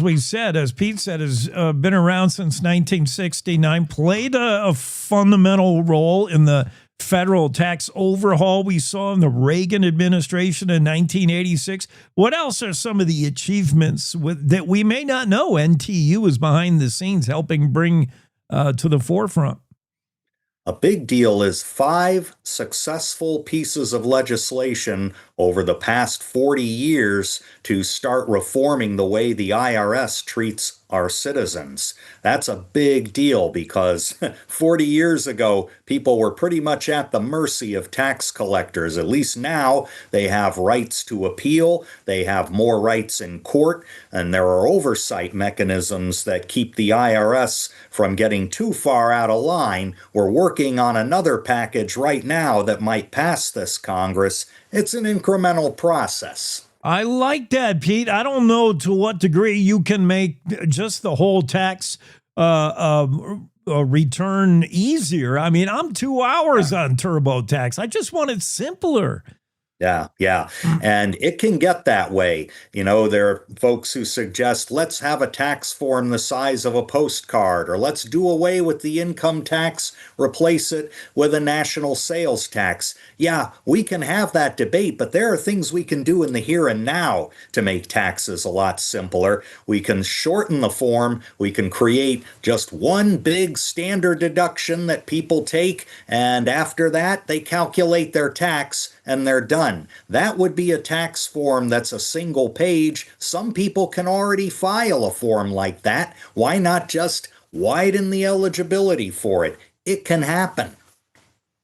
we said, as Pete said, has been around since 1969, played a fundamental role in the federal tax overhaul we saw in the Reagan administration in 1986. What else are some of the achievements that we may not know NTU is behind the scenes helping bring to the forefront? A big deal is 5 successful pieces of legislation over the past 40 years to start reforming the way the IRS treats our citizens. That's a big deal because 40 years ago, people were pretty much at the mercy of tax collectors. At least now they have rights to appeal, they have more rights in court, and there are oversight mechanisms that keep the IRS from getting too far out of line. We're working on another package right now that might pass this Congress. It's an incremental process. I like that, Pete. I don't know to what degree you can make just the whole tax return easier. I mean, I'm 2 hours on TurboTax. I just want it simpler. Yeah. And it can get that way. You know, there are folks who suggest, let's have a tax form the size of a postcard, or let's do away with the income tax, replace it with a national sales tax. Yeah, we can have that debate, but there are things we can do in the here and now to make taxes a lot simpler. We can shorten the form. We can create just one big standard deduction that people take, and after that, they calculate their tax and they're done. That would be a tax form that's a single page. Some people can already file a form like that. Why not just widen the eligibility for it? It can happen.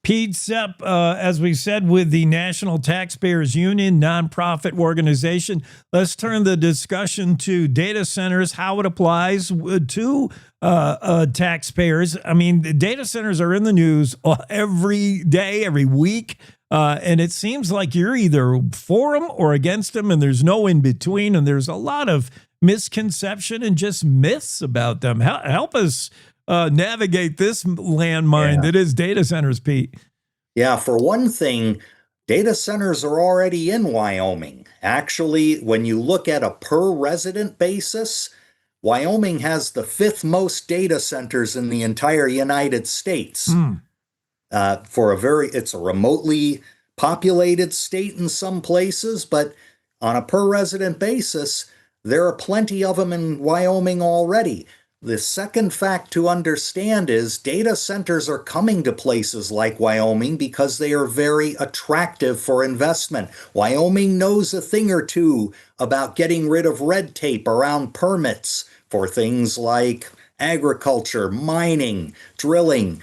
Pete, Sepp, as we said, with the National Taxpayers Union, nonprofit organization, let's turn the discussion to data centers, how it applies to taxpayers. I mean, the data centers are in the news every day, every week. And it seems like you're either for them or against them, and there's no in between. And there's a lot of misconception and just myths about them. Help us navigate this landmine that is data centers, Pete. Yeah, for one thing, data centers are already in Wyoming. Actually, when you look at a per resident basis, Wyoming has the 5th most data centers in the entire United States. It's a remotely populated state in some places, but on a per resident basis, there are plenty of them in Wyoming already. The second fact to understand is data centers are coming to places like Wyoming because they are very attractive for investment. Wyoming knows a thing or two about getting rid of red tape around permits for things like agriculture, mining, drilling.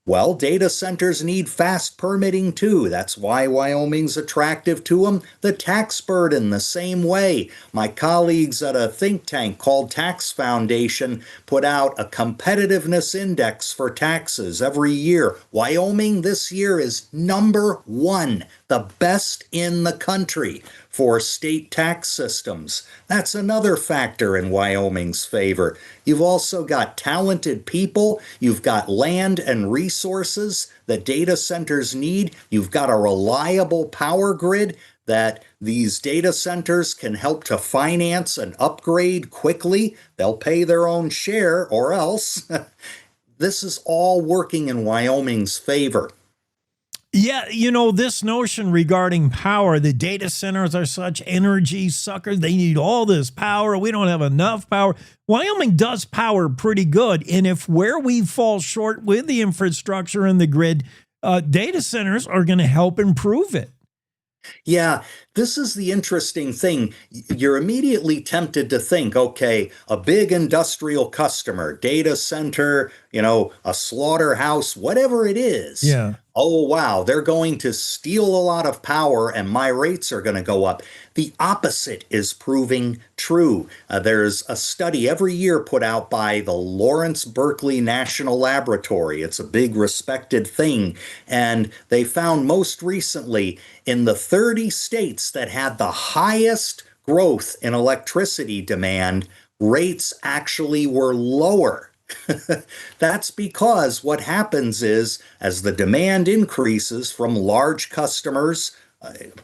Well, data centers need fast permitting too. That's why Wyoming's attractive to them. The tax burden, the same way. My colleagues at a think tank called Tax Foundation put out a competitiveness index for taxes every year. Wyoming this year is number 1, the best in the country for state tax systems. That's another factor in Wyoming's favor. You've also got talented people. You've got land and resources that data centers need. You've got a reliable power grid that these data centers can help to finance and upgrade quickly. They'll pay their own share or else. This is all working in Wyoming's favor. Yeah, you know, this notion regarding power, the data centers are such energy suckers. They need all this power. We don't have enough power. Wyoming does power pretty good. And if where we fall short with the infrastructure and the grid, data centers are going to help improve it. Yeah, this is the interesting thing. You're immediately tempted to think, okay, a big industrial customer, data center, a slaughterhouse, whatever it is. Yeah. Oh, wow, they're going to steal a lot of power and my rates are going to go up. The opposite is proving true. There's a study every year put out by the Lawrence Berkeley National Laboratory. It's a big respected thing. And they found most recently in the 30 states that had the highest growth in electricity demand, rates actually were lower. That's because what happens is, as the demand increases from large customers,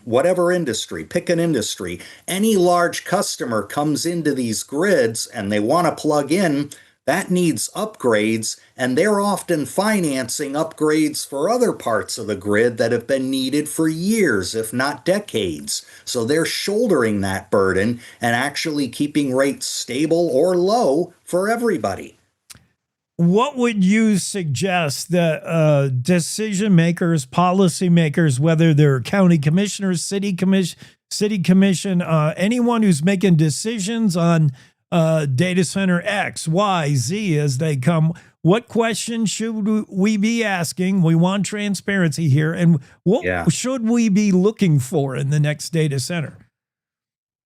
whatever industry, pick an industry, any large customer comes into these grids and they want to plug in, that needs upgrades, and they're often financing upgrades for other parts of the grid that have been needed for years, if not decades. So they're shouldering that burden and actually keeping rates stable or low for everybody. What would you suggest that decision makers, policy makers, whether they're county commissioners, city commission, anyone who's making decisions on data center X, Y, Z as they come. What questions should we be asking? We want transparency here. And what should we be looking for in the next data center?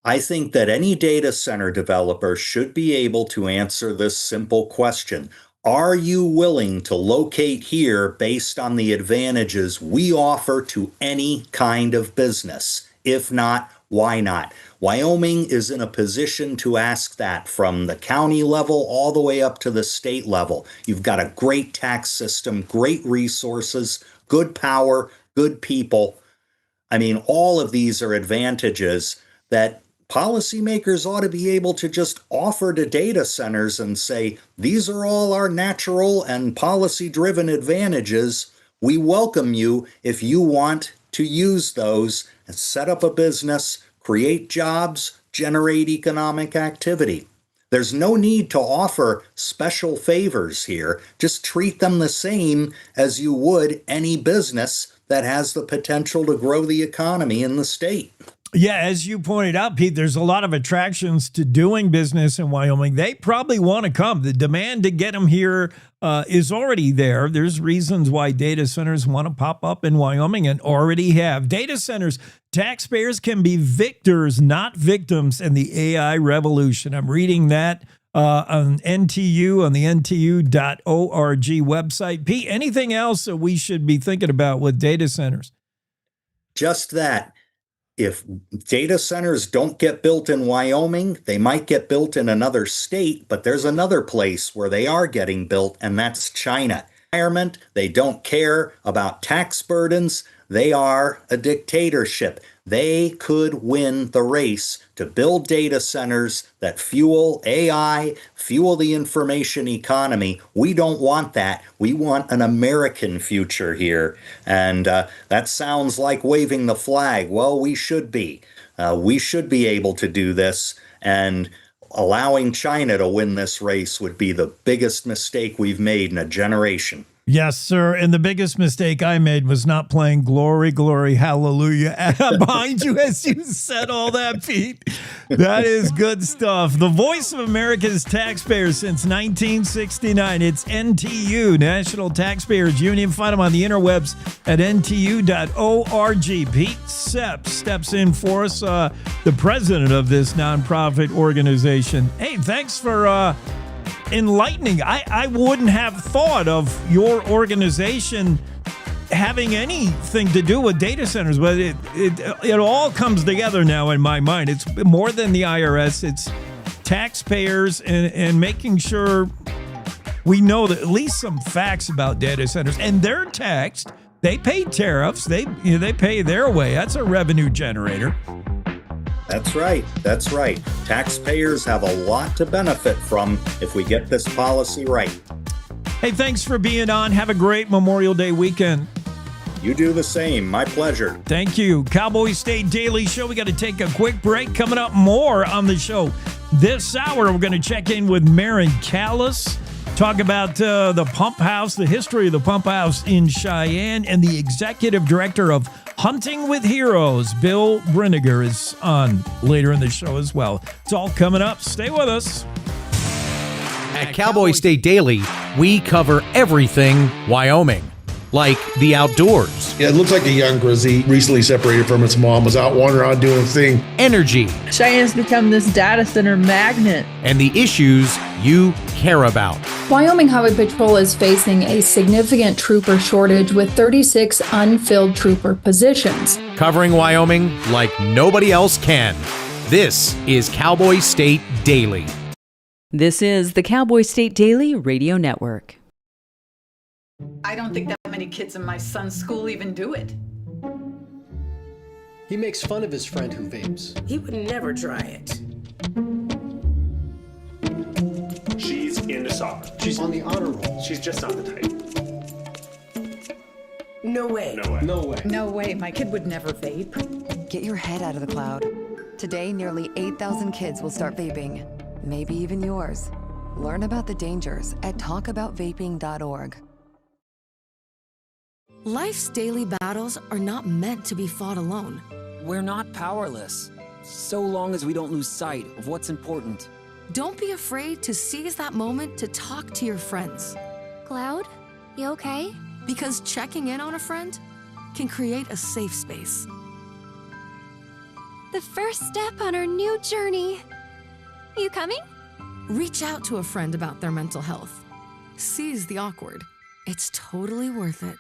I think that any data center developer should be able to answer this simple question. Are you willing to locate here based on the advantages we offer to any kind of business? If not, why not? Wyoming is in a position to ask that from the county level all the way up to the state level. You've got a great tax system, great resources, good power, good people. I mean, all of these are advantages that policymakers ought to be able to just offer to data centers and say, these are all our natural and policy-driven advantages. We welcome you if you want to use those and set up a business, create jobs, generate economic activity. There's no need to offer special favors here. Just treat them the same as you would any business that has the potential to grow the economy in the state. Yeah, as you pointed out, Pete, there's a lot of attractions to doing business in Wyoming. They probably want to come. The demand to get them here is already there. There's reasons why data centers want to pop up in Wyoming and already have. Data centers, taxpayers can be victors, not victims in the AI revolution. I'm reading that on NTU, on the NTU.org website. Pete, anything else that we should be thinking about with data centers? Just that. If data centers don't get built in Wyoming, they might get built in another state, but there's another place where they are getting built, and that's China. They don't care about tax burdens. They are a dictatorship. They could win the race to build data centers that fuel AI, fuel the information economy. We don't want that. We want an American future here. And that sounds like waving the flag. Well, we should be. We should be able to do this. And allowing China to win this race would be the biggest mistake we've made in a generation. Yes, sir. And the biggest mistake I made was not playing Glory, Glory, Hallelujah behind you as you said all that, Pete. That is good stuff. The voice of America's taxpayers since 1969. It's NTU, National Taxpayers Union. Find them on the interwebs at ntu.org. Pete Sepp steps in for us, the president of this nonprofit organization. Hey, thanks for enlightening. I wouldn't have thought of your organization having anything to do with data centers, but it all comes together now in my mind. It's more than the IRS. It's taxpayers and making sure we know that at least some facts about data centers. And they're taxed. They pay tariffs. They pay their way. That's a revenue generator. That's right. That's right. Taxpayers have a lot to benefit from if we get this policy right. Hey, thanks for being on. Have a great Memorial Day weekend. You do the same. My pleasure. Thank you. Cowboy State Daily Show. We got to take a quick break. Coming up more on the show this hour. We're going to check in with Maren Kallas, talk about the pump house, the history of the pump house in Cheyenne, and the executive director of Hunting with Heroes, Bill Brinegar, is on later in the show as well. It's all coming up. Stay with us. At Cowboy State Daily, we cover everything Wyoming, like the outdoors. Yeah, it looks like a young Grizzly, recently separated from its mom, was out wandering around doing its thing. Energy. Cheyenne's become this data center magnet. And the issues you care about. Wyoming Highway Patrol is facing a significant trooper shortage with 36 unfilled trooper positions. Covering Wyoming like nobody else can. This is Cowboy State Daily. This is the Cowboy State Daily Radio Network. I don't think that many kids in my son's school even do it. He makes fun of his friend who vapes. He would never try it. She's into soccer. She's on the honor roll. She's just not the type. No way. No way. No way. No way. My kid would never vape. Get your head out of the cloud. Today, nearly 8,000 kids will start vaping. Maybe even yours. Learn about the dangers at talkaboutvaping.org. Life's daily battles are not meant to be fought alone. We're not powerless, so long as we don't lose sight of what's important. Don't be afraid to seize that moment to talk to your friends. Cloud, you okay? Because checking in on a friend can create a safe space. The first step on our new journey. You coming? Reach out to a friend about their mental health. Seize the awkward. It's totally worth it.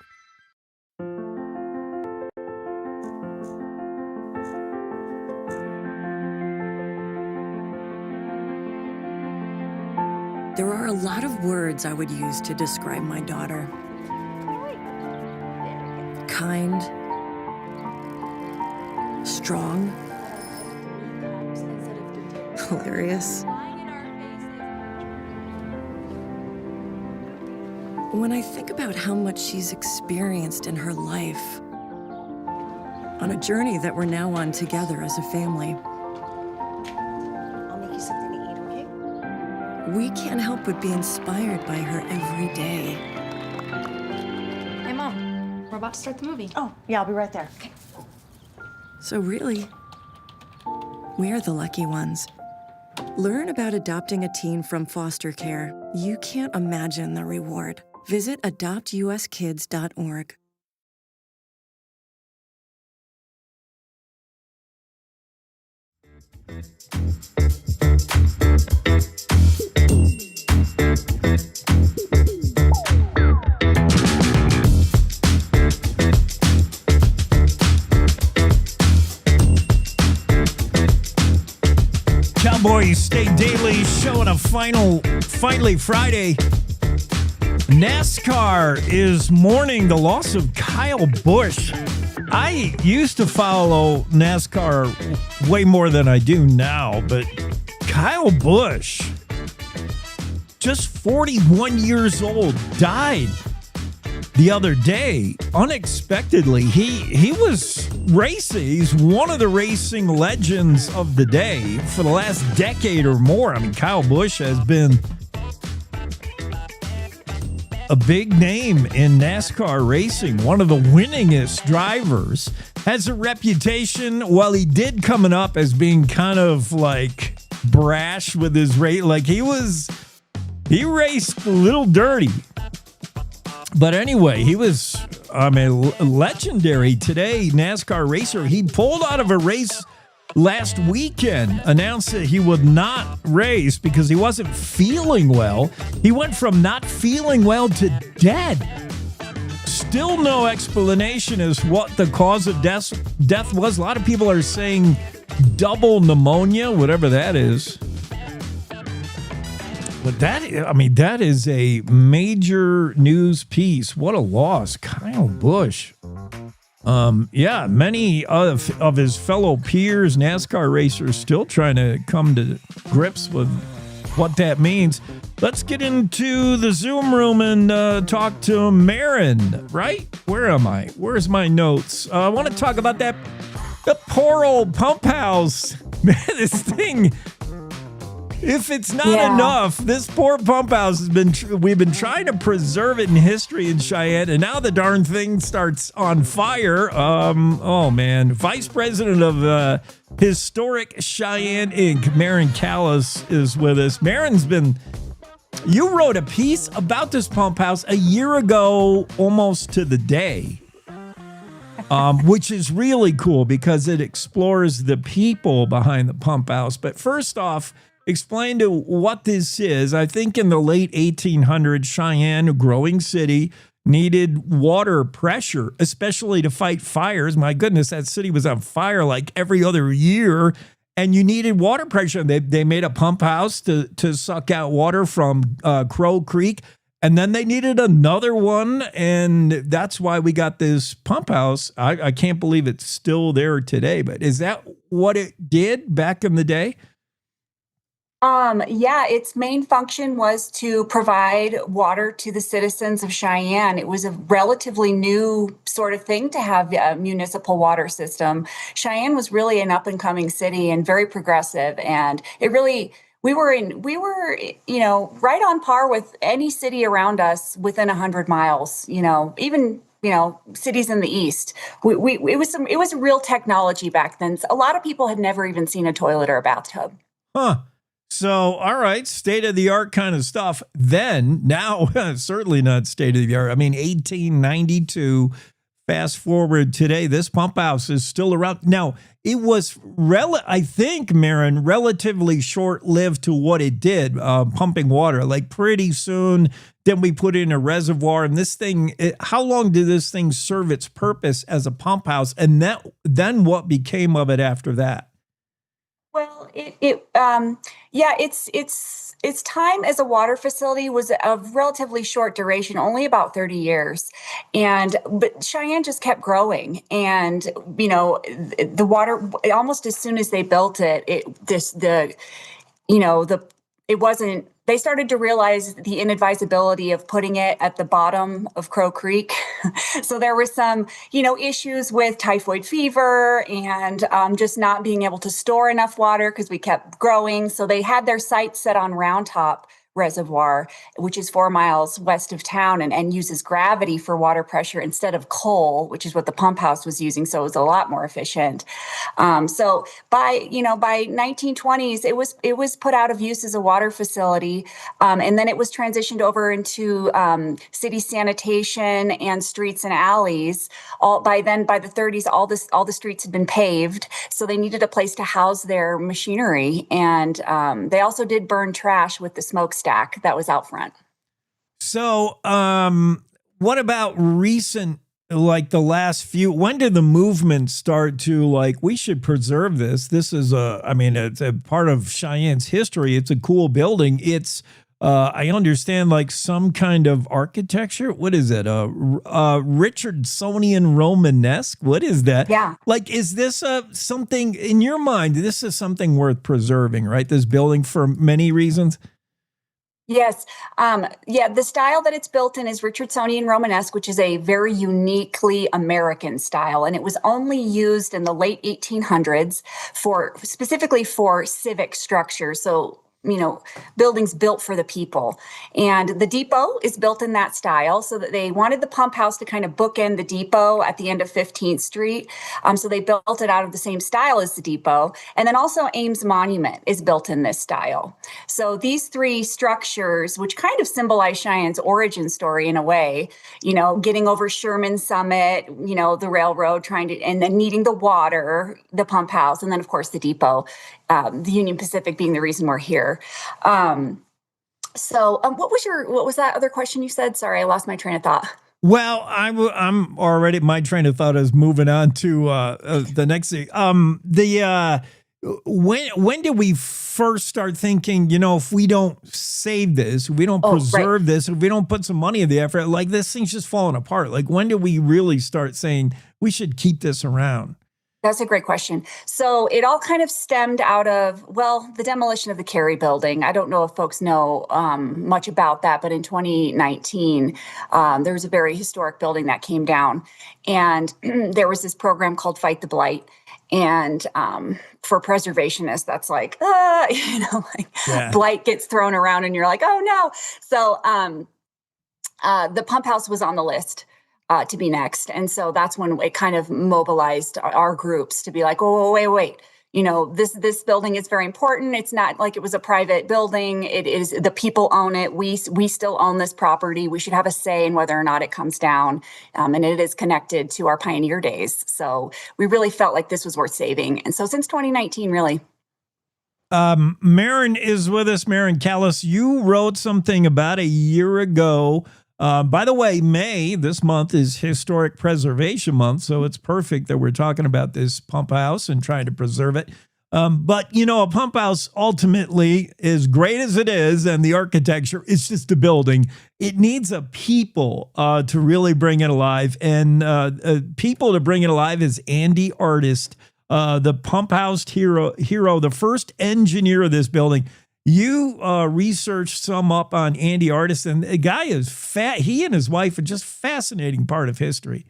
There are a lot of words I would use to describe my daughter. Kind, strong, hilarious. When I think about how much she's experienced in her life, on a journey that we're now on together as a family, I'll make you something to eat, okay? we can't help but be inspired by her every day. Hey, Mom. We're about to start the movie. Oh, yeah, I'll be right there. Okay. So really, we're the lucky ones. Learn about adopting a teen from foster care. You can't imagine the reward. Visit adoptuskids.org. Cowboy State Daily Show on a finally Friday. NASCAR is mourning the loss of Kyle Busch. I used to follow NASCAR way more than I do now, but Kyle Busch, just 41 years old, died the other day unexpectedly. He was racing. He's one of the racing legends of the day for the last decade or more. I mean, Kyle Busch has been a big name in NASCAR racing, one of the winningest drivers, has a reputation, while he did coming up as being kind of like brash with his race. Like he raced a little dirty. But anyway, he was, legendary today, NASCAR racer. He pulled out of a race last weekend, announced that he would not race because he wasn't feeling well. He went from not feeling well to dead. Still no explanation as what the cause of death was. A lot of people are saying double pneumonia, whatever that is. But that is a major news piece. What a loss. Kyle Busch. Many of his fellow peers, NASCAR racers, still trying to come to grips with what that means. Let's get into the Zoom room and talk to Maren, right? Where am I? Where's my notes? I want to talk about the poor old pump house. Man, this thing... If it's not enough, this poor pump house we've been trying to preserve it in history in Cheyenne, and now the darn thing starts on fire. Oh man. Vice President of Historic Cheyenne Inc., Maren Kallas, is with us. Maren's you wrote a piece about this pump house a year ago, almost to the day. Which is really cool because it explores the people behind the pump house. But first off, explain to what this is. I think in the late 1800s, Cheyenne, a growing city, needed water pressure, especially to fight fires. My goodness, that city was on fire like every other year, and you needed water pressure. They made a pump house to suck out water from Crow Creek, and then they needed another one, and that's why we got this pump house. I can't believe it's still there today, but is that what it did back in the day? Its main function was to provide water to the citizens of Cheyenne. It was a relatively new sort of thing to have a municipal water system. Cheyenne was really an up and coming city and very progressive. And we were, right on par with any city around us within 100 miles, even cities in the East. It was real technology back then. A lot of people had never even seen a toilet or a bathtub. Huh. So, all right, state of the art kind of stuff. Then, now, certainly not state of the art. I mean, 1892, fast forward today, this pump house is still around. Now, it was, I think, Maren, relatively short-lived to what it did, pumping water. Like pretty soon, then we put in a reservoir. And this thing, how long did this thing serve its purpose as a pump house? And then what became of it after that? Well, its time as a water facility was of relatively short duration, only about 30 years. But Cheyenne just kept growing. And, the water, almost as soon as they built they started to realize the inadvisability of putting it at the bottom of Crow Creek. So there were some, issues with typhoid fever and just not being able to store enough water because we kept growing. So they had their sights set on Round Top Reservoir, which is 4 miles west of town and uses gravity for water pressure instead of coal, which is what the pump house was using. So it was a lot more efficient. So by 1920s, it was put out of use as a water facility. And then it was transitioned over into city sanitation and streets and alleys. By the 30s, all the streets had been paved. So they needed a place to house their machinery. And they also did burn trash with the smokestack that was out front. So, what about recent, like the last few, when did the movement start to we should preserve this? This is it's a part of Cheyenne's history. It's a cool building. It's, I understand some kind of architecture. What is it? Richardsonian Romanesque. What is that? Yeah. Is this something in your mind? This is something worth preserving, right? This building for many reasons. Yes. The style that it's built in is Richardsonian Romanesque, which is a very uniquely American style. And it was only used in the late 1800s specifically for civic structures. So, buildings built for the people. And the depot is built in that style so that they wanted the pump house to kind of bookend the depot at the end of 15th Street. So they built it out of the same style as the depot. And then also Ames Monument is built in this style. So these three structures, which kind of symbolize Cheyenne's origin story in a way, getting over Sherman Summit, the railroad, and then needing the water, the pump house, and then of course the depot, the Union Pacific being the reason we're here. What was that other question you said? Sorry, I lost my train of thought. Well, I'm already, my train of thought is moving on to the next thing. When did we first start thinking, if we don't save this, if we don't preserve this, if we don't put some money in the effort, this thing's just falling apart. When did we really start saying we should keep this around? That's a great question. So it all kind of stemmed out of, the demolition of the Carey building. I don't know if folks know much about that, but in 2019, there was a very historic building that came down. And there was this program called Fight the Blight. And for preservationists, that's blight gets thrown around and you're like, oh no. So the pump house was on the list to be next. And so that's when it kind of mobilized our groups to be like, oh, wait. This building is very important. It's not like it was a private building. It is, the people own it. We still own this property. We should have a say in whether or not it comes down. And it is connected to our pioneer days. So we really felt like this was worth saving. And so since 2019, really. Maren is with us. Maren Kallas, you wrote something about a year ago. By the way, May, this month, is Historic Preservation Month, so it's perfect that we're talking about this pump house and trying to preserve it. But, a pump house ultimately, as great as it is, and the architecture, it's just a building. It needs a people to really bring it alive. And people to bring it alive is Andy Artist, the pump house hero, the first engineer of this building. You researched some up on Andy Artist, and the guy is fat. He and his wife are just fascinating part of history.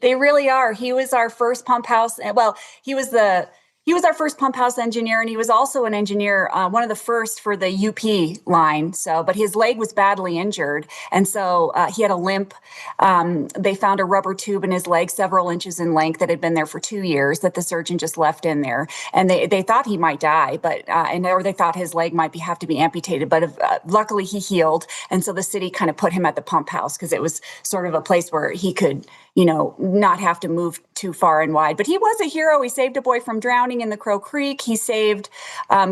They really are. He was our first pump house. Well, he was the He was our first pump house engineer, and he was also an engineer, one of the first for the UP line. So, but his leg was badly injured, and so he had a limp. They found a rubber tube in his leg, several inches in length, that had been there for 2 years, that the surgeon just left in there, and they thought he might die, but or they thought his leg might have to be amputated. But luckily, he healed, and so the city kind of put him at the pump house because it was sort of a place where he could, not have to move too far and wide. But he was a hero. He saved a boy from drowning in the Crow Creek. He saved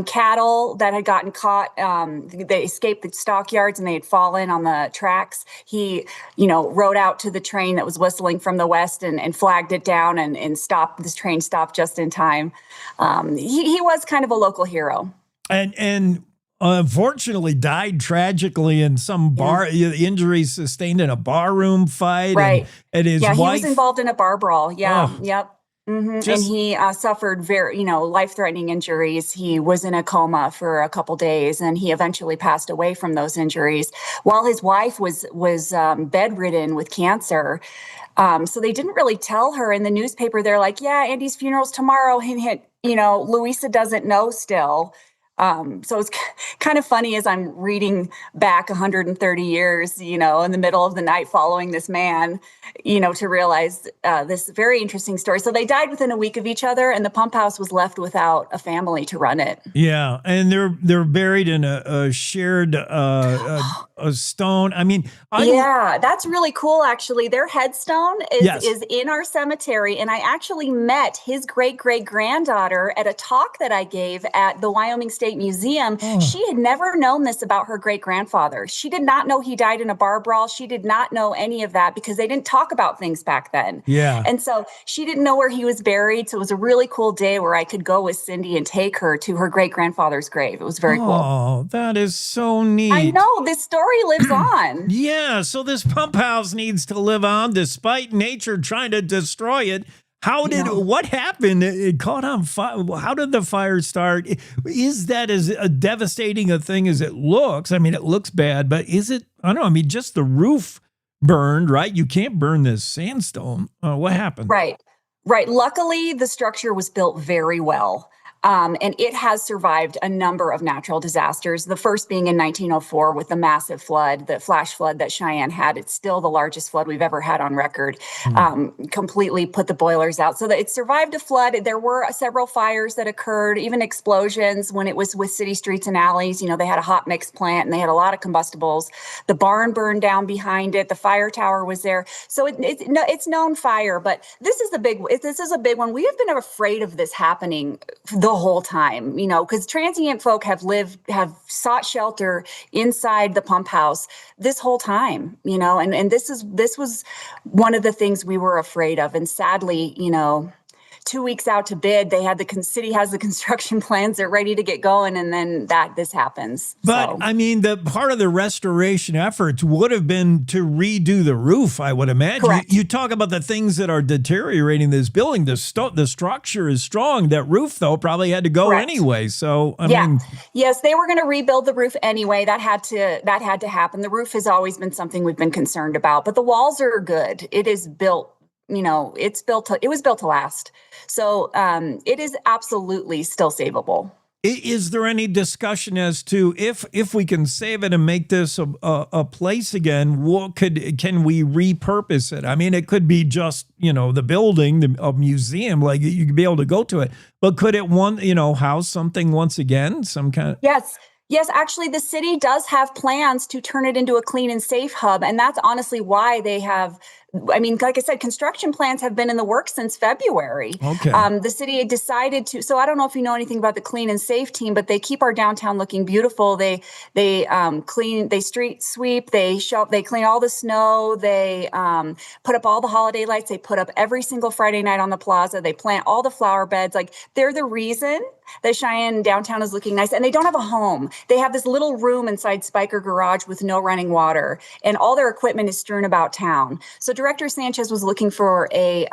cattle that had gotten caught. They escaped the stockyards and they had fallen on the tracks. He, rode out to the train that was whistling from the west and flagged it down and stopped. This train stopped just in time. He was kind of a local hero. And unfortunately died tragically in some bar, injuries sustained in a barroom fight. Right. And his wife. He was involved in a bar brawl. Yeah. Oh. Yep. And he suffered very, life-threatening injuries. He was in a coma for a couple days, and he eventually passed away from those injuries while his wife was bedridden with cancer. So they didn't really tell her in the newspaper. They're like, yeah, Andy's funeral's tomorrow. Louisa doesn't know still. So it's kind of funny as I'm reading back 130 years, in the middle of the night following this man, to realize this very interesting story. So they died within a week of each other, and the pump house was left without a family to run it. Yeah, and they're buried in a shared a stone. I mean, that's really cool. Actually, their headstone is in our cemetery, and I actually met his great-great-granddaughter at a talk that I gave at the Wyoming State Museum. She had never known this about her great-grandfather. She did not know he died in a bar brawl. She did not know any of that because they didn't talk about things back then. Yeah. And so she didn't know where he was buried. So it was a really cool day where I could go with Cindy and take her to her great-grandfather's grave. It was very cool. Oh, that is so neat. I know. This story lives on. Yeah. So this pump house needs to live on despite nature trying to destroy it. What happened? It caught on fire. How did the fire start? Is that as a devastating a thing as it looks? I mean, it looks bad, but is it? I don't know. I mean, just the roof burned, right? You can't burn this sandstone. What happened? Right. Luckily, the structure was built very well. And it has survived a number of natural disasters, the first being in 1904 with the massive flood, the flash flood that Cheyenne had. It's still the largest flood we've ever had on record, completely put the boilers out. So that it survived a flood. There were several fires that occurred, even explosions when it was with city streets and alleys. They had a hot mix plant and they had a lot of combustibles. The barn burned down behind it. The fire tower was there. So it's known fire, but this is a big one. We have been afraid of this happening the whole time, because transient folk have sought shelter inside the pump house this whole time, and this was one of the things we were afraid of. And sadly, 2 weeks out to bid, the city has the construction plans, they're ready to get going, and then this happens. But I mean, the part of the restoration efforts would have been to redo the roof, I would imagine. You talk about the things that are deteriorating this building. The structure is strong. That roof, though, probably had to go anyway. So I mean, yes, they were going to rebuild the roof anyway. That had to happen. The roof has always been something we've been concerned about, but the walls are good. It is built. It was built to last. So it is absolutely still savable. Is there any discussion as to if we can save it and make this a place again? Can we repurpose it? I mean, it could be just the building, a museum, like you could be able to go to it. But could it house something once again? Some kind of Yes, actually, the city does have plans to turn it into a clean and safe hub, and that's honestly why they have. I mean, like I said, construction plans have been in the works since February. Okay. The city had decided to. So I don't know if you know anything about the clean and safe team, but they keep our downtown looking beautiful. They clean, they street sweep, they clean all the snow. They put up all the holiday lights. They put up every single Friday night on the plaza. They plant all the flower beds. Like, they're the reason that Cheyenne downtown is looking nice. And they don't have a home. They have this little room inside Spiker Garage with no running water, and all their equipment is strewn about town. So Director Sanchez was looking for a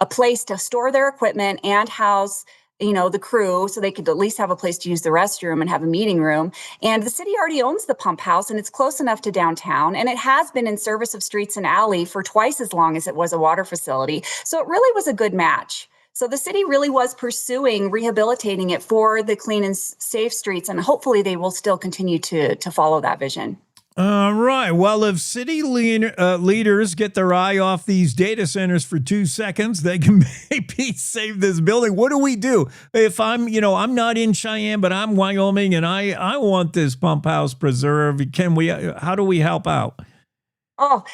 place to store their equipment and house, the crew, so they could at least have a place to use the restroom and have a meeting room. And the city already owns the pump house, and it's close enough to downtown, and it has been in service of streets and alley for twice as long as it was a water facility. So it really was a good match. So the city really was pursuing rehabilitating it for the clean and safe streets, and hopefully they will still continue to follow that vision. Right. Well, if city leaders get their eye off these data centers for 2 seconds, they can maybe save this building. What do we do? If I'm not in Cheyenne, but I'm Wyoming, and I want this pump house preserved, how do we help out? Oh,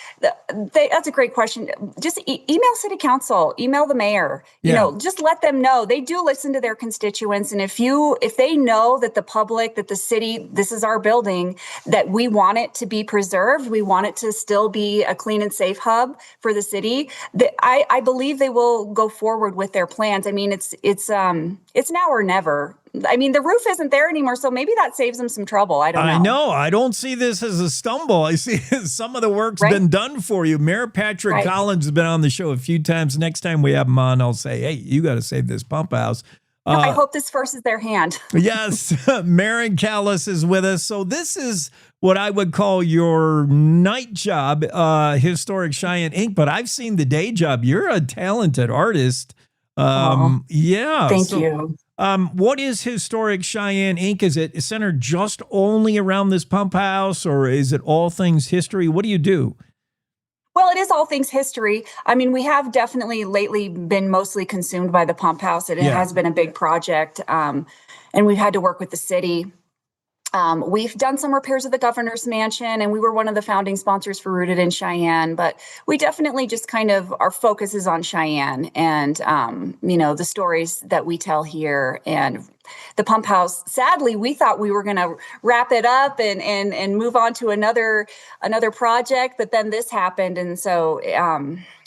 that's a great question. Just email city council, email the mayor, just let them know. They do listen to their constituents. And if they know that the public, that the city, this is our building, that we want it to be preserved, we want it to still be a clean and safe hub for the city, I believe they will go forward with their plans. I mean, it's now or never. I mean, the roof isn't there anymore, so maybe that saves them some trouble. I don't know. I know. I don't see this as a stumble. I see some of the work's been done for you. Mayor Patrick Collins has been on the show a few times. Next time we have him on, I'll say, hey, you got to save this pump house. I hope this forces their hand. Yes. Maren Kallas is with us. So this is what I would call your night job, Historic Cheyenne Inc., but I've seen the day job. You're a talented artist. Yeah. Thank you. What is Historic Cheyenne Inc.? Is it centered just only around this pump house, or is it all things history? What do you do? Well, it is all things history. I mean, we have definitely lately been mostly consumed by the pump house. It has been a big project, and we've had to work with the city. We've done some repairs of the governor's mansion, and we were one of the founding sponsors for Rooted in Cheyenne, but we definitely just kind of, our focus is on Cheyenne and, the stories that we tell here. And the pump house, sadly, we thought we were going to wrap it up and move on to another project, but then this happened. And so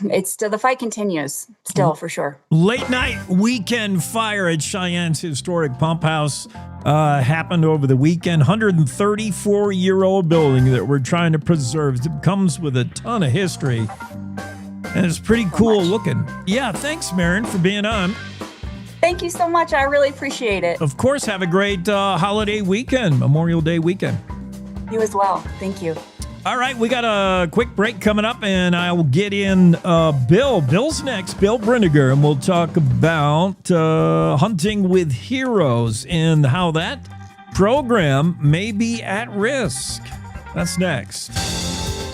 it's still, the fight continues still for sure. Late night weekend fire at Cheyenne's historic pump house happened over the weekend. 134-year-old building that we're trying to preserve. It comes with a ton of history, and it's pretty cool looking. Yeah, thanks, Maren, for being on. Thank you so much. I really appreciate it. Of course, have a great holiday weekend, Memorial Day weekend. You as well. Thank you. All right, we got a quick break coming up, and I will get in Bill. Bill's next, Bill Brinegar, and we'll talk about hunting with heroes and how that program may be at risk. That's next.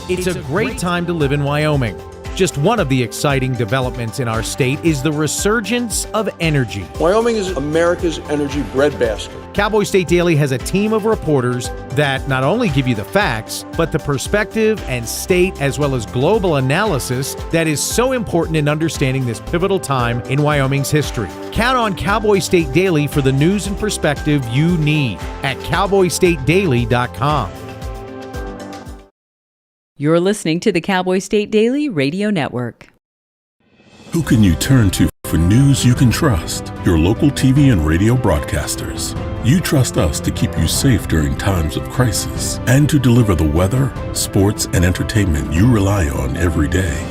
It's a great time to live in Wyoming. Just one of the exciting developments in our state is the resurgence of energy. Wyoming is America's energy breadbasket. Cowboy State Daily has a team of reporters that not only give you the facts, but the perspective and state as well as global analysis that is so important in understanding this pivotal time in Wyoming's history. Count on Cowboy State Daily for the news and perspective you need at cowboystatedaily.com. You're listening to the Cowboy State Daily Radio Network. Who can you turn to for news you can trust? Your local TV and radio broadcasters. You trust us to keep you safe during times of crisis and to deliver the weather, sports, and entertainment you rely on every day.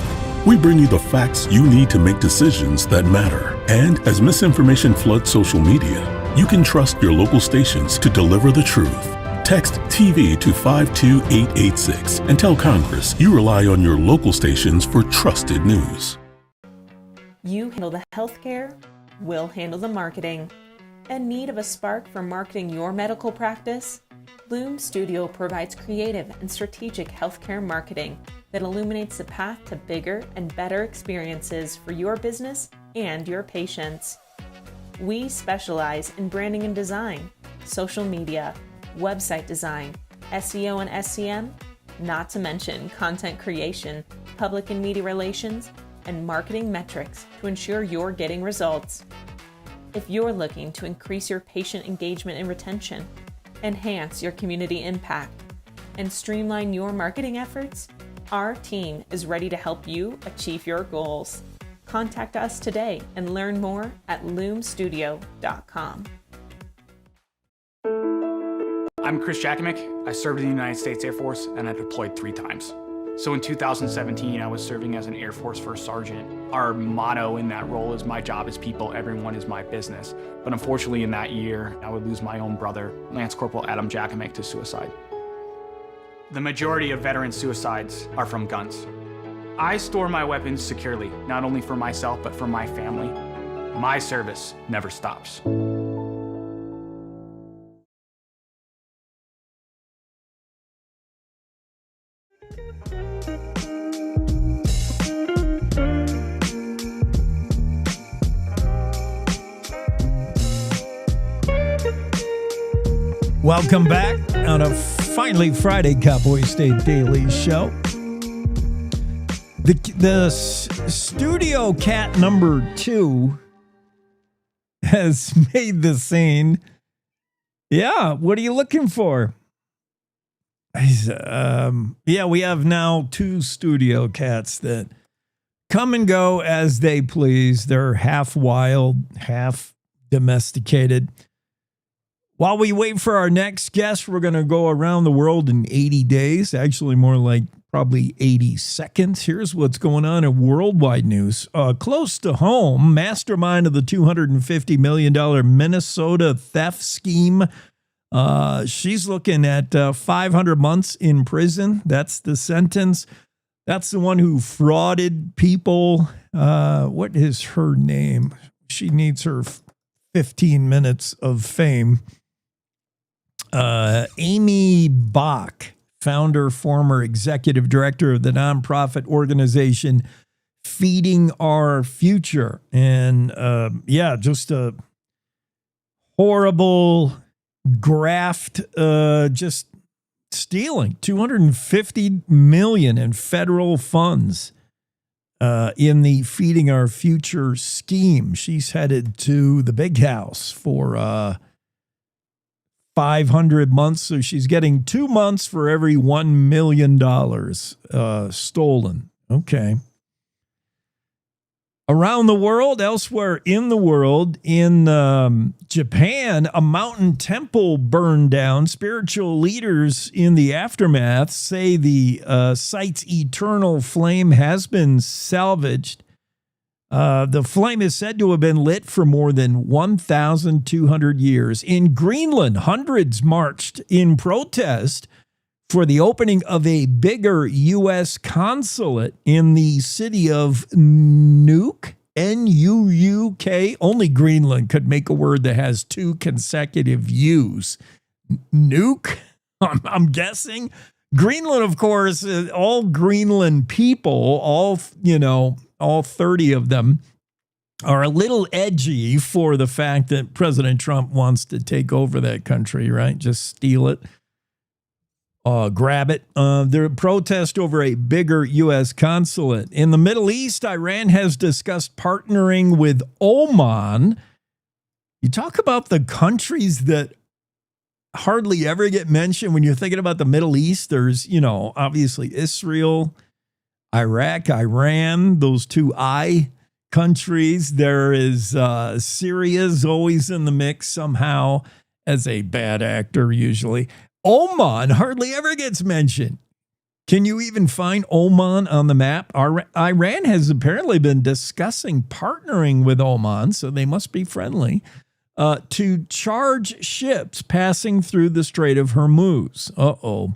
We bring you the facts you need to make decisions that matter. And as misinformation floods social media, you can trust your local stations to deliver the truth. Text TV to 52886 and tell Congress you rely on your local stations for trusted news. You handle the healthcare, we'll handle the marketing. In need of a spark for marketing your medical practice? Loom Studio provides creative and strategic healthcare marketing that illuminates the path to bigger and better experiences for your business and your patients. We specialize in branding and design, social media, website design, SEO and SEM, not to mention content creation, public and media relations, and marketing metrics to ensure you're getting results. If you're looking to increase your patient engagement and retention, enhance your community impact, and streamline your marketing efforts, our team is ready to help you achieve your goals. Contact us today and learn more at loomstudio.com. I'm Chris Jakomick. I served in the United States Air Force and I deployed 3 times. So in 2017, I was serving as an Air Force First Sergeant. Our motto in that role is my job is people, everyone is my business. But unfortunately in that year, I would lose my own brother, Lance Corporal Adam Jakomick, to suicide. The majority of veteran suicides are from guns. I store my weapons securely, not only for myself, but for my family. My service never stops. Welcome back on a finally Friday Cowboy State Daily Show. The studio cat number 2 has made the scene. Yeah, what are you looking for? Yeah, we have now 2 studio cats that come and go as they please. They're half wild, half domesticated. While we wait for our next guest, we're going to go around the world in 80 days, actually more like probably 80 seconds. Here's what's going on in worldwide news. Close to home, mastermind of the $250 million Minnesota theft scheme. She's looking at 500 months in prison. That's the sentence. That's the one who frauded people. What is her name? She needs her 15 minutes of fame. Amy Bach, founder, former executive director of the nonprofit organization Feeding Our Future. And just a horrible graft, just stealing $250 million in federal funds in the Feeding Our Future scheme. She's headed to the big house for 500 months, so she's getting 2 months for every $1 million stolen. Okay. Around the world, elsewhere in the world, in Japan, a mountain temple burned down. Spiritual leaders in the aftermath say the site's eternal flame has been salvaged. The flame is said to have been lit for more than 1,200 years. In Greenland, hundreds marched in protest for the opening of a bigger U.S. consulate in the city of Nuuk, N-U-U-K. Only Greenland could make a word that has 2 consecutive U's. Nuuk, I'm guessing. Greenland, of course, all Greenland people, all 30 of them are a little edgy for the fact that President Trump wants to take over that country, right? Just steal it, grab it. There protest over a bigger U.S. consulate. In the Middle East, Iran has discussed partnering with Oman. You talk about the countries that hardly ever get mentioned when you're thinking about the Middle East. There's, obviously Israel, Iraq, Iran, those 2 I countries. There is Syria's always in the mix somehow as a bad actor usually. Oman hardly ever gets mentioned. Can you even find Oman on the map? Iran has apparently been discussing partnering with Oman, so they must be friendly, to charge ships passing through the Strait of Hormuz. Uh-oh.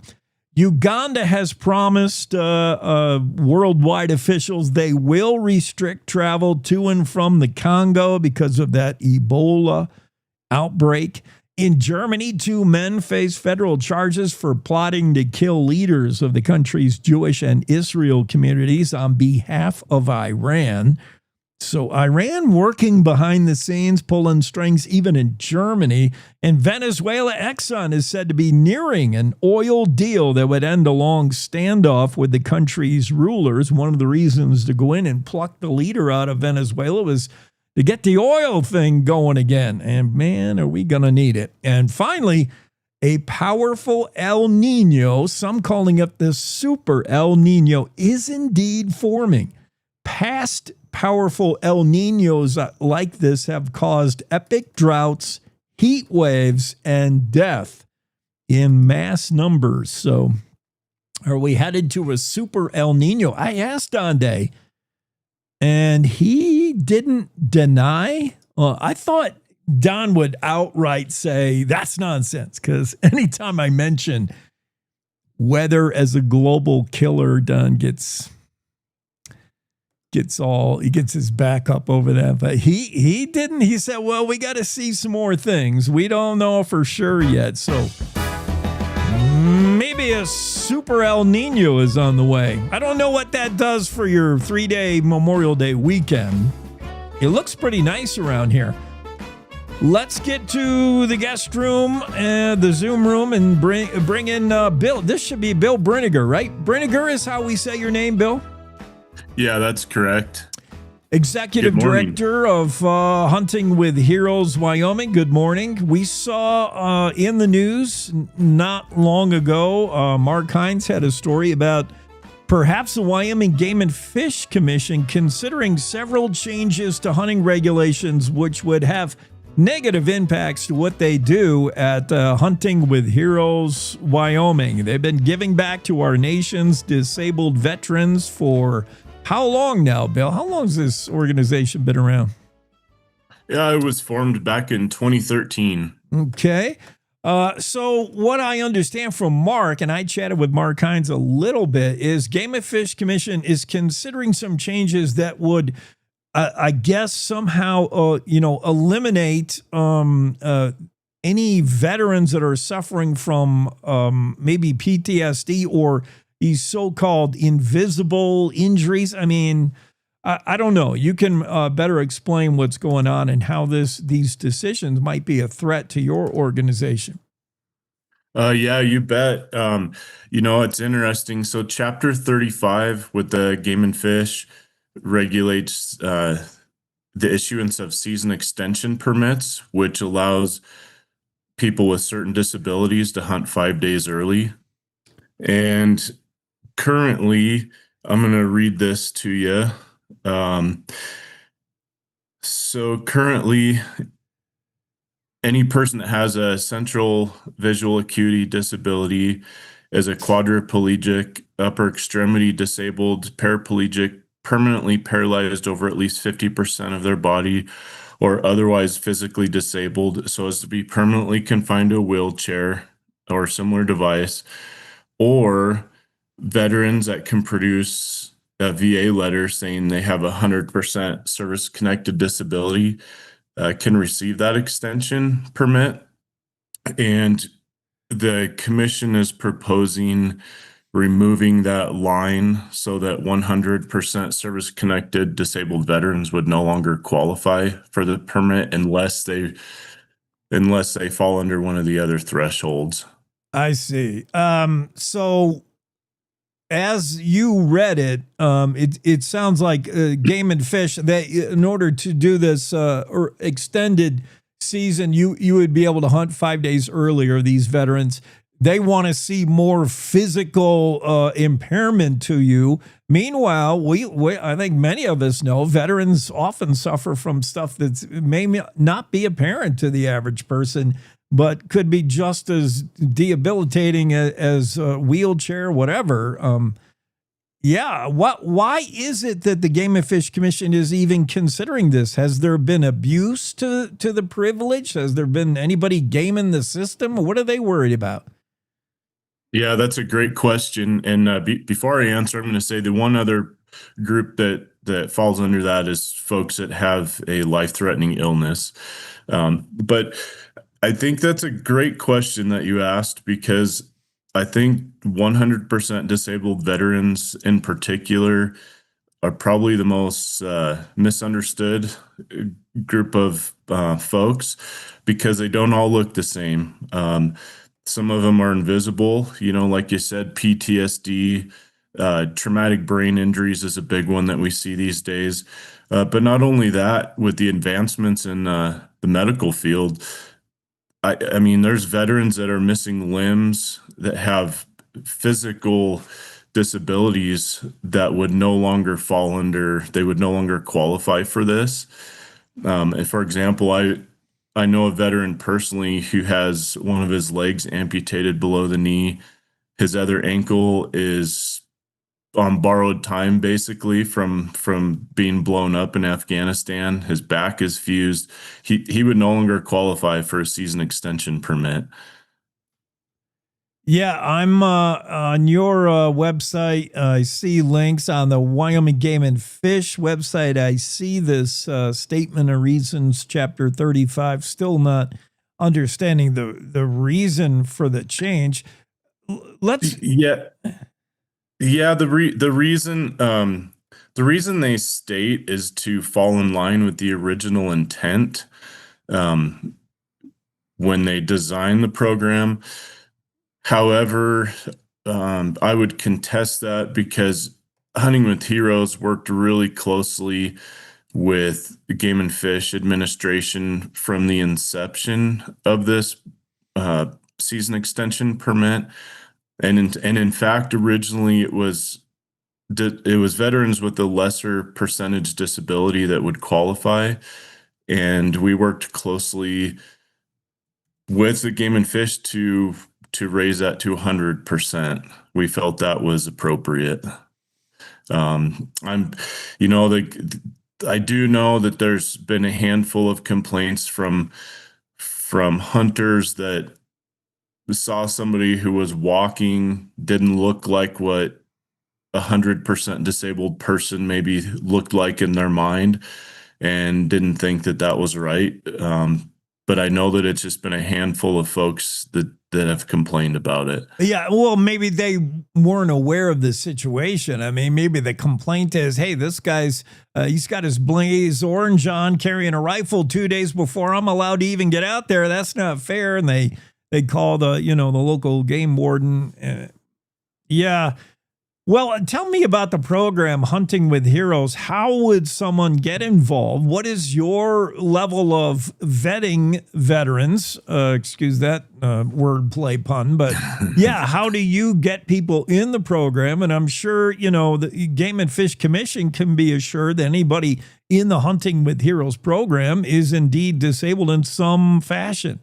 Uganda has promised worldwide officials they will restrict travel to and from the Congo because of that Ebola outbreak. In Germany, 2 men face federal charges for plotting to kill leaders of the country's Jewish and Israel communities on behalf of Iran. So Iran working behind the scenes, pulling strings even in Germany. And Venezuela, Exxon is said to be nearing an oil deal that would end a long standoff with the country's rulers. One of the reasons to go in and pluck the leader out of Venezuela was to get the oil thing going again. And man, are we going to need it. And finally, a powerful El Nino, some calling it the super El Nino, is indeed forming. Past powerful El Ninos like this have caused epic droughts, heat waves, and death in mass numbers. So are we headed to a super El Nino? I asked Donde, and he didn't deny. I thought Don would outright say that's nonsense, because anytime I mention weather as a global killer, Don gets He gets his back up over that, but he didn't. He said, well, we got to see some more things. We don't know for sure yet. So maybe a super El Nino is on the way. I don't know what that does for your 3-day Memorial Day weekend. It looks pretty nice around here. Let's get to the guest room and the Zoom room and bring in Bill. This should be Bill Brinegar, right? Brinegar is how we say your name, Bill? Yeah, that's correct. Executive Director of Hunting with Heroes, Wyoming. Good morning. We saw in the news not long ago, Mark Hines had a story about perhaps the Wyoming Game and Fish Commission considering several changes to hunting regulations which would have negative impacts to what they do at Hunting with Heroes, Wyoming. They've been giving back to our nation's disabled veterans for how long now, Bill? How long has this organization been around? Yeah, it was formed back in 2013. Okay. So what I understand from Mark, and I chatted with Mark Hines a little bit, is Game and Fish Commission is considering some changes that would, I guess, somehow, eliminate any veterans that are suffering from maybe PTSD or these so-called invisible injuries. I mean, I don't know. You can better explain what's going on and how these decisions might be a threat to your organization. Yeah, you bet. It's interesting. So Chapter 35 with the Game and Fish regulates the issuance of season extension permits, which allows people with certain disabilities to hunt 5 days early. And currently, I'm going to read this to you. So currently, any person that has a central visual acuity disability is a quadriplegic, upper extremity disabled, paraplegic, permanently paralyzed over at least 50% of their body, or otherwise physically disabled so as to be permanently confined to a wheelchair or similar device, or veterans that can produce a VA letter saying they have 100% service-connected disability can receive that extension permit. And the commission is proposing removing that line so that 100% service-connected disabled veterans would no longer qualify for the permit unless they fall under one of the other thresholds. I see. So as you read it, it sounds like Game and Fish, that in order to do this or extended season, you would be able to hunt 5 days earlier, these veterans. They want to see more physical impairment to you. Meanwhile, I think many of us know veterans often suffer from stuff that may not be apparent to the average person, but could be just as debilitating as a wheelchair, whatever. Why is it that the Game and Fish Commission is even considering this? Has there been abuse to the privilege? Has there been anybody gaming the system? What are they worried about? Yeah, that's a great question. And before I answer, I'm going to say the one other group that falls under that is folks that have a life-threatening illness. But I think that's a great question that you asked, because I think 100% disabled veterans in particular are probably the most misunderstood group of folks, because they don't all look the same. Some of them are invisible, like you said, PTSD, traumatic brain injuries is a big one that we see these days. But not only that, with the advancements in the medical field, I mean, there's veterans that are missing limbs, that have physical disabilities that would no longer they would no longer qualify for this. And for example, I know a veteran personally who has one of his legs amputated below the knee. His other ankle is on borrowed time, basically, from being blown up in Afghanistan. His back is fused. He would no longer qualify for a season extension permit. Yeah, I'm on your website. I see links on the Wyoming Game and Fish website. I see this Statement of Reasons, Chapter 35. Still not understanding the reason for the change. Let's the reason they state is to fall in line with the original intent when they design the program. However, I would contest that because Hunting with Heroes worked really closely with Game and Fish administration from the inception of this season extension permit. And in fact, originally it was veterans with a lesser percentage disability that would qualify. And we worked closely with the Game and Fish to raise that to 100%. We felt that was appropriate. I do know that there's been a handful of complaints from hunters that saw somebody who was walking, didn't look like what 100% disabled person maybe looked like in their mind, and didn't think that was right. But I know that it's just been a handful of folks that have complained about it. Yeah, well, maybe they weren't aware of the situation. I mean, maybe the complaint is, hey, this guy's, he's got his blaze orange on, carrying a rifle 2 days before I'm allowed to even get out there. That's not fair. And they call the local game warden. Yeah. Well, tell me about the program Hunting with Heroes. How would someone get involved? What is your level of vetting veterans? Excuse that wordplay pun, but yeah, how do you get people in the program? And I'm sure, the Game and Fish Commission can be assured that anybody in the Hunting with Heroes program is indeed disabled in some fashion.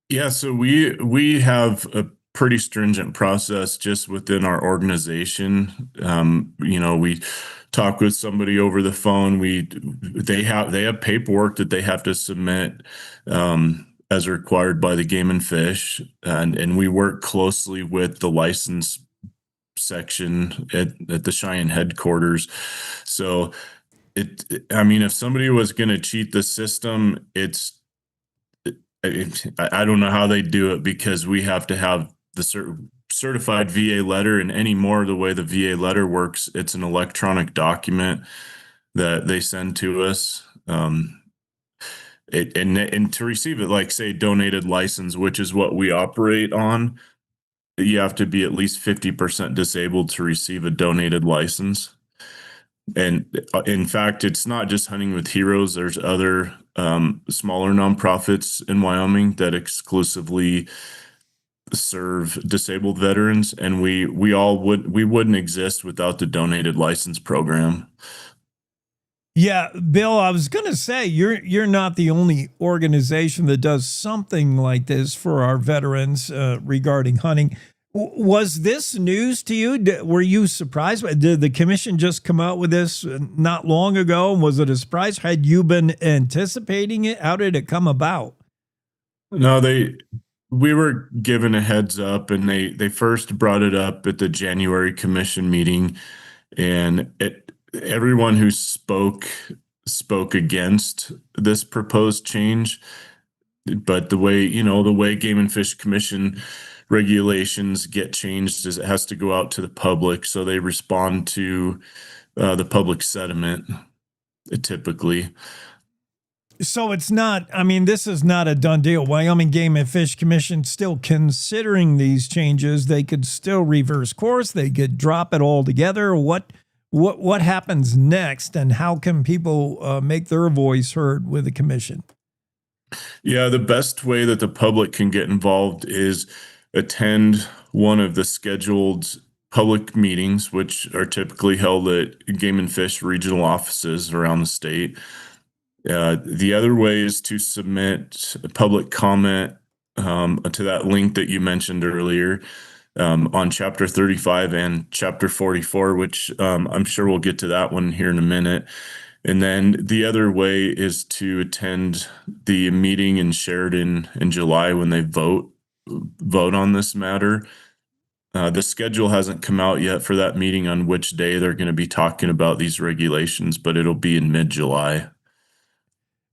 Yeah, so we have a pretty stringent process just within our organization. We talk with somebody over the phone. They have paperwork that they have to submit as required by the Game and Fish, and we work closely with the license section at the Cheyenne headquarters. So if somebody was going to cheat the system, I don't know how they do it, because we have to have the certified VA letter, and anymore the way the VA letter works, it's an electronic document that they send to us. And to receive it, like say donated license, which is what we operate on, you have to be at least 50% disabled to receive a donated license. And in fact, it's not just Hunting with Heroes. There's other smaller nonprofits in Wyoming that exclusively serve disabled veterans, and we wouldn't exist without the donated license program. Yeah, Bill, I was going to say, you're not the only organization that does something like this for our veterans regarding hunting. Was this news to you? Were you surprised? Did the commission just come out with this not long ago? Was it a surprise? Had you been anticipating it? How did it come about? No, we were given a heads up, and they first brought it up at the January commission meeting, and everyone who spoke against this proposed change. But the way Game and Fish Commission regulations get changed is it has to go out to the public, so they respond to the public sentiment typically. So it's not, this is not a done deal. Wyoming Game and Fish Commission still considering these changes. They could still reverse course. They could drop it all together. What happens next, and how can people make their voice heard with the commission? Yeah, the best way that the public can get involved is attend one of the scheduled public meetings, which are typically held at Game and Fish regional offices around the state. The other way is to submit a public comment to that link that you mentioned earlier on Chapter 35 and Chapter 44, which I'm sure we'll get to that one here in a minute. And then the other way is to attend the meeting in Sheridan in July when they vote vote on this matter. The schedule hasn't come out yet for that meeting on which day they're going to be talking about these regulations, but it'll be in mid-July.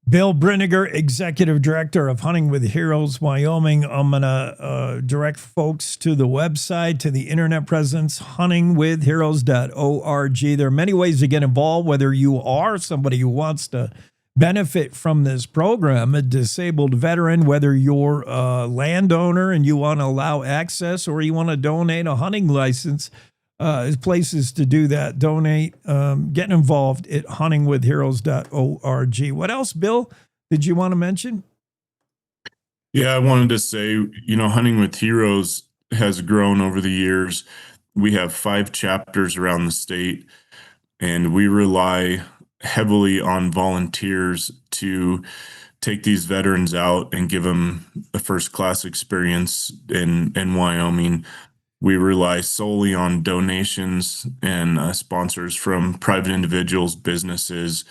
Bill Brinegar, Executive Director of Hunting with Heroes, Wyoming. I'm going to direct folks to the website, to the internet presence, huntingwithheroes.org. There are many ways to get involved, whether you are somebody who wants to benefit from this program, a disabled veteran, whether you're a landowner and you want to allow access, or you want to donate a hunting license. There's places to do that. Donate, get involved at huntingwithheroes.org. What else, Bill, did you want to mention? Yeah, I wanted to say, Hunting with Heroes has grown over the years. We have 5 chapters around the state, and we rely heavily on volunteers to take these veterans out and give them a first-class experience in Wyoming. We rely solely on donations and sponsors from private individuals, businesses.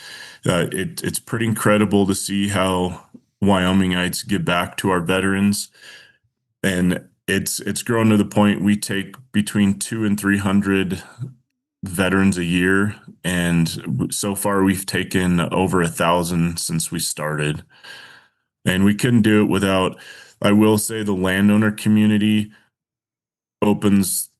It's pretty incredible to see how Wyomingites give back to our veterans. And it's grown to the point we take between 200 and 300 veterans a year. And so far we've taken over 1,000 since we started. And we couldn't do it without, I will say, the landowner community opens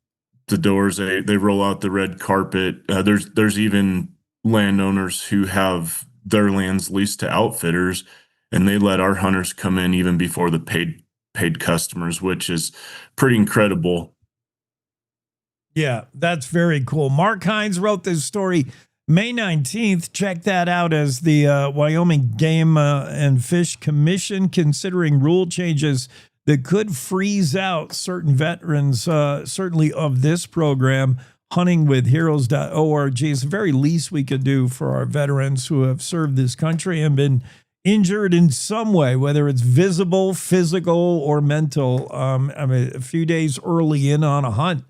the doors. They roll out the red carpet. There's even landowners who have their lands leased to outfitters, and they let our hunters come in even before the paid customers, which is pretty incredible. Yeah, that's very cool. Mark Hines wrote this story May 19th. Check that out as the Wyoming Game and Fish Commission considering rule changes that could freeze out certain veterans, certainly of this program. Huntingwithheroes.org is the very least we could do for our veterans who have served this country and been injured in some way, whether it's visible, physical, or mental. A few days early in on a hunt.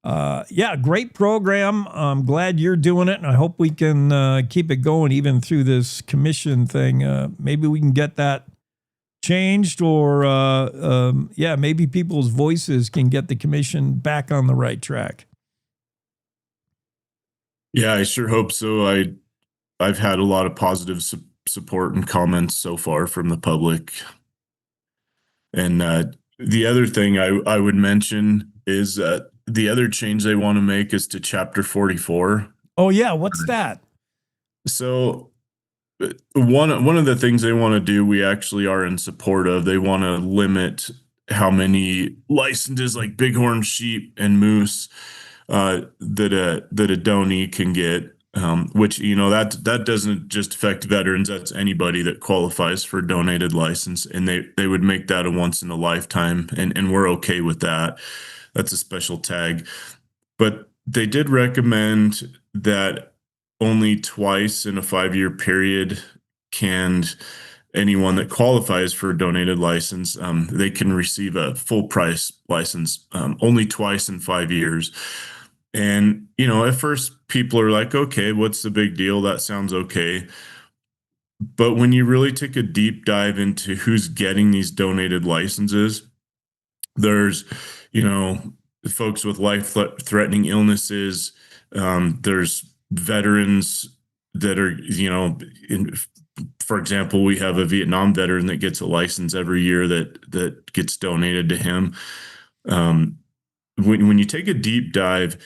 Yeah, great program. I'm glad you're doing it, and I hope we can keep it going even through this commission thing. Maybe we can get that changed, or maybe people's voices can get the commission back on the right track. Yeah, I sure hope so. I've had a lot of positive support and comments so far from the public. And the other thing I would mention is the other change they want to make is to Chapter 44. Oh yeah, what's that? So one of the things they want to do, we actually are in support of. They want to limit how many licenses, like bighorn sheep and moose, that a donee can get. Which that doesn't just affect veterans. That's anybody that qualifies for a donated license, and they would make that a once in a lifetime, and we're okay with that. That's a special tag. But they did recommend that only twice in a 5-year period can anyone that qualifies for a donated license, they can receive a full price license, only twice in 5 years. And, at first people are like, okay, what's the big deal? That sounds okay. But when you really take a deep dive into who's getting these donated licenses, there's, folks with life-threatening illnesses. There's veterans that are, for example, we have a Vietnam veteran that gets a license every year that gets donated to him. When you take a deep dive,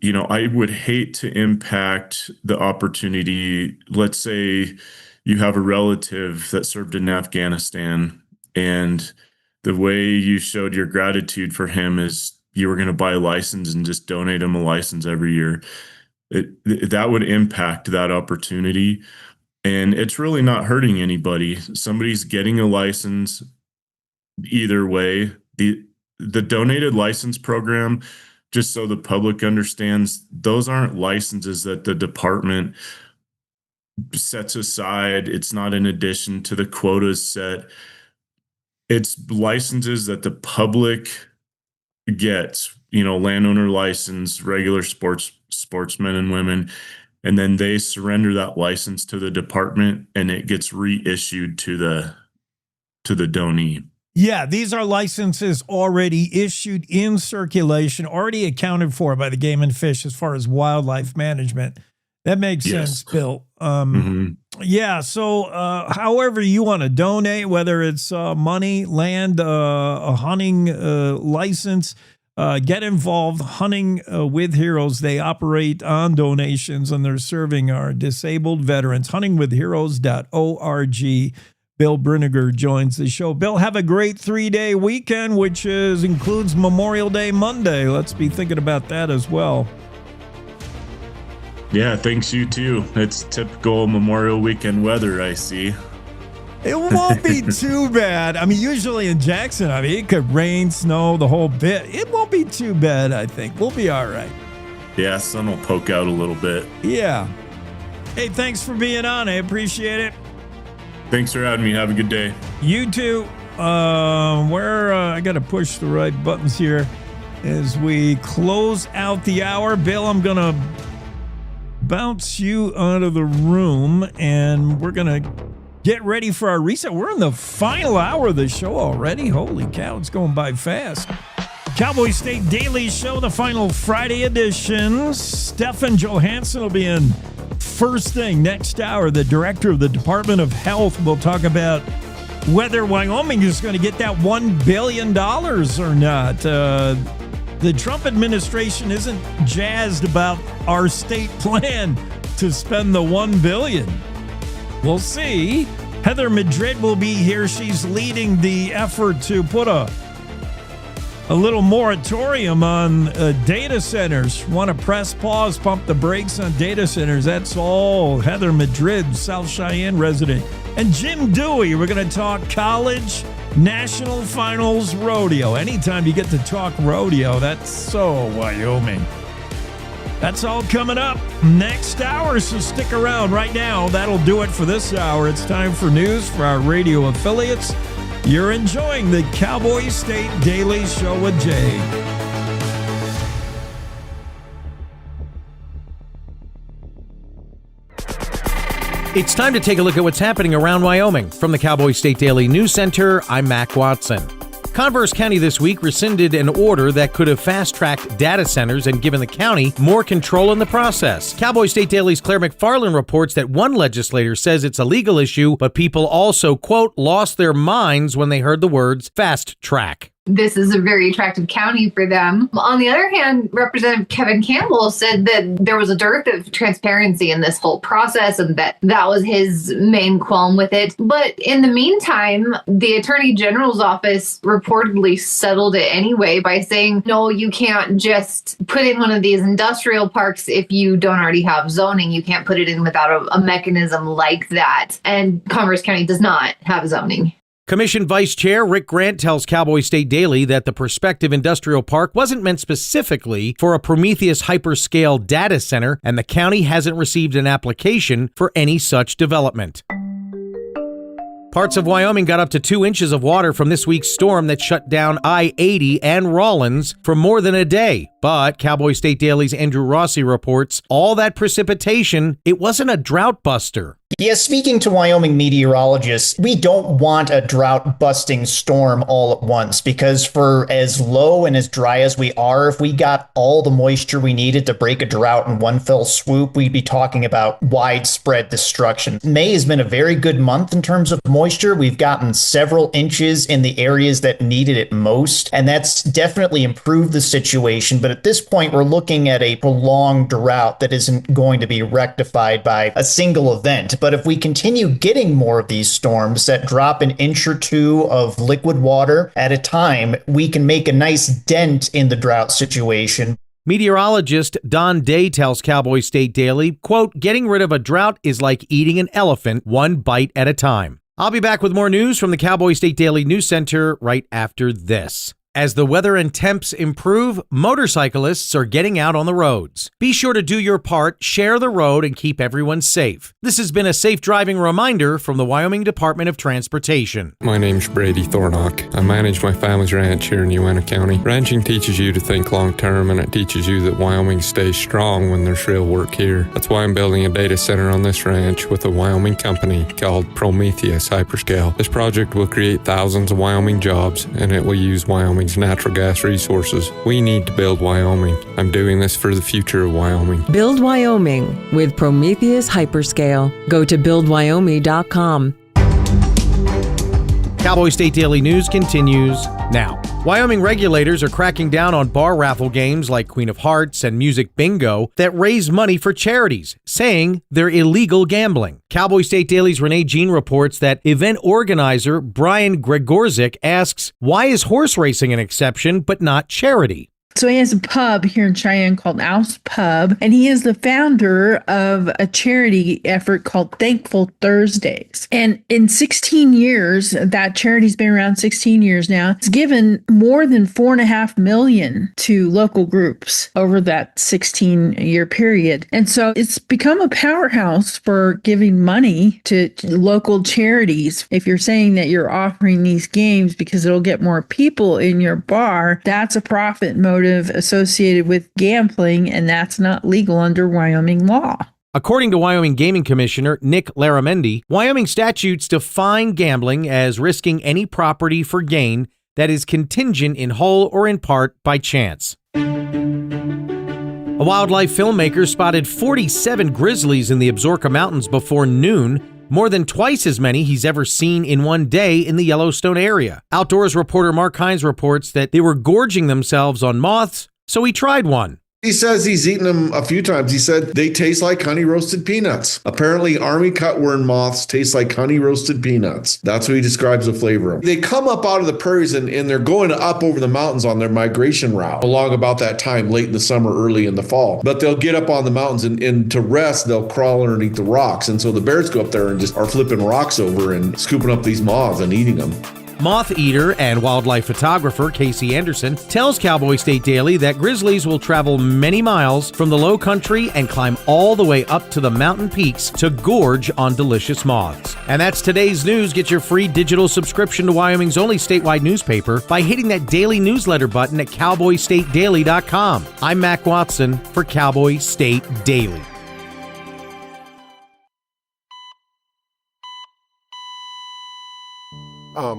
I would hate to impact the opportunity. Let's say you have a relative that served in Afghanistan, and the way you showed your gratitude for him is you were going to buy a license and just donate him a license every year. That would impact that opportunity. And it's really not hurting anybody. Somebody's getting a license either way. The donated license program, just so the public understands, those aren't licenses that the department sets aside. It's not in addition to the quotas set. It's licenses that the public gets, landowner license, regular sportsmen and women, and then they surrender that license to the department and it gets reissued to the donee. Yeah, these are licenses already issued in circulation, already accounted for by the Game and Fish as far as wildlife management. That makes sense, Bill. Yeah, so however you want to donate, whether it's money, land, a hunting license, get involved. Hunting with Heroes, they operate on donations, and they're serving our disabled veterans. Huntingwithheroes.org. Bill Brinegar joins the show. Bill, have a great 3-day weekend, which includes Memorial Day Monday. Let's be thinking about that as well. Yeah, thanks, you too. It's typical Memorial Weekend weather, I see. It won't be too bad. I mean, usually in Jackson, it could rain, snow, the whole bit. It won't be too bad, I think. We'll be all right. Yeah, sun will poke out a little bit. Yeah. Hey, thanks for being on. I appreciate it. Thanks for having me. Have a good day. You too. I got to push the right buttons here as we close out the hour. Bill, I'm going to bounce you out of the room, and we're going to get ready for our reset. We're in the final hour of the show already. Holy cow, it's going by fast. Cowboy State Daily Show, the final Friday edition. Stephan Johannssen will be in first thing next hour. The director of the Department of Health will talk about whether Wyoming is going to get that $1 billion or not. The Trump administration isn't jazzed about our state plan to spend the $1 billion. We'll see. Heather Madrid will be here. She's leading the effort to put a little moratorium on data centers. Want to press pause, pump the brakes on data centers. That's all. Heather Madrid, South Cheyenne resident. And Jim Dewey, we're going to talk college national finals rodeo. Anytime you get to talk rodeo, that's so Wyoming. That's all coming up next hour, so stick around right now. That'll do it for this hour. It's time for news for our radio affiliates. You're enjoying the Cowboy State Daily Show with Jay. It's time to take a look at what's happening around Wyoming. From the Cowboy State Daily News Center, I'm Mac Watson. Converse County this week rescinded an order that could have fast-tracked data centers and given the county more control in the process. Cowboy State Daily's Claire McFarland reports that one legislator says it's a legal issue, but people also, quote, lost their minds when they heard the words fast track. This is a very attractive county for them. On the other hand, Representative Kevin Campbell said that there was a dearth of transparency in this whole process and that was his main qualm with it. But in the meantime, the Attorney General's office reportedly settled it anyway by saying, no, you can't just put in one of these industrial parks if you don't already have zoning. You can't put it in without a mechanism like that. And Converse County does not have zoning. Commission Vice Chair Rick Grant tells Cowboy State Daily that the prospective industrial park wasn't meant specifically for a Prometheus hyperscale data center, and the county hasn't received an application for any such development. Parts of Wyoming got up to 2 inches of water from this week's storm that shut down I-80 and Rawlins for more than a day. But Cowboy State Daily's Andrew Rossi reports all that precipitation, it wasn't a drought buster. Yeah, speaking to Wyoming meteorologists, we don't want a drought-busting storm all at once, because for as low and as dry as we are, if we got all the moisture we needed to break a drought in one fell swoop, we'd be talking about widespread destruction. May has been a very good month in terms of moisture. We've gotten several inches in the areas that needed it most, and that's definitely improved the situation. But at this point, we're looking at a prolonged drought that isn't going to be rectified by a single event. But if we continue getting more of these storms that drop an inch or two of liquid water at a time, we can make a nice dent in the drought situation. Meteorologist Don Day tells Cowboy State Daily, quote, getting rid of a drought is like eating an elephant one bite at a time. I'll be back with more news from the Cowboy State Daily News Center right after this. As the weather and temps improve, motorcyclists are getting out on the roads. Be sure to do your part, share the road, and keep everyone safe. This has been a safe driving reminder from the Wyoming Department of Transportation. My name's Brady Thornock. I manage my family's ranch here in Uena County. Ranching teaches you to think long term, and it teaches you that Wyoming stays strong when there's real work here. That's why I'm building a data center on this ranch with a Wyoming company called Prometheus Hyperscale. This project will create thousands of Wyoming jobs, and it will use Wyoming's natural gas resources. We need to build Wyoming. I'm doing this for the future of Wyoming. Build Wyoming with Prometheus Hyperscale. Go to buildwyoming.com. Cowboy State Daily News continues now. Wyoming regulators are cracking down on bar raffle games like Queen of Hearts and Music Bingo that raise money for charities, saying they're illegal gambling. Cowboy State Daily's Renee Jean reports that event organizer Brian Gregorczyk asks, why is horse racing an exception but not charity? So he has a pub here in Cheyenne called Ouse Pub, and he is the founder of a charity effort called Thankful Thursdays. And in 16 years, that charity's been around 16 years now. It's given more than $4.5 million to local groups over that 16-year period. And so it's become a powerhouse for giving money to local charities. If you're saying that you're offering these games because it'll get more people in your bar, that's a profit motive associated with gambling, and that's not legal under Wyoming law. According to Wyoming Gaming Commissioner Nick Laramendi, Wyoming statutes define gambling as risking any property for gain that is contingent in whole or in part by chance. A wildlife filmmaker spotted 47 grizzlies in the Absaroka Mountains before noon, more than twice as many he's ever seen in one day in the Yellowstone area. Outdoors reporter Mark Hines reports that they were gorging themselves on moths, so he tried one. He says he's eaten them a few times. He said they taste like honey roasted peanuts. Apparently, army cutworm moths taste like honey roasted peanuts. That's what he describes the flavor of. They come up out of the prairies and they're going up over the mountains on their migration route along about that time, late in the summer, early in the fall. But they'll get up on the mountains and to rest, they'll crawl underneath the rocks. And so the bears go up there and just are flipping rocks over and scooping up these moths and eating them. Moth eater and wildlife photographer Casey Anderson tells Cowboy State Daily that grizzlies will travel many miles from the low country and climb all the way up to the mountain peaks to gorge on delicious moths. And that's today's news. Get your free digital subscription to Wyoming's only statewide newspaper by hitting that daily newsletter button at cowboystatedaily.com. I'm Mac Watson for Cowboy State Daily.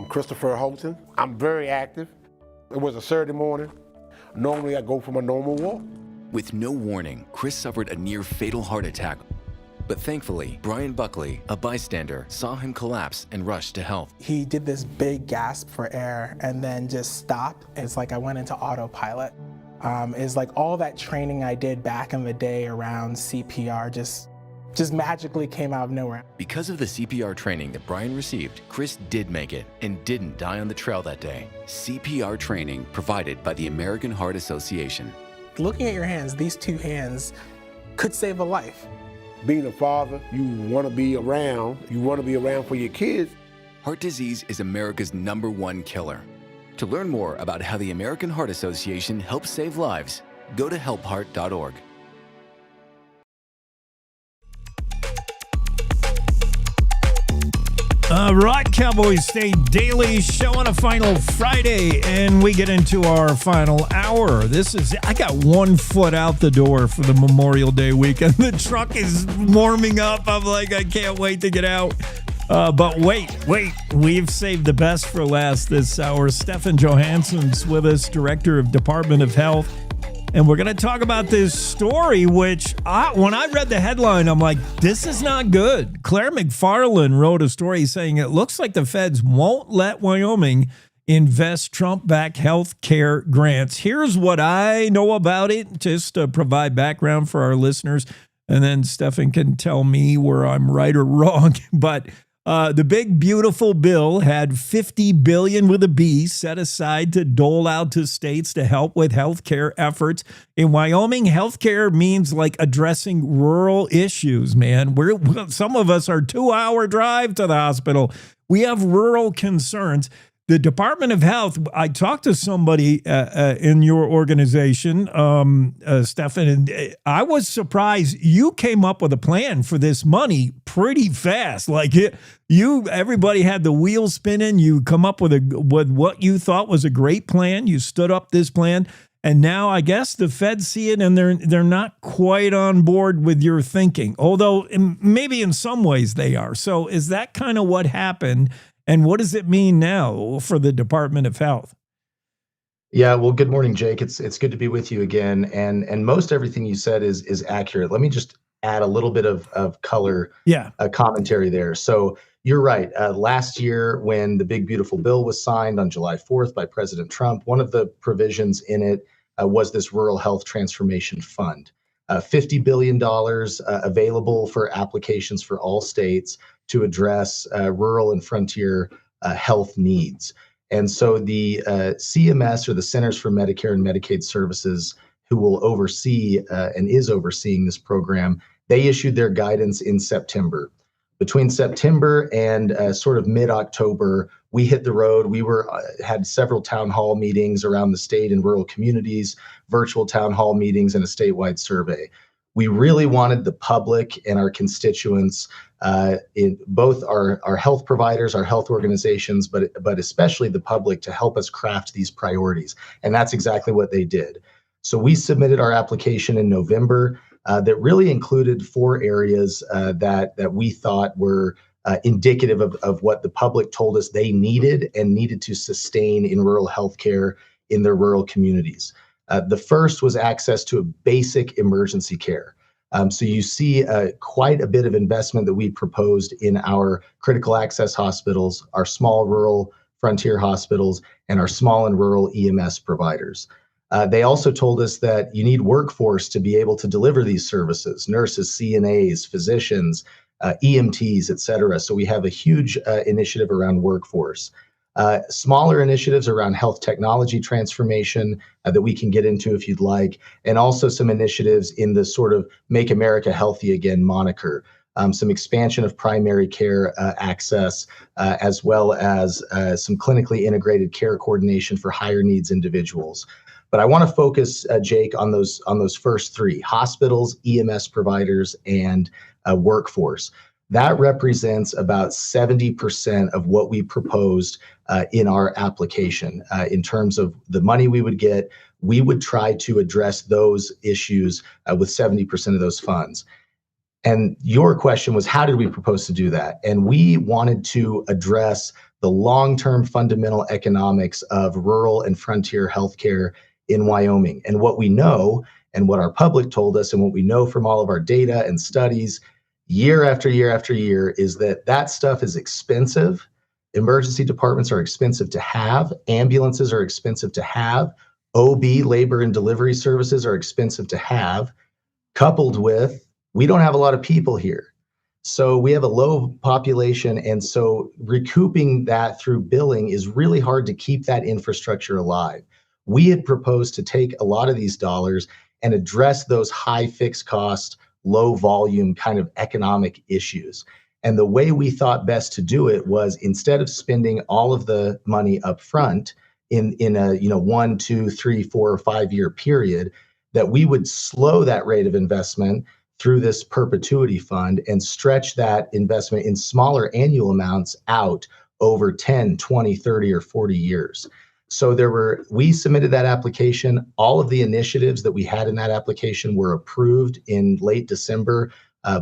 Christopher Holton. I'm very active. It was a Saturday morning. Normally I go for my normal walk. With no warning, Chris suffered a near-fatal heart attack. But thankfully, Brian Buckley, a bystander, saw him collapse and rushed to help. He did this big gasp for air and then just stopped. It's like I went into autopilot. It's like all that training I did back in the day around CPR just magically came out of nowhere. Because of the CPR training that Brian received, Chris did make it and didn't die on the trail that day. CPR training provided by the American Heart Association. Looking at your hands, these two hands could save a life. Being a father, you want to be around. You want to be around for your kids. Heart disease is America's #1 killer. To learn more about how the American Heart Association helps save lives, go to helpheart.org. All right, Cowboy State Daily Show on a final Friday, and we get into our final hour. I got 1 foot out the door for the Memorial Day weekend. The truck is warming up. I'm like, I can't wait to get out. But wait, we've saved the best for last this hour. Stephan Johannsen's with us, Director of Department of Health. And we're going to talk about this story, which when I read the headline, I'm like, this is not good. Claire McFarland wrote a story saying it looks like the feds won't let Wyoming invest Trump-backed health care grants. Here's what I know about it, just to provide background for our listeners. And then Stephan can tell me where I'm right or wrong. But the big, beautiful bill had $50 billion with a B set aside to dole out to states to help with healthcare efforts. In Wyoming, healthcare means like addressing rural issues, man. Some of us are 2-hour drive to the hospital. We have rural concerns. The Department of Health, I talked to somebody in your organization, Stephan, and I was surprised you came up with a plan for this money pretty fast. Like everybody had the wheels spinning. You come up with what you thought was a great plan. You stood up this plan, and now I guess the feds see it and they're not quite on board with your thinking. Although maybe in some ways they are. So is that kind of what happened? And what does it mean now for the Department of Health? Yeah, well, good morning, Jake. It's good to be with you again. And most everything you said is accurate. Let me just add a little bit of color commentary there. So you're right. Last year, when the big, beautiful bill was signed on July 4th by President Trump, one of the provisions in it was this Rural Health Transformation Fund. $50 billion available for applications for all states to address rural and frontier health needs. And so the CMS, or the Centers for Medicare and Medicaid Services, who will oversee and is overseeing this program, they issued their guidance in September. Between September and sort of mid-October, we hit the road. We had several town hall meetings around the state and rural communities, virtual town hall meetings, and a statewide survey. We really wanted the public and our constituents, in both our health providers, our health organizations, but especially the public, to help us craft these priorities. And that's exactly what they did. So we submitted our application in November that really included 4 areas that we thought were indicative of what the public told us they needed and needed to sustain in rural healthcare in their rural communities. The first was access to a basic emergency care. So you see quite a bit of investment that we proposed in our critical access hospitals, our small rural frontier hospitals, and our small and rural EMS providers. They also told us that you need workforce to be able to deliver these services: nurses, CNAs, physicians, EMTs, et cetera. So we have a huge initiative around workforce. Smaller initiatives around health technology transformation that we can get into if you'd like, and also some initiatives in the sort of Make America Healthy Again moniker. Some expansion of primary care access, as well as some clinically integrated care coordination for higher needs individuals. But I want to focus, Jake, on those first 3: hospitals, EMS providers, and workforce. That represents about 70% of what we proposed in our application. In terms of the money we would get, we would try to address those issues with 70% of those funds. And your question was, how did we propose to do that? And we wanted to address the long-term fundamental economics of rural and frontier healthcare in Wyoming. And what we know, and what our public told us, and what we know from all of our data and studies year after year after year, is that stuff is expensive. Emergency departments are expensive to have. Ambulances are expensive to have. OB, labor and delivery services, are expensive to have, coupled with we don't have a lot of people here. So we have a low population, and so recouping that through billing is really hard to keep that infrastructure alive. We had proposed to take a lot of these dollars and address those high fixed cost, low volume kind of economic issues. And the way we thought best to do it was, instead of spending all of the money up front in a 1, 2, 3, 4, or 5 year period, that we would slow that rate of investment through this perpetuity fund and stretch that investment in smaller annual amounts out over 10, 20, 30, or 40 years. So we submitted that application. All of the initiatives that we had in that application were approved in late December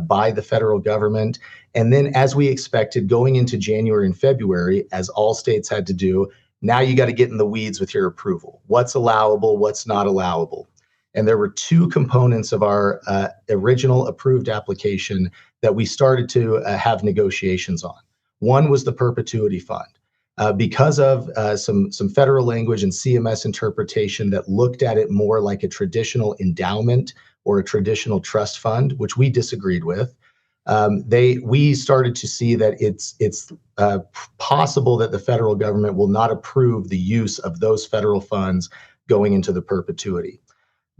by the federal government. And then, as we expected, going into January and February, as all states had to do, now you got to get in the weeds with your approval. What's allowable, what's not allowable. And there were 2 components of our original approved application that we started to have negotiations on. One was the perpetuity fund. Because of some federal language and CMS interpretation that looked at it more like a traditional endowment or a traditional trust fund, which we disagreed with, we started to see that it's possible that the federal government will not approve the use of those federal funds going into the perpetuity.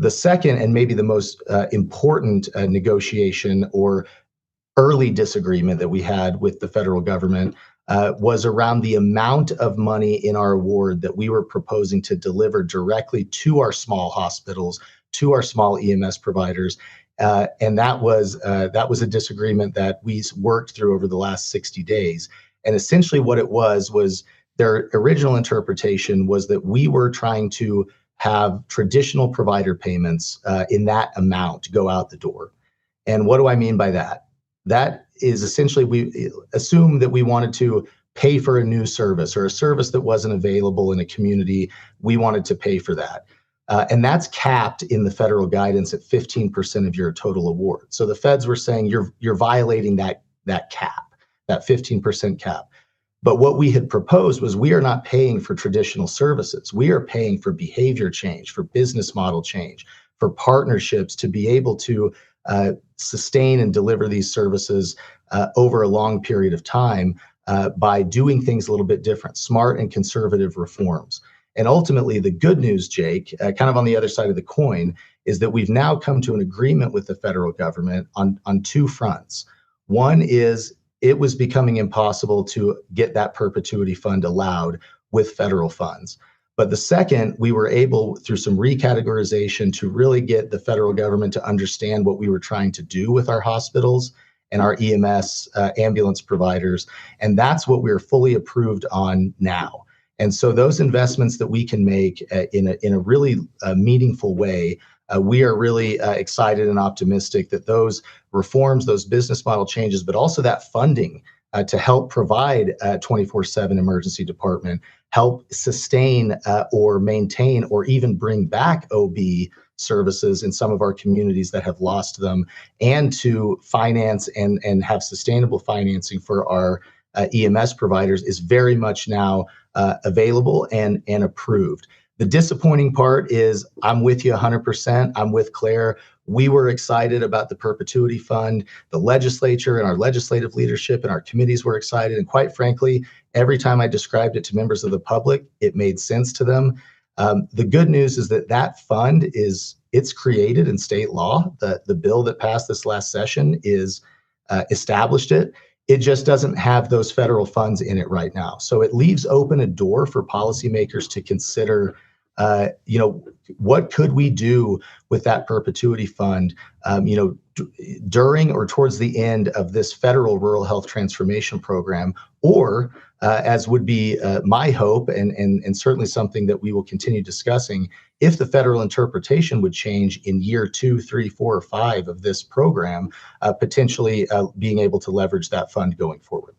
The second, and maybe the most important negotiation or early disagreement that we had with the federal government, was around the amount of money in our award that we were proposing to deliver directly to our small hospitals, to our small EMS providers. And that was a disagreement that we worked through over the last 60 days. And essentially what it was their original interpretation was that we were trying to have traditional provider payments in that amount go out the door. And what do I mean by that? That is essentially, we assume that we wanted to pay for a new service or a service that wasn't available in a community. We wanted to pay for that. And that's capped in the federal guidance at 15% of your total award. So the feds were saying you're violating that cap, that 15% cap. But what we had proposed was we are not paying for traditional services. We are paying for behavior change, for business model change, for partnerships to be able to sustain and deliver these services over a long period of time by doing things a little bit different, smart and conservative reforms. And ultimately, the good news, Jake, kind of on the other side of the coin, is that we've now come to an agreement with the federal government on two fronts. One is it was becoming impossible to get that perpetuity fund allowed with federal funds. But the second, we were able, through some recategorization, to really get the federal government to understand what we were trying to do with our hospitals and our EMS ambulance providers. And that's what we're fully approved on now. And so those investments that we can make in a really meaningful way, we are really excited and optimistic that those reforms, those business model changes, but also that funding to help provide a 24/7 emergency department, help sustain or maintain or even bring back OB services in some of our communities that have lost them, and to finance and have sustainable financing for our EMS providers is very much now available and approved. The disappointing part is I'm with you 100%. I'm with Claire. We were excited about the perpetuity fund. The legislature and our legislative leadership and our committees were excited. And quite frankly, every time I described it to members of the public, it made sense to them. The good news is that fund it's created in state law. The bill that passed this last session is established it. It just doesn't have those federal funds in it right now. So it leaves open a door for policymakers to consider, what could we do with that perpetuity fund, during or towards the end of this federal rural health transformation program, or as would be my hope and certainly something that we will continue discussing, if the federal interpretation would change in year 2, 3, 4, or 5 of this program, potentially being able to leverage that fund going forward.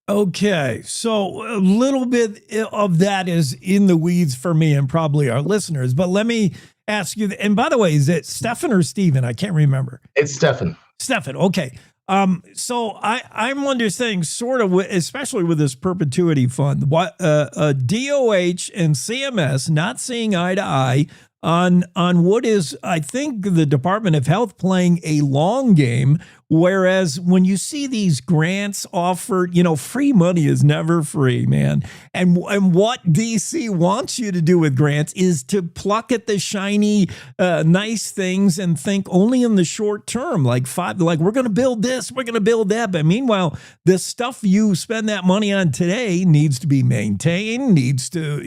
Okay, so a little bit of that is in the weeds for me and probably our listeners, but let me ask you, and by the way, is it Stephan or Stephen? I can't remember. It's Stephan. Stephan, okay. So I'm understanding sort of, especially with this perpetuity fund, what DOH and CMS not seeing eye to eye on what is, I think, the Department of Health playing a long game. Whereas when you see these grants offered, free money is never free, man. And what DC wants you to do with grants is to pluck at the shiny, nice things and think only in the short term, like we're going to build this, we're going to build that. But meanwhile, the stuff you spend that money on today needs to be maintained, needs to,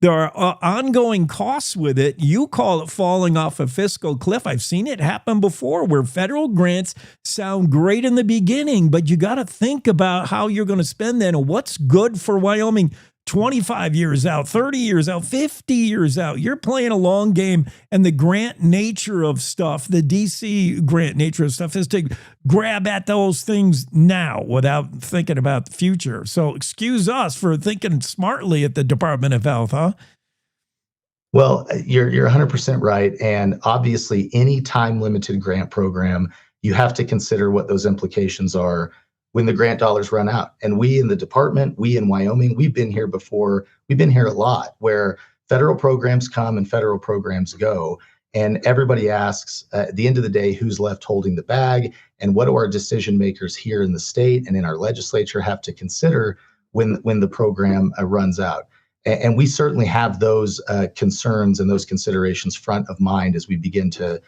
there are ongoing costs with it. You call it falling off a fiscal cliff. I've seen it happen before where federal grants sound great in the beginning, but you got to think about how you're going to spend that and what's good for Wyoming 25 years out, 30 years out, 50 years out. You're playing a long game, and the grant nature of stuff, the DC grant nature of stuff, is to grab at those things now without thinking about the future. So excuse us for thinking smartly at the Department of Health, huh? Well, you're 100% right. And obviously, any time-limited grant program, you have to consider what those implications are when the grant dollars run out. And we in the department, we in Wyoming, we've been here before. We've been here a lot where federal programs come and federal programs go. And everybody asks, at the end of the day, who's left holding the bag? And what do our decision makers here in the state and in our legislature have to consider when the program runs out? And we certainly have those concerns and those considerations front of mind as we begin to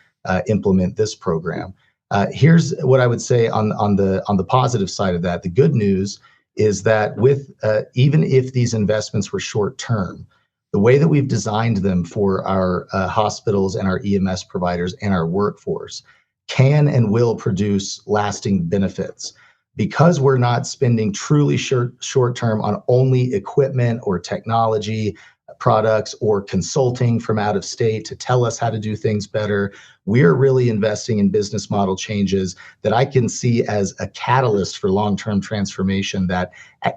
implement this program. Here's what I would say on the positive side of that. The good news is that with even if these investments were short term, the way that we've designed them for our hospitals and our EMS providers and our workforce can and will produce lasting benefits. Because we're not spending truly short term on only equipment or technology products or consulting from out of state to tell us how to do things better, we're really investing in business model changes that I can see as a catalyst for long-term transformation, that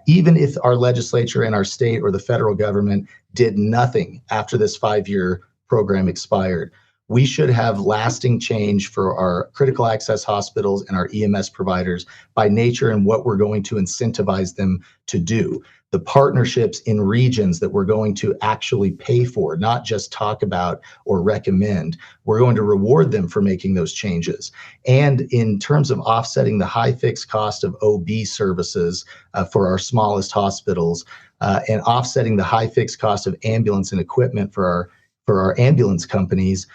even if our legislature and our state or the federal government did nothing after this 5-year program expired, we should have lasting change for our critical access hospitals and our EMS providers by nature and what we're going to incentivize them to do. The partnerships in regions that we're going to actually pay for, not just talk about or recommend. We're going to reward them for making those changes. And in terms of offsetting the high fixed cost of OB services for our smallest hospitals, and offsetting the high fixed cost of ambulance and equipment for our ambulance companies,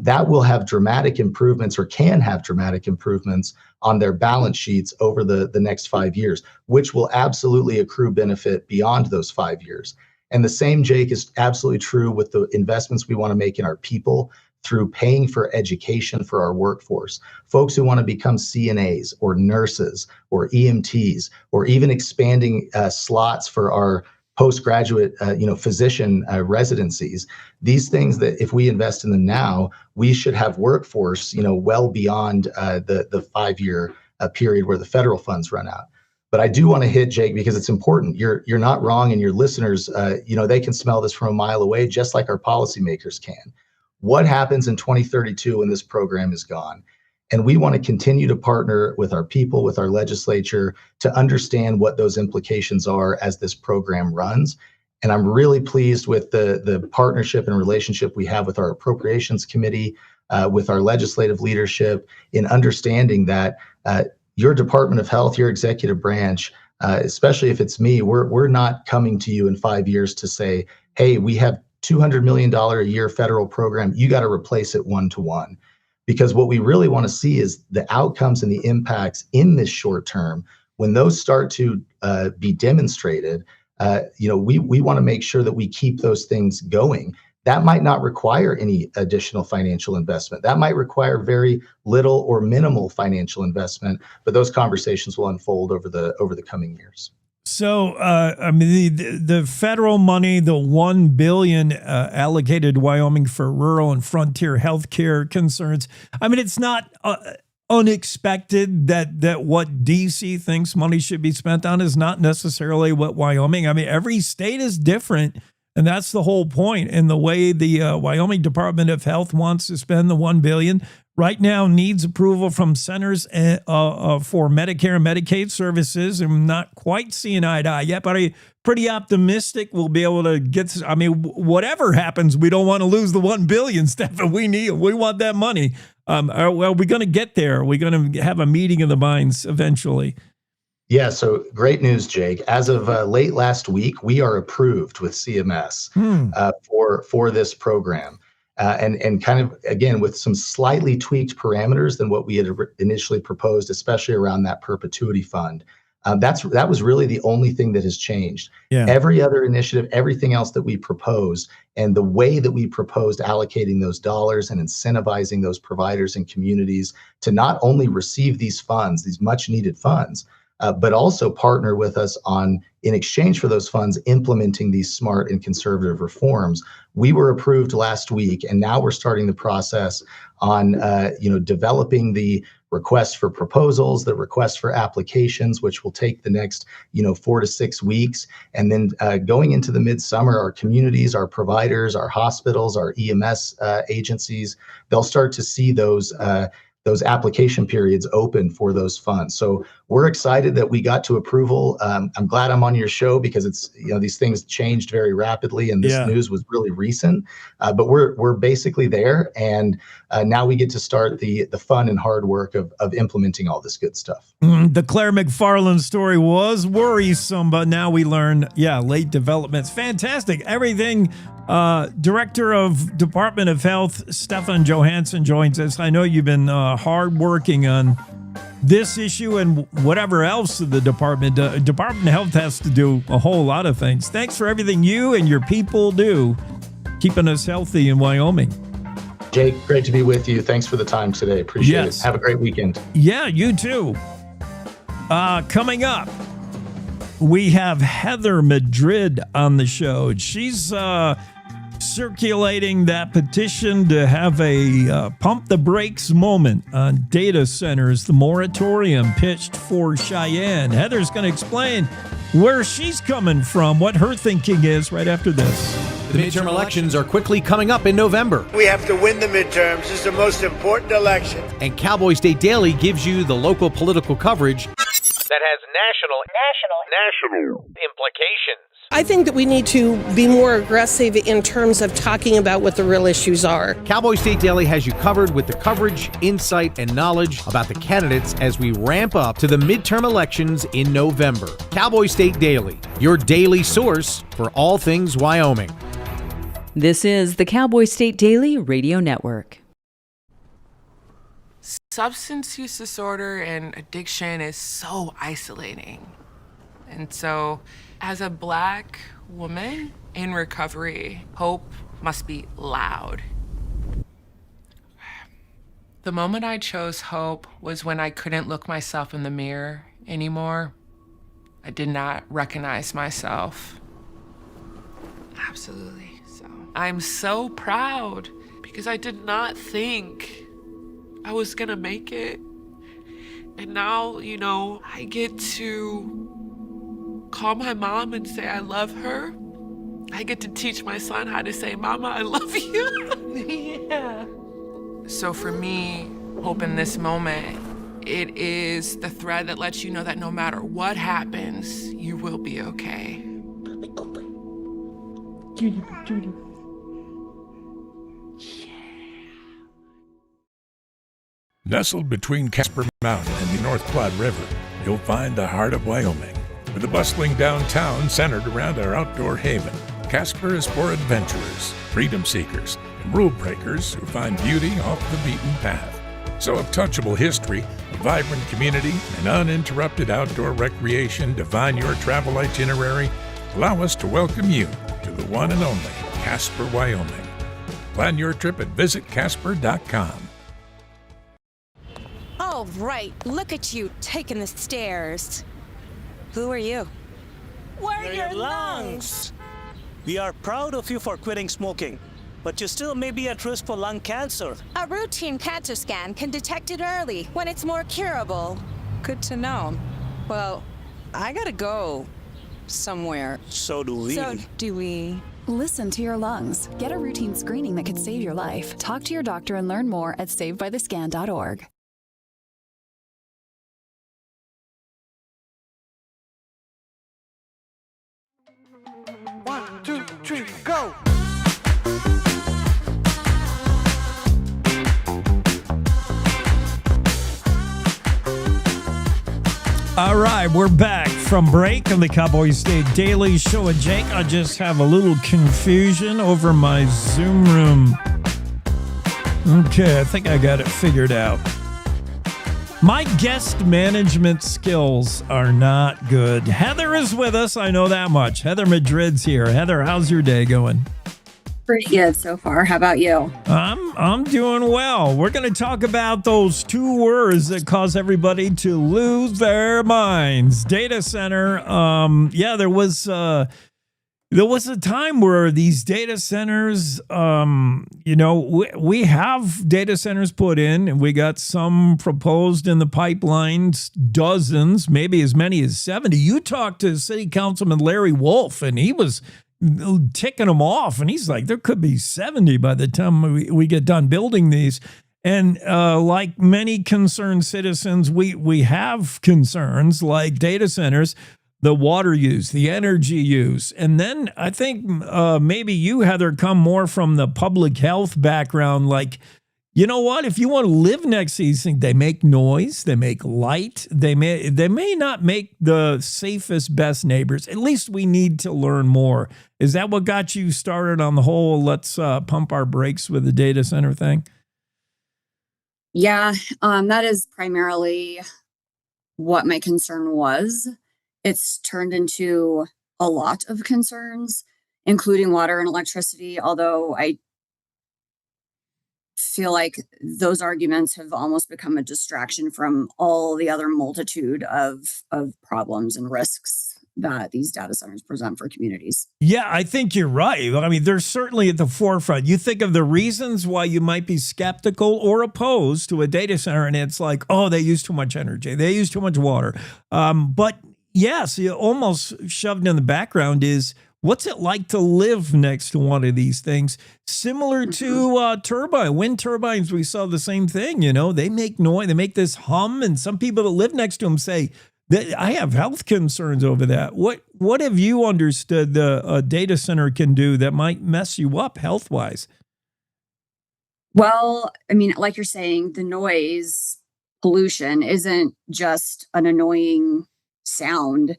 that will have dramatic improvements, or can have dramatic improvements on their balance sheets over the next 5 years, which will absolutely accrue benefit beyond those 5 years. And the same, Jake, is absolutely true with the investments we want to make in our people through paying for education for our workforce. Folks who want to become CNAs or nurses or EMTs, or even expanding slots for our postgraduate, physician residencies. These things that if we invest in them now, we should have workforce, well beyond the 5-year period where the federal funds run out. But I do want to hit, Jake, because it's important. You're not wrong, and your listeners, they can smell this from a mile away, just like our policymakers can. What happens in 2032 when this program is gone? And we want to continue to partner with our people, with our legislature, to understand what those implications are as this program runs. And I'm really pleased with the partnership and relationship we have with our Appropriations Committee, with our legislative leadership, in understanding that your Department of Health, your executive branch, especially if it's me, we're not coming to you in 5 years to say, hey, we have $200 million a year federal program, you got to replace it 1-to-1. Because what we really want to see is the outcomes and the impacts in this short term. When those start to be demonstrated, we want to make sure that we keep those things going. That might not require any additional financial investment. That might require very little or minimal financial investment, but those conversations will unfold over the coming years. So, the federal money, the $1 billion allocated to Wyoming for rural and frontier healthcare concerns. It's not unexpected that what DC thinks money should be spent on is not necessarily what Wyoming. Every state is different, and that's the whole point. And the way the Wyoming Department of Health wants to spend the $1 billion right now needs approval from centers for Medicare and Medicaid services. I'm not quite seeing eye to eye yet, but I'm pretty optimistic we'll be able to get. Whatever happens, we don't want to lose the $1 billion, Stephan. We want that money. Are we going to get there? Are we going to have a meeting of the minds eventually? Yeah, so great news, Jake. As of late last week, we are approved with CMS for this program. And kind of, again, with some slightly tweaked parameters than what we had initially proposed, especially around that perpetuity fund. That was really the only thing that has changed. Yeah. Every other initiative, everything else that we proposed, and the way that we proposed allocating those dollars and incentivizing those providers and communities to not only receive these funds, these much needed funds, but also partner with us on, in exchange for those funds, implementing these smart and conservative reforms. We were approved last week, and now we're starting the process on, developing the request for proposals, the request for applications, which will take the next, 4 to 6 weeks. And then going into the midsummer, our communities, our providers, our hospitals, our EMS agencies, they'll start to see those application periods open for those funds. So we're excited that we got to approval. I'm glad I'm on your show because it's, these things changed very rapidly, and this news was really recent. But we're basically there, and now we get to start the fun and hard work of implementing all this good stuff. The Claire McFarland story was worrisome, but now we learn, late developments. Fantastic. Everything. Director of Department of Health, Stephan Johannssen, joins us. I know you've been hard working on this issue and whatever else the Department of Health has to do a whole lot of things. Thanks for everything you and your people do, keeping us healthy in Wyoming. Jake, great to be with you. Thanks for the time today. Appreciate it. Have a great weekend. Yeah, you too. Coming up, we have Heather Madrid on the show. She's circulating that petition to have a pump the brakes moment on data centers, the moratorium pitched for Cheyenne. Heather's going to explain where she's coming from, what her thinking is right after this. The midterm elections are quickly coming up in November. We have to win the midterms. This is the most important election. And Cowboy State Daily gives you the local political coverage that has national implications. I think that we need to be more aggressive in terms of talking about what the real issues are. Cowboy State Daily has you covered with the coverage, insight, and knowledge about the candidates as we ramp up to the midterm elections in November. Cowboy State Daily, your daily source for all things Wyoming. This is the Cowboy State Daily Radio Network. Substance use disorder and addiction is so isolating. And so, as a Black woman in recovery, hope must be loud. The moment I chose hope was when I couldn't look myself in the mirror anymore. I did not recognize myself. Absolutely. So I'm so proud because I did not think I was gonna make it. And now, I get to call my mom and say I love her. I get to teach my son how to say, Mama, I love you. Yeah. So for me, hope in this moment, it is the thread that lets you know that no matter what happens, you will be okay. Judy. Nestled between Casper Mountain and the North Platte River, you'll find the heart of Wyoming. With a bustling downtown centered around our outdoor haven, Casper is for adventurers, freedom seekers, and rule breakers who find beauty off the beaten path. So if touchable history, a vibrant community, and uninterrupted outdoor recreation define your travel itinerary, allow us to welcome you to the one and only Casper, Wyoming. Plan your trip at visitcasper.com. Oh, right. Look at you taking the stairs. Who are you? We're your lungs. We are proud of you for quitting smoking, but you still may be at risk for lung cancer. A routine cancer scan can detect it early when it's more curable. Good to know. Well, I gotta go somewhere. So do we. Listen to your lungs. Get a routine screening that could save your life. Talk to your doctor and learn more at savedbythescan.org. 1, 2, 3, go! All right, we're back from break on the Cowboy State Daily Show. And Jake, I just have a little confusion over my Zoom room. Okay, I think I got it figured out. My guest management skills are not good. Heather is with us, I know that much. Heather Madrid's here. Heather, how's your day going? Pretty good so far. How about you? I'm doing well. We're going to talk about those two words that cause everybody to lose their minds. Data center. There was a time where these data centers, we have data centers put in, and we got some proposed in the pipelines, dozens, maybe as many as 70. You talked to City Councilman Larry Wolf, and he was ticking them off, and he's like, there could be 70 by the time we get done building these. And like many concerned citizens, we have concerns like data centers, the water use, the energy use. And then I think maybe you, Heather, come more from the public health background. Like, you know what? If you want to live next to these things, they make noise, they make light, they may not make the safest, best neighbors. At least we need to learn more. Is that what got you started on the whole let's pump our brakes with the data center thing? Yeah, that is primarily what my concern was. It's turned into a lot of concerns, including water and electricity, although I feel like those arguments have almost become a distraction from all the other multitude of problems and risks that these data centers present for communities. Yeah, I think you're right. I mean, they're certainly at the forefront. You think of the reasons why you might be skeptical or opposed to a data center, and it's like, oh, they use too much energy. They use too much water. But yes, almost shoved in the background is, what's it like to live next to one of these things? Similar to wind turbines, we saw the same thing. You know, they make noise, they make this hum, and some people that live next to them say, I have health concerns over that. What have you understood a data center can do that might mess you up health-wise? Well, I mean, like you're saying, the noise pollution isn't just an annoying sound.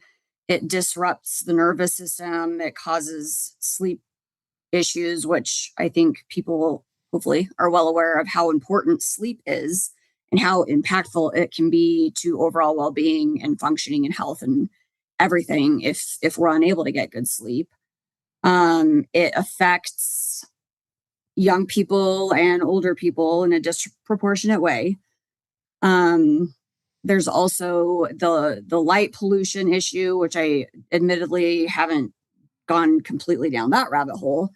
It disrupts the nervous system. It causes sleep issues, which I think people hopefully are well aware of how important sleep is and how impactful it can be to overall well-being and functioning and health and everything if we're unable to get good sleep. It affects young people and older people in a disproportionate way. There's also the light pollution issue, which I admittedly haven't gone completely down that rabbit hole.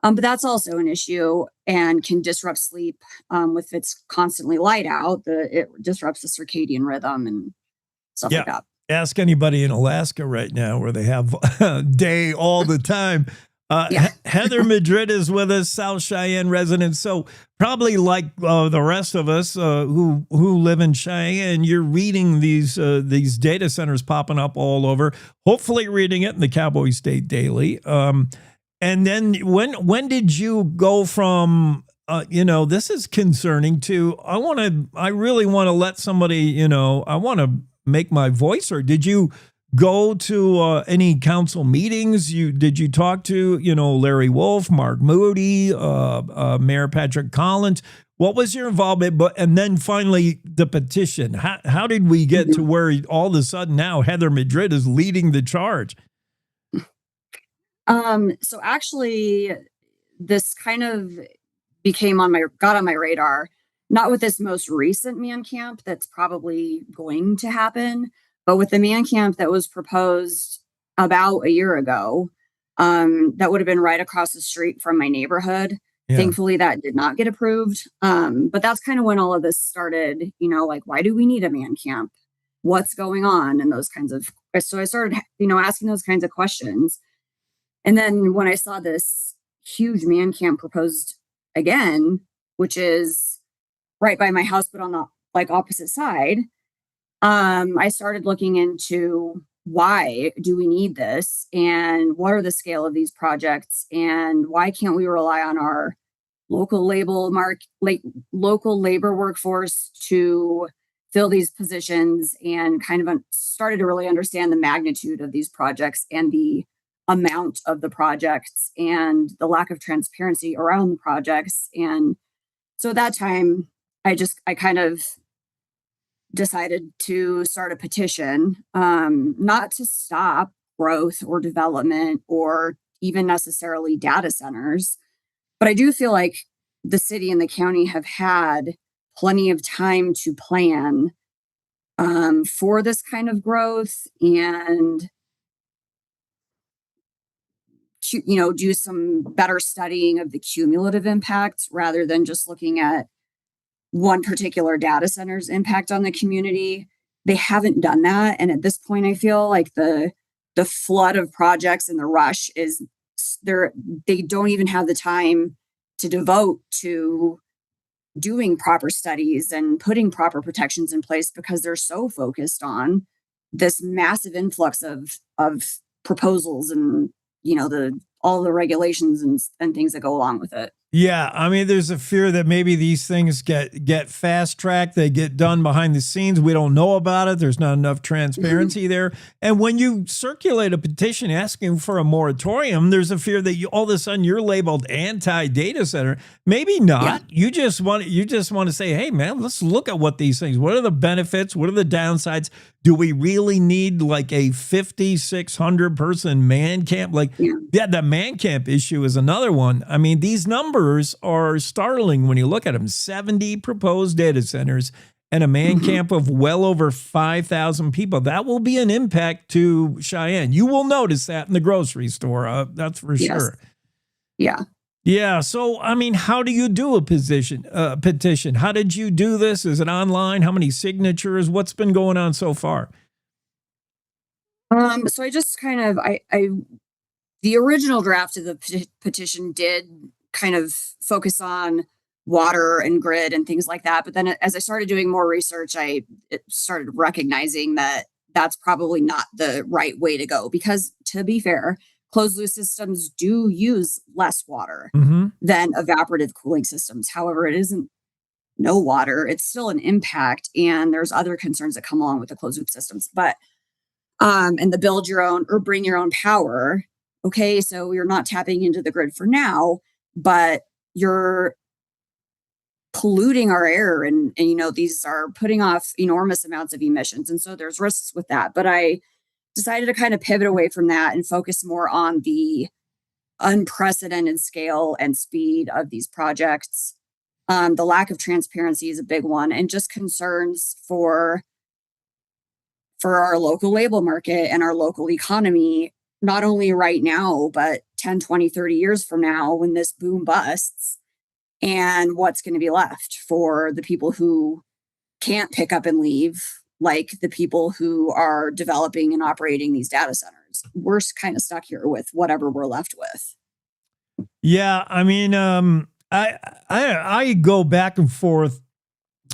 But that's also an issue and can disrupt sleep if it's constantly light out. It disrupts the circadian rhythm and stuff like that. Ask anybody in Alaska right now where they have day all the time. Heather Madrid is with us, South Cheyenne resident. So probably like the rest of us who live in Cheyenne, you're reading these data centers popping up all over. Hopefully reading it in the Cowboy State Daily. And then when did you go from this is concerning to I really want to let somebody I want to make my voice heard? Did you go to any council meetings? Did you talk to Larry Wolf, Mark Moody, Mayor Patrick Collins? What was your involvement? And then finally the petition. How did we get to where all of a sudden now Heather Madrid is leading the charge? So actually, this kind of got on my radar, not with this most recent man camp that's probably going to happen, but with the man camp that was proposed about a year ago, that would have been right across the street from my neighborhood. Yeah. Thankfully, that did not get approved. But that's kind of when all of this started, like, why do we need a man camp? What's going on? And those kinds of, so I started, asking those kinds of questions. And then when I saw this huge man camp proposed again, which is right by my house, but on the opposite side, I started looking into why do we need this and what are the scale of these projects and why can't we rely on our local labor workforce to fill these positions, and kind of started to really understand the magnitude of these projects and the amount of the projects and the lack of transparency around the projects. And so at that time, I kind of decided to start a petition, not to stop growth or development or even necessarily data centers. But I do feel like the city and the county have had plenty of time to plan for this kind of growth and to, do some better studying of the cumulative impacts rather than just looking at one particular data center's impact on the community. They haven't done that. And at this point, I feel like the flood of projects and the rush is they don't even have the time to devote to doing proper studies and putting proper protections in place because they're so focused on this massive influx of proposals and all the regulations and things that go along with it. Yeah, I mean, there's a fear that maybe these things get fast-tracked. They get done behind the scenes. We don't know about it. There's not enough transparency there. And when you circulate a petition asking for a moratorium, there's a fear that all of a sudden you're labeled anti-data center. Maybe not. Yeah. You just want to say, hey, man, let's look at what these things. What are the benefits? What are the downsides? do we really need like a 5,600 person man camp? Like, yeah, the man camp issue is another one. I mean, these numbers are startling when you look at them. 70 proposed data centers and a man camp of well over 5,000 people. That will be an impact to Cheyenne. You will notice that in the grocery store. That's for sure. Yeah. Yeah. So, I mean, how do you do a petition? How did you do this? Is it online? How many signatures? What's been going on so far? So I just kind of, the original draft of the petition did kind of focus on water and grid and things like that. But then as I started doing more research, I started recognizing that that's probably not the right way to go, because to be fair, closed loop systems do use less water than evaporative cooling systems. However, it isn't no water. It's still an impact. And there's other concerns that come along with the closed loop systems. But, and the build your own or bring your own power. Okay. So you're not tapping into the grid for now, but you're polluting our air, and these are putting off enormous amounts of emissions. And so there's risks with that. But I decided to kind of pivot away from that and focus more on the unprecedented scale and speed of these projects. The lack of transparency is a big one, and just concerns for our local labor market and our local economy, not only right now, but 10, 20, 30 years from now when this boom busts, and what's going to be left for the people who can't pick up and leave, like the people who are developing and operating these data centers. We're kind of stuck here with whatever we're left with. Yeah, I mean, I go back and forth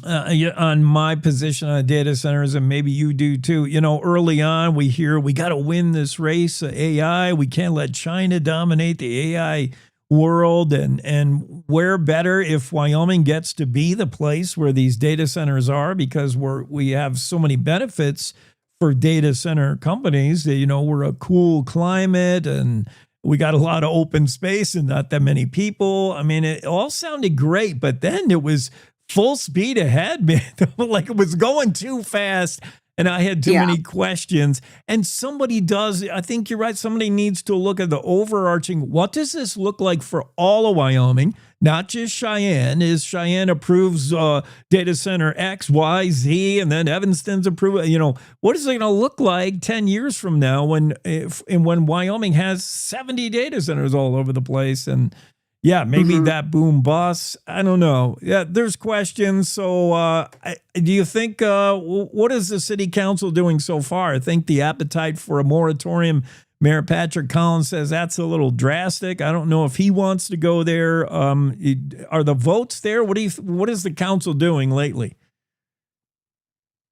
on my position on data centers, and maybe you do too. Early on, we hear we got to win this race of AI. We can't let China dominate the AI world, and where better if Wyoming gets to be the place where these data centers are, because we have so many benefits for data center companies. We're a cool climate, and we got a lot of open space and not that many people. I mean, it all sounded great, but then it was full speed ahead, man. Like it was going too fast. And I had too many questions. And I think you're right, somebody needs to look at the overarching, what does this look like for all of Wyoming, not just Cheyenne? Is Cheyenne approves data center X, Y, Z, and then Evanston's approved? What is it going to look like 10 years from now when Wyoming has 70 data centers all over the place? And yeah, maybe that boom bust. I don't know. Yeah, there's questions. So do you think, what is the city council doing so far? I think the appetite for a moratorium, Mayor Patrick Collins says that's a little drastic. I don't know if he wants to go there. Are the votes there? What is the council doing lately?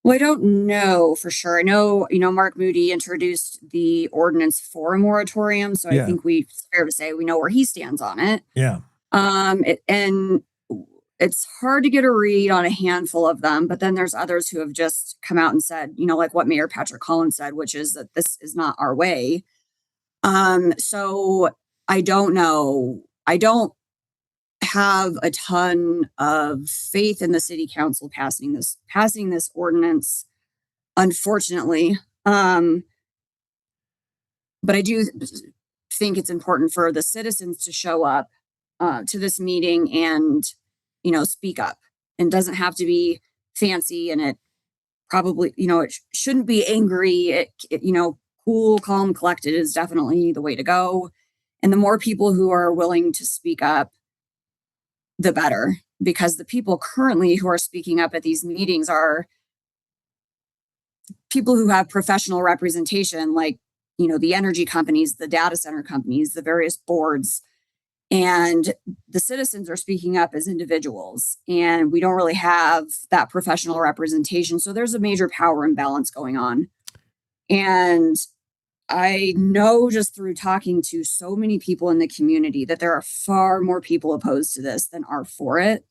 Well, I don't know for sure. I know, Mark Moody introduced the ordinance for a moratorium. So I think it's fair to say we know where he stands on it. Yeah. And it's hard to get a read on a handful of them, but then there's others who have just come out and said, like what Mayor Patrick Collins said, which is that this is not our way. So I don't know. I don't have a ton of faith in the city council passing this ordinance, unfortunately. But I do think it's important for the citizens to show up to this meeting and, speak up. And doesn't have to be fancy, and it probably, it shouldn't be angry. Cool, calm, collected is definitely the way to go. And the more people who are willing to speak up, the better, because the people currently who are speaking up at these meetings are people who have professional representation, like, the energy companies, the data center companies, the various boards, and the citizens are speaking up as individuals, and we don't really have that professional representation. So there's a major power imbalance going on. And I know just through talking to so many people in the community that there are far more people opposed to this than are for it.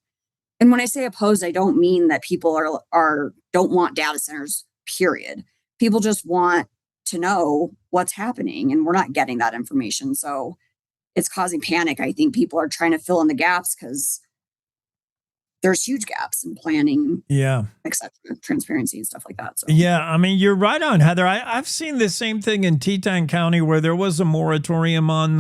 And when I say opposed, I don't mean that people don't want data centers, period. People just want to know what's happening, and we're not getting that information. So it's causing panic. I think people are trying to fill in the gaps because there's huge gaps in planning, Yeah. etc., transparency and stuff like that. So Yeah, I mean, you're right on, Heather. I've seen the same thing in Teton County where there was a moratorium on,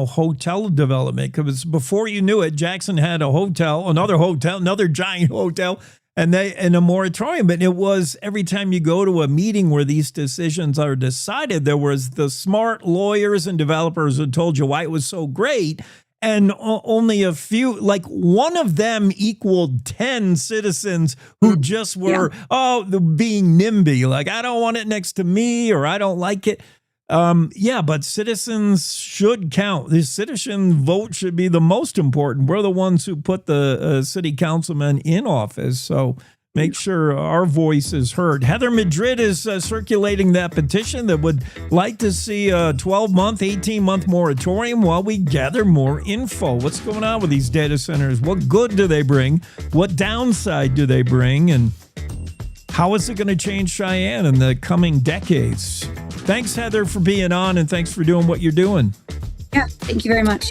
hotel development. Because before you knew it, Jackson had a hotel, another giant hotel, and a moratorium. And it was every time you go to a meeting where these decisions are decided, there was the smart lawyers and developers who told you why it was so great. And only a few, like one of them equaled 10 citizens who just were, being NIMBY. Like, I don't want it next to me, or I don't like it. But citizens should count. The citizen vote should be the most important. We're the ones who put the city councilman in office. So make sure our voice is heard. Heather Madrid is circulating that petition that would like to see a 12-month, 18-month moratorium while we gather more info. What's going on with these data centers? What good do they bring? What downside do they bring? And how is it going to change Cheyenne in the coming decades? Thanks, Heather, for being on, and thanks for doing what you're doing. yeah, thank you very much.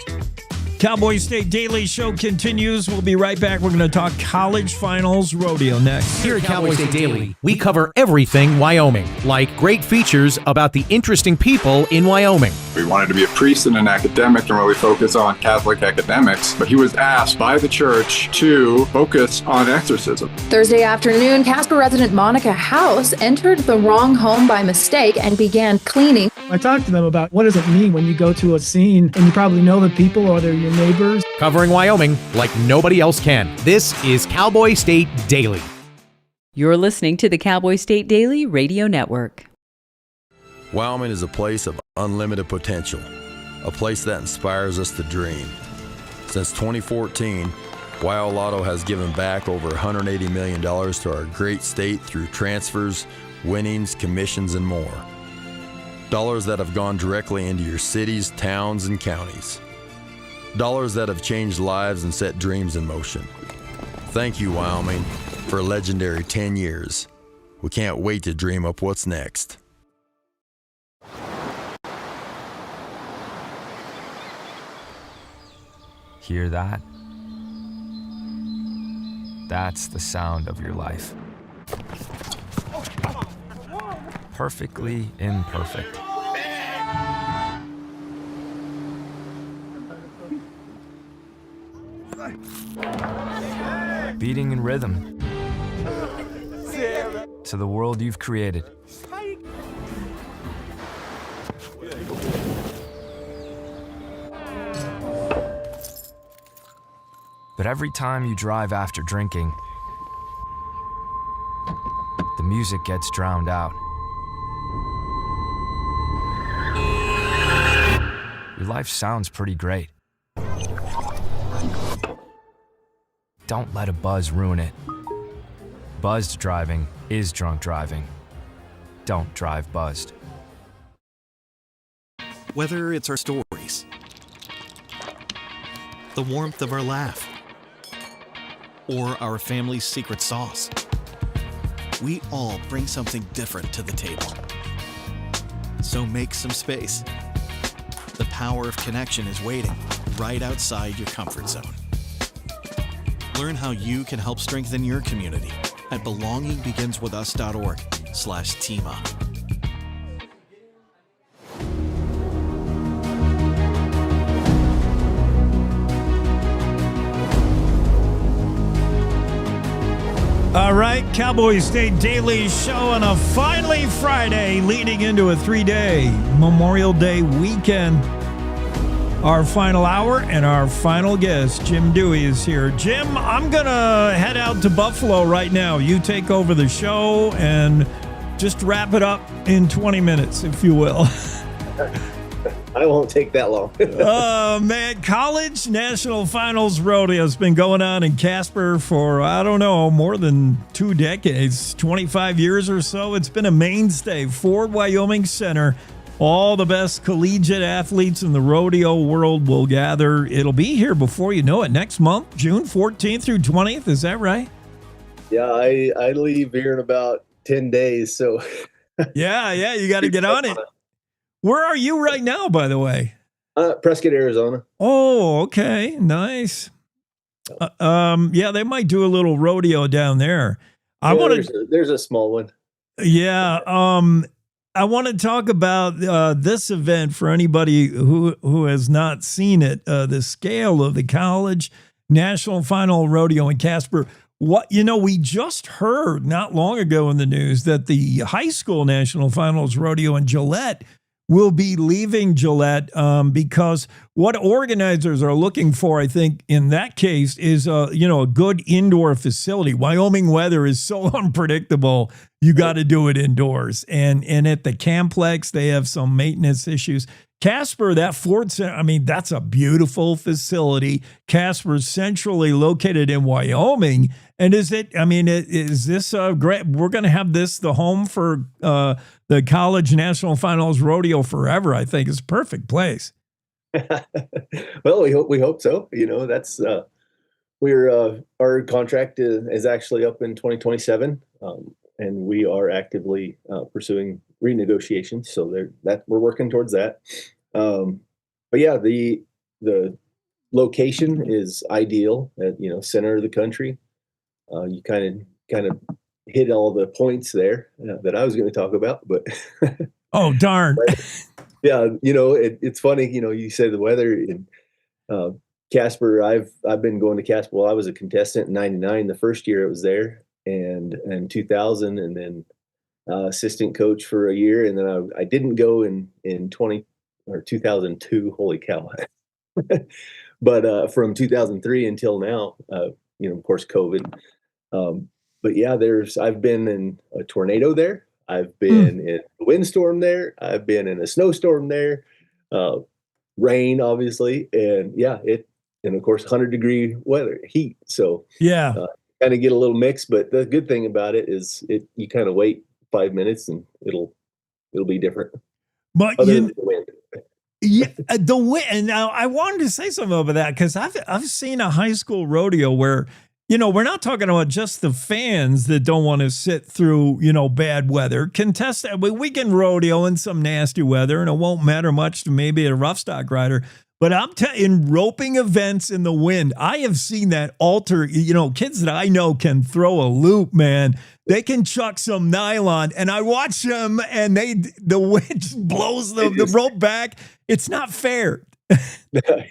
Cowboy State Daily Show continues. We'll be right back. We're going to talk college finals rodeo next. Here at Cowboy State Daily, we cover everything Wyoming, like great features about the interesting people in Wyoming. We wanted to be a priest and an academic and really focus on Catholic academics, but he was asked by the church to focus on exorcism. Thursday afternoon, Casper resident Monica House entered the wrong home by mistake and began cleaning. I talked to them about what does it mean when you go to a scene and you probably know the people or they're your neighbors. Covering Wyoming like nobody else can. This is Cowboy State Daily. You're listening to the Cowboy State Daily Radio Network. Wyoming is a place of unlimited potential, a place that inspires us to dream. Since 2014, Wyo Lotto has given back over $180 million to our great state through transfers, winnings, commissions, and more. Dollars that have gone directly into your cities, towns, and counties. Dollars that have changed lives and set dreams in motion. Thank you, Wyoming, for a legendary 10 years. We can't wait to dream up what's next. Hear that? That's the sound of your life. Perfectly imperfect. Beating in rhythm to the world you've created. But every time you drive after drinking, the music gets drowned out. Your life sounds pretty great. Don't let a buzz ruin it. Buzzed driving is drunk driving. Don't drive buzzed. Whether it's our stories, the warmth of our laugh, or our family's secret sauce, we all bring something different to the table. So make some space. The power of connection is waiting right outside your comfort zone. Learn how you can help strengthen your community at belongingbeginswithus.org/team up. All right, Cowboy State Daily Show on a finally Friday leading into a 3-day Memorial Day weekend. Our final hour and our final guest, Jim Dewey, is here. Jim, I'm going to head out to Buffalo right now. You take over the show and just wrap it up in 20 minutes, if you will. I won't take that long. Oh, man. College National Finals Rodeo has been going on in Casper for, I don't know, more than 2 decades, 25 years or so. It's been a mainstay. Ford Wyoming Center. All the best collegiate athletes in the rodeo world will gather. It'll be here before you know it. Next month, June 14th through 20th. Is that right? Yeah, I leave here in about 10 days. So yeah, you got to get on it. Where are you right now, by the way? Prescott, Arizona. Oh, okay. Nice. Yeah, they might do a little rodeo down there. There's a small one. Yeah. I want to talk about this event for anybody who has not seen it. The scale of the college national final rodeo in Casper. We just heard not long ago in the news that the high school national finals rodeo in Gillette will be leaving Gillette because what organizers are looking for, I think, in that case is, a good indoor facility. Wyoming weather is so unpredictable. You got to do it indoors. And at the Camplex, they have some maintenance issues. Casper, that Ford Center, that's a beautiful facility. Casper's centrally located in Wyoming. And is this great? We're going to have this the home for the college national finals rodeo forever. I think it's a perfect place. Well, we hope so. That's our contract is actually up in 2027, and we are actively pursuing renegotiations. So we're working towards that. But yeah, the location is ideal at center of the country. You kind of hit all the points there that I was going to talk about, but oh darn. Yeah, it's funny. You say the weather in Casper. I've been going to Casper. Well, I was a contestant in '99, the first year it was there, and 2000, and then assistant coach for a year, and then I didn't go in 2002. Holy cow! But from 2003 until now, of course, COVID. But yeah, I've been in a tornado there. I've been in a windstorm there. I've been in a snowstorm there. Rain, obviously, and yeah, and of course 100-degree weather, heat. So yeah, kind of get a little mix. But the good thing about it is you kind of wait 5 minutes and it'll be different. But the wind. Yeah, the wind. And now I wanted to say something about that because I've seen a high school rodeo where, we're not talking about just the fans that don't want to sit through, bad weather. We can rodeo in some nasty weather, and it won't matter much to maybe a rough stock rider. But in roping events in the wind, I have seen that alter. Kids that I know can throw a loop, man. They can chuck some nylon, and I watch them, and the wind just blows the rope back. It's not fair.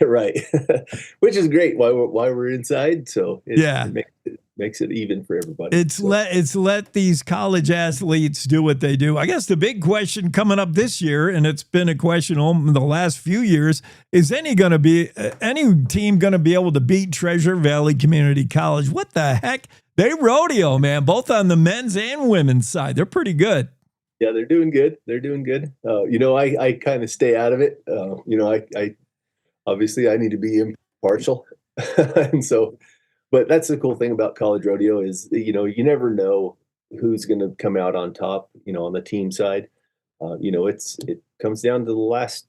Right. Which is great why we're inside. So it makes it even for everybody. It's let these college athletes do what they do. I guess the big question coming up this year, and it's been a question over the last few years, is any team going to be able to beat Treasure Valley Community College? What the heck? They rodeo, man, both on the men's and women's side. They're pretty good. Yeah, they're doing good. I kind of stay out of it. I obviously I need to be impartial. And so, but that's the cool thing about college rodeo is, you never know who's going to come out on top, on the team side. It comes down to the last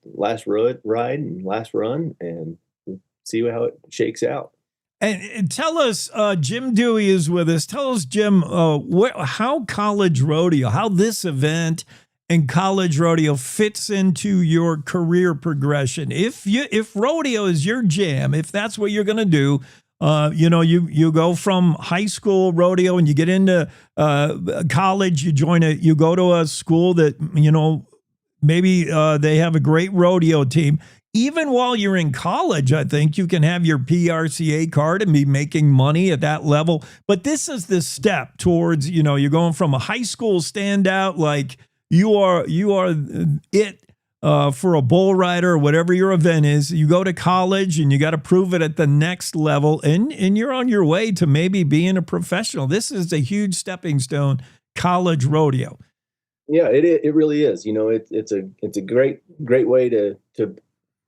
ride and last run, and we'll see how it shakes out. And tell us, Jim Dewey is with us. Tell us, Jim, how college rodeo, how this event and college rodeo fits into your career progression. If rodeo is your jam, if that's what you're going to do, you go from high school rodeo and you get into college, you go to a school that, maybe they have a great rodeo team. Even while you're in college, I think you can have your PRCA card and be making money at that level. But this is the step towards, you're going from a high school standout, like you are it for a bull rider or whatever your event is. You go to college and you got to prove it at the next level, and you're on your way to maybe being a professional. This is a huge stepping stone, college rodeo. Yeah, it really is. It's a great way to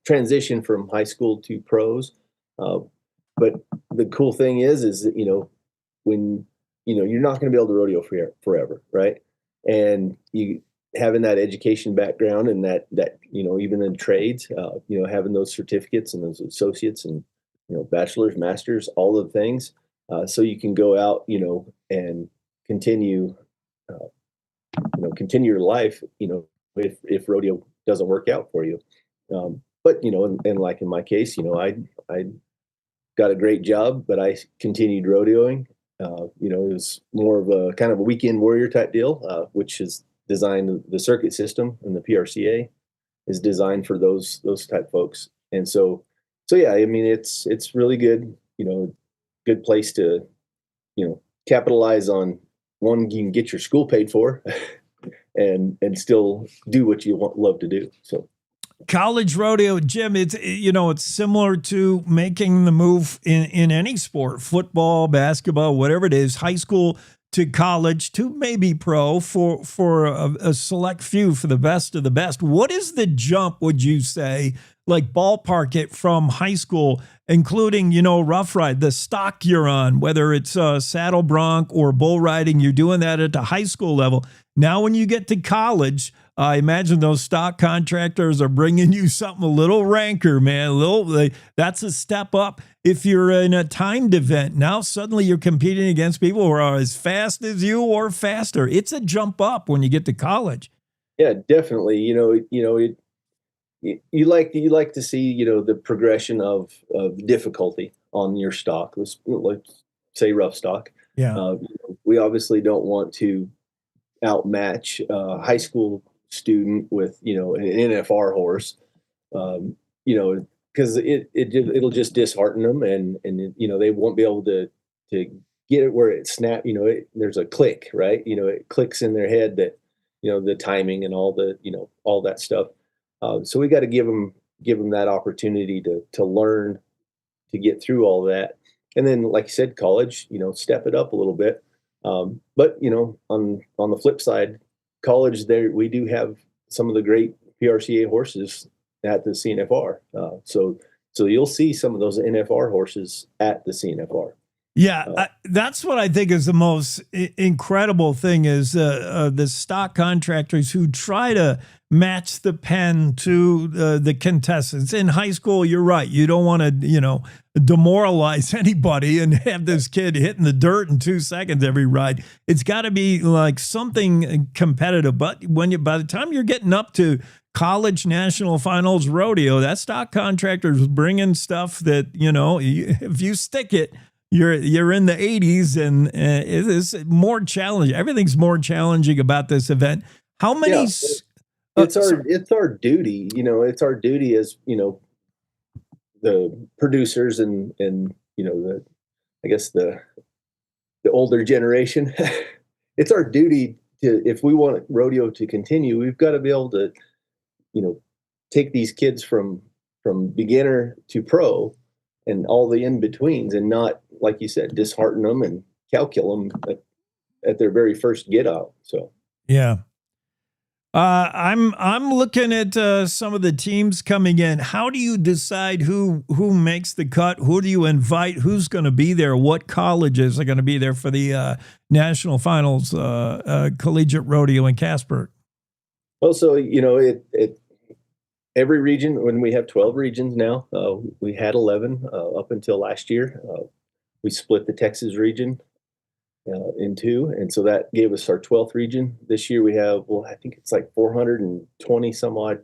transition from high school to pros. But the cool thing is that, when, you're not going to be able to rodeo forever. Right. And you having that education background and that, even in trades, having those certificates and those associates and, bachelor's, master's, all the things. So you can go out, and continue your life, if rodeo doesn't work out for you. But, and like in my case, I got a great job, but I continued rodeoing. You know, it was more of a kind of a weekend warrior type deal, which is designed, the circuit system and the PRCA is designed for those type folks. And so yeah, I mean, it's really good, you know, good place to, you know, capitalize on. One, you can get your school paid for and still do what you love to do. So college rodeo, Jim, it's, you know, it's similar to making the move in any sport, football, basketball, whatever it is, high school to college to maybe pro for a select few, for the best of the best. What is the jump, would you say, like ballpark it from high school, including, you know, rough ride, the stock you're on, whether it's saddle bronc or bull riding, you're doing that at the high school level. Now, when you get to college, I imagine those stock contractors are bringing you something a little ranker, man. That's a step up. If you're in a timed event, now suddenly you're competing against people who are as fast as you or faster. It's a jump up when you get to college. Yeah, definitely. You like to see, you know, the progression of difficulty on your stock. Let's say rough stock. Yeah. We obviously don't want to outmatch a high school student with, you know, an NFR horse, you know, because it'll just dishearten them, and you know, they won't be able to get it where it snap. You know, there's a click, right? You know, it clicks in their head that, you know, the timing and all the, you know, all that stuff. So we got to give them that opportunity to learn, to get through all that. And then, like you said, college, you know, step it up a little bit. But, you know, on the flip side, college, there we do have some of the great PRCA horses at the CNFR. So you'll see some of those NFR horses at the CNFR. Yeah, that's what I think is the most incredible thing is the stock contractors who try to match the pen to the contestants. In high school, you're right. You don't want to, you know, demoralize anybody and have this kid hitting the dirt in 2 seconds every ride. It's got to be like something competitive. But by the time you're getting up to college national finals rodeo, that stock contractor is bringing stuff that, you know, if you stick it, you're in the 80s, and it is more challenging. Everything's more challenging about this event. How many? Yeah, it's our duty. You know, it's our duty as, you know, the producers and you know, I guess the older generation. It's our duty to, if we want rodeo to continue, we've got to be able to, you know, take these kids from beginner to pro and all the in-betweens, and not, like you said, dishearten them and calculate them at their very first get out. So, yeah. I'm looking at some of the teams coming in. How do you decide who makes the cut? Who do you invite? Who's going to be there? What colleges are going to be there for the national finals, collegiate rodeo in Casper? Well, so, you know, every region, when we have 12 regions now, we had 11 up until last year. We split the Texas region in two, and so that gave us our 12th region. This year we have, well, I think it's like 420 some odd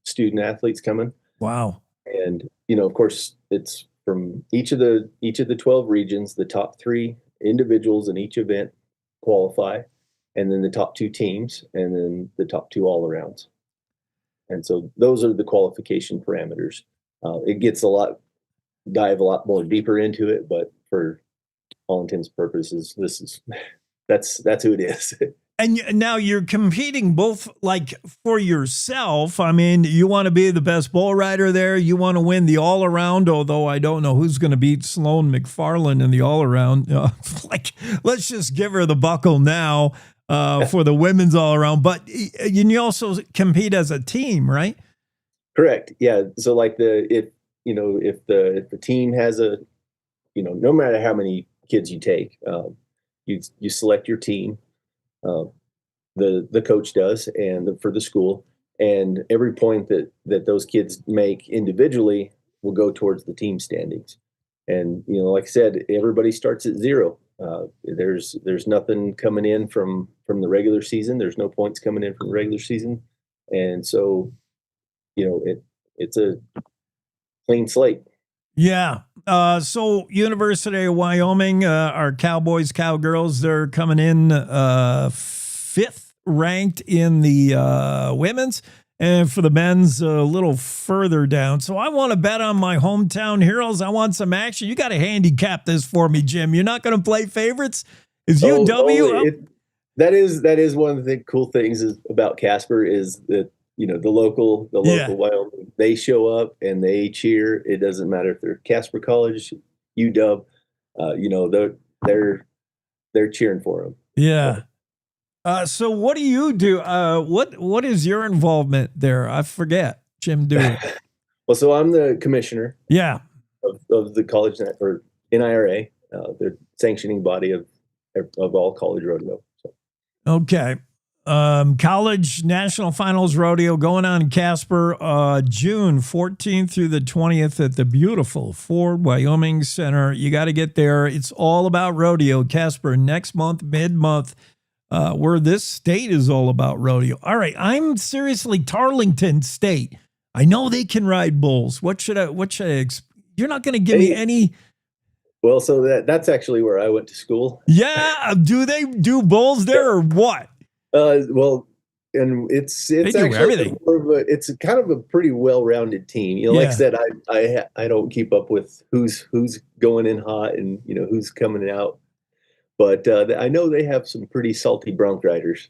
student athletes coming. Wow. And, you know, of course, it's from each of the 12 regions, the top 3 individuals in each event qualify, and then the top 2 teams, and then the top 2 all-arounds. And so those are the qualification parameters. It gets dive a lot more deeper into it, but for all intents and purposes, that's who it is. And now you're competing both like for yourself. I mean, you want to be the best bull rider there. You want to win the all around, although I don't know who's going to beat Sloan McFarland in the all around. Like, let's just give her the buckle now. For the women's all around, but you also compete as a team, right? Correct. Yeah. So like if the team has a, you know, no matter how many kids you take, you select your team, the coach does, and for the school, and every point that those kids make individually will go towards the team standings. And, you know, like I said, everybody starts at 0. There's nothing coming in from the regular season. There's no points coming in from the regular season. And so, you know, it's a clean slate. Yeah. So University of Wyoming, our Cowboys, Cowgirls, they're coming in 5th ranked in the women's. And for the men's, a little further down. So I want to bet on my hometown heroes. I want some action. You got to handicap this for me, Jim. You're not going to play favorites? Is UW? That is one of the cool things about Casper is that, you know, the local Wyoming, they show up and they cheer. It doesn't matter if they're Casper College, UW, you know, they're cheering for them. Yeah. So what do you do? What is your involvement there? I forget, Jim Dewey. Well, so I'm the commissioner. Yeah. Of the college or NIRA, the sanctioning body of all college rodeo. So. Okay. College National Finals Rodeo going on in Casper, June 14th through the 20th at the beautiful Ford Wyoming Center. You got to get there. It's all about rodeo. Casper next month, mid-month. Where this state is all about rodeo. All right, I'm seriously Tarleton State. I know they can ride bulls. What should I you're not going to give me any. Well, so that's actually where I went to school. Yeah, do they do bulls there or what? Well, and it's actually everything. It's kind of a pretty well-rounded team. You know, like I said, I don't keep up with who's going in hot and, you know, who's coming out. But I know they have some pretty salty bronc riders.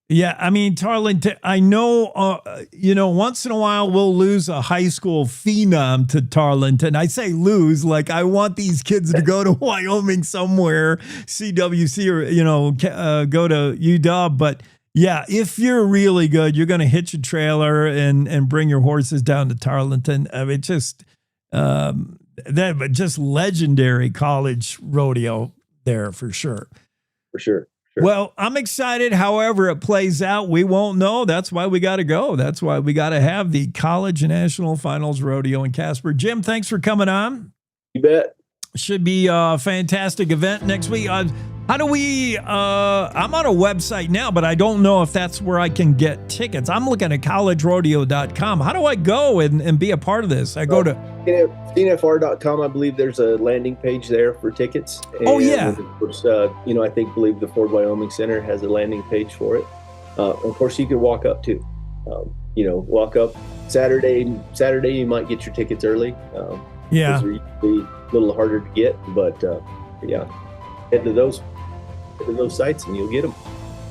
Yeah, I mean, Tarleton, I know, you know, once in a while we'll lose a high school phenom to Tarleton. I say lose, like I want these kids to go to Wyoming somewhere, CWC, or, you know, go to UW. But yeah, if you're really good, you're going to hitch a trailer and bring your horses down to Tarleton. I mean, just legendary college rodeo there for sure. For sure. Well, I'm excited. However it plays out, we won't know. That's why we got to go. That's why we got to have the College National Finals Rodeo in Casper. Jim, thanks for coming on. You bet. Should be a fantastic event next week. How do we, I'm on a website now, but I don't know if that's where I can get tickets. I'm looking at collegerodeo.com. How do I go and be a part of this? I go to CNFR.com. I believe there's a landing page there for tickets. And of course, you know, believe the Ford Wyoming Center has a landing page for it. Of course, you could walk up too. You know, walk up Saturday, you might get your tickets early. Yeah. Those are usually a little harder to get, but yeah, head to those sites and you'll get them.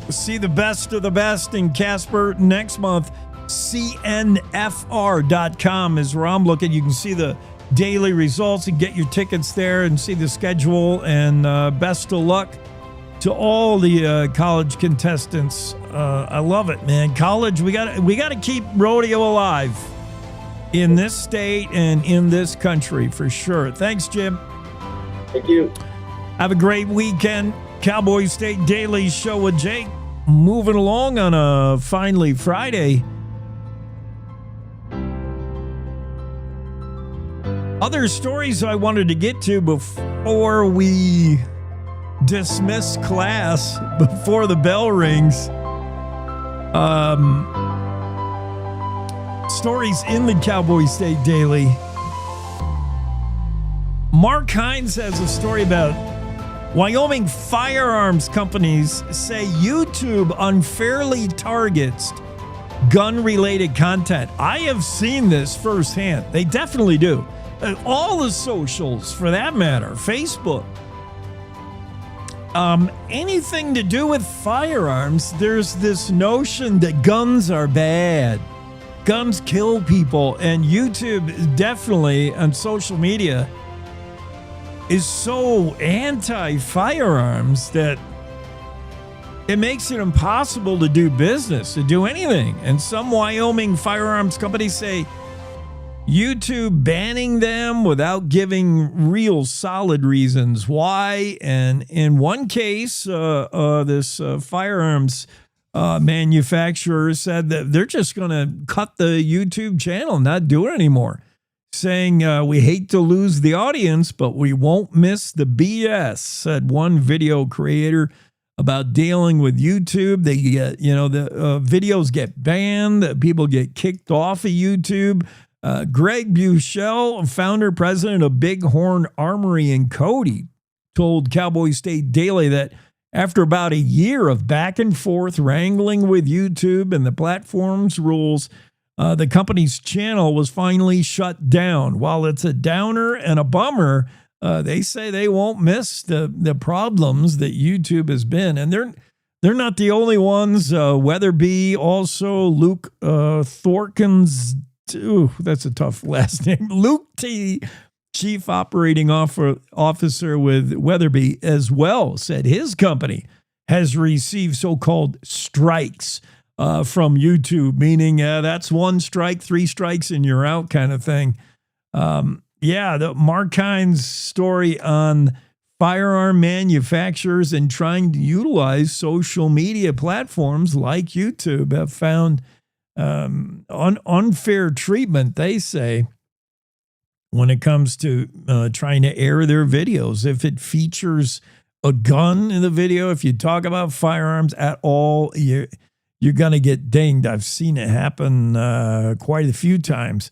See the best of the best in Casper next month. CNFR.com is where I'm looking. You can see the daily results and get your tickets there and see the schedule. And best of luck to all the college contestants. I love it, man. College, we got to keep rodeo alive in this state and in this country for sure. Thanks, Jim. Thank you. Have a great weekend. Cowboy State Daily Show with Jake. Moving along on a finally Friday. Other stories I wanted to get to before we dismiss class, before the bell rings. Stories in the Cowboy State Daily. Mark Hines has a story about Wyoming firearms companies say YouTube unfairly targets gun-related content. I have seen this firsthand. They definitely do. All the socials, for that matter, Facebook. Anything to do with firearms, there's this notion that guns are bad. Guns kill people, and YouTube definitely on social media is so anti-firearms that it makes it impossible to do business, to do anything. And some Wyoming firearms companies say YouTube banning them without giving real solid reasons why. And in one case, this firearms manufacturer said that they're just going to cut the YouTube channel, not do it anymore. Saying, we hate to lose the audience, but we won't miss the BS, said one video creator about dealing with YouTube. They get, the videos get banned, people get kicked off of YouTube. Greg Buchel, founder, president of Bighorn Armory in Cody, told Cowboy State Daily that after about a year of back and forth wrangling with YouTube and the platform's rules, the company's channel was finally shut down. While it's a downer and a bummer, they say they won't miss the problems that YouTube has been. And they're not the only ones. Weatherby, also Luke Thorkins, that's a tough last name. Luke T., Chief Operating Officer with Weatherby as well, said his company has received so-called strikes from YouTube, meaning that's one strike, 3 strikes, and you're out kind of thing. The Mark Hines story on firearm manufacturers and trying to utilize social media platforms like YouTube have found unfair treatment, they say, when it comes to trying to air their videos. If it features a gun in the video, if you talk about firearms at all, you're going to get dinged. I've seen it happen quite a few times.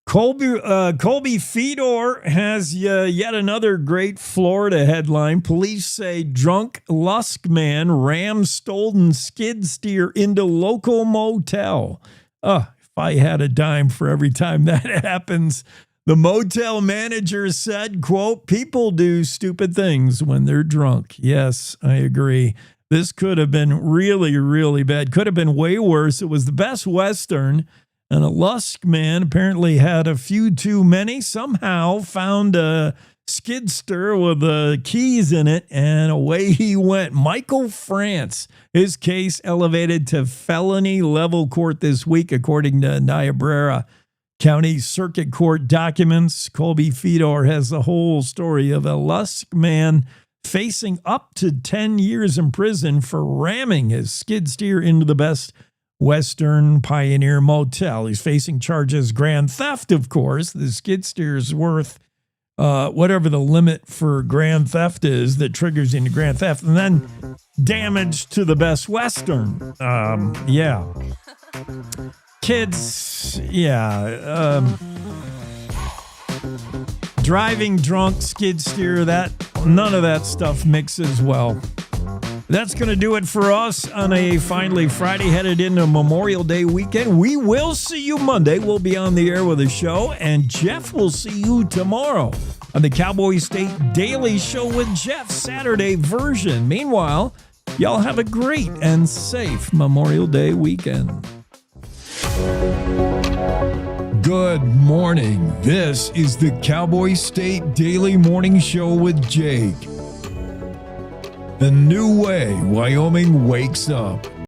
Colby Fedor has yet another great Florida headline. Police say drunk Lusk man rams stolen skid steer into local motel. If I had a dime for every time that happens. The motel manager said, quote, people do stupid things when they're drunk. Yes, I agree. This could have been really, really bad. Could have been way worse. It was the Best Western, and a Lusk man apparently had a few too many, somehow found a skidster with keys in it, and away he went. Michael France, his case elevated to felony level court this week, according to Niobrara County Circuit Court documents. Colby Fedor has the whole story of a Lusk man facing up to 10 years in prison for ramming his skid steer into the Best Western Pioneer Motel. He's facing charges grand theft, of course. The skid steer is worth whatever the limit for grand theft is that triggers into grand theft, and then damage to the Best Western. Kids, driving drunk, skid steer, none of that stuff mixes well. That's going to do it for us on a finally Friday, headed into Memorial Day weekend. We will see you Monday. We'll be on the air with a show, and Jeff will see you tomorrow on the Cowboy State Daily Show with Jeff, Saturday version. Meanwhile, y'all have a great and safe Memorial Day weekend. Good morning. This is the Cowboy State Daily Morning Show with Jake. The new way Wyoming wakes up.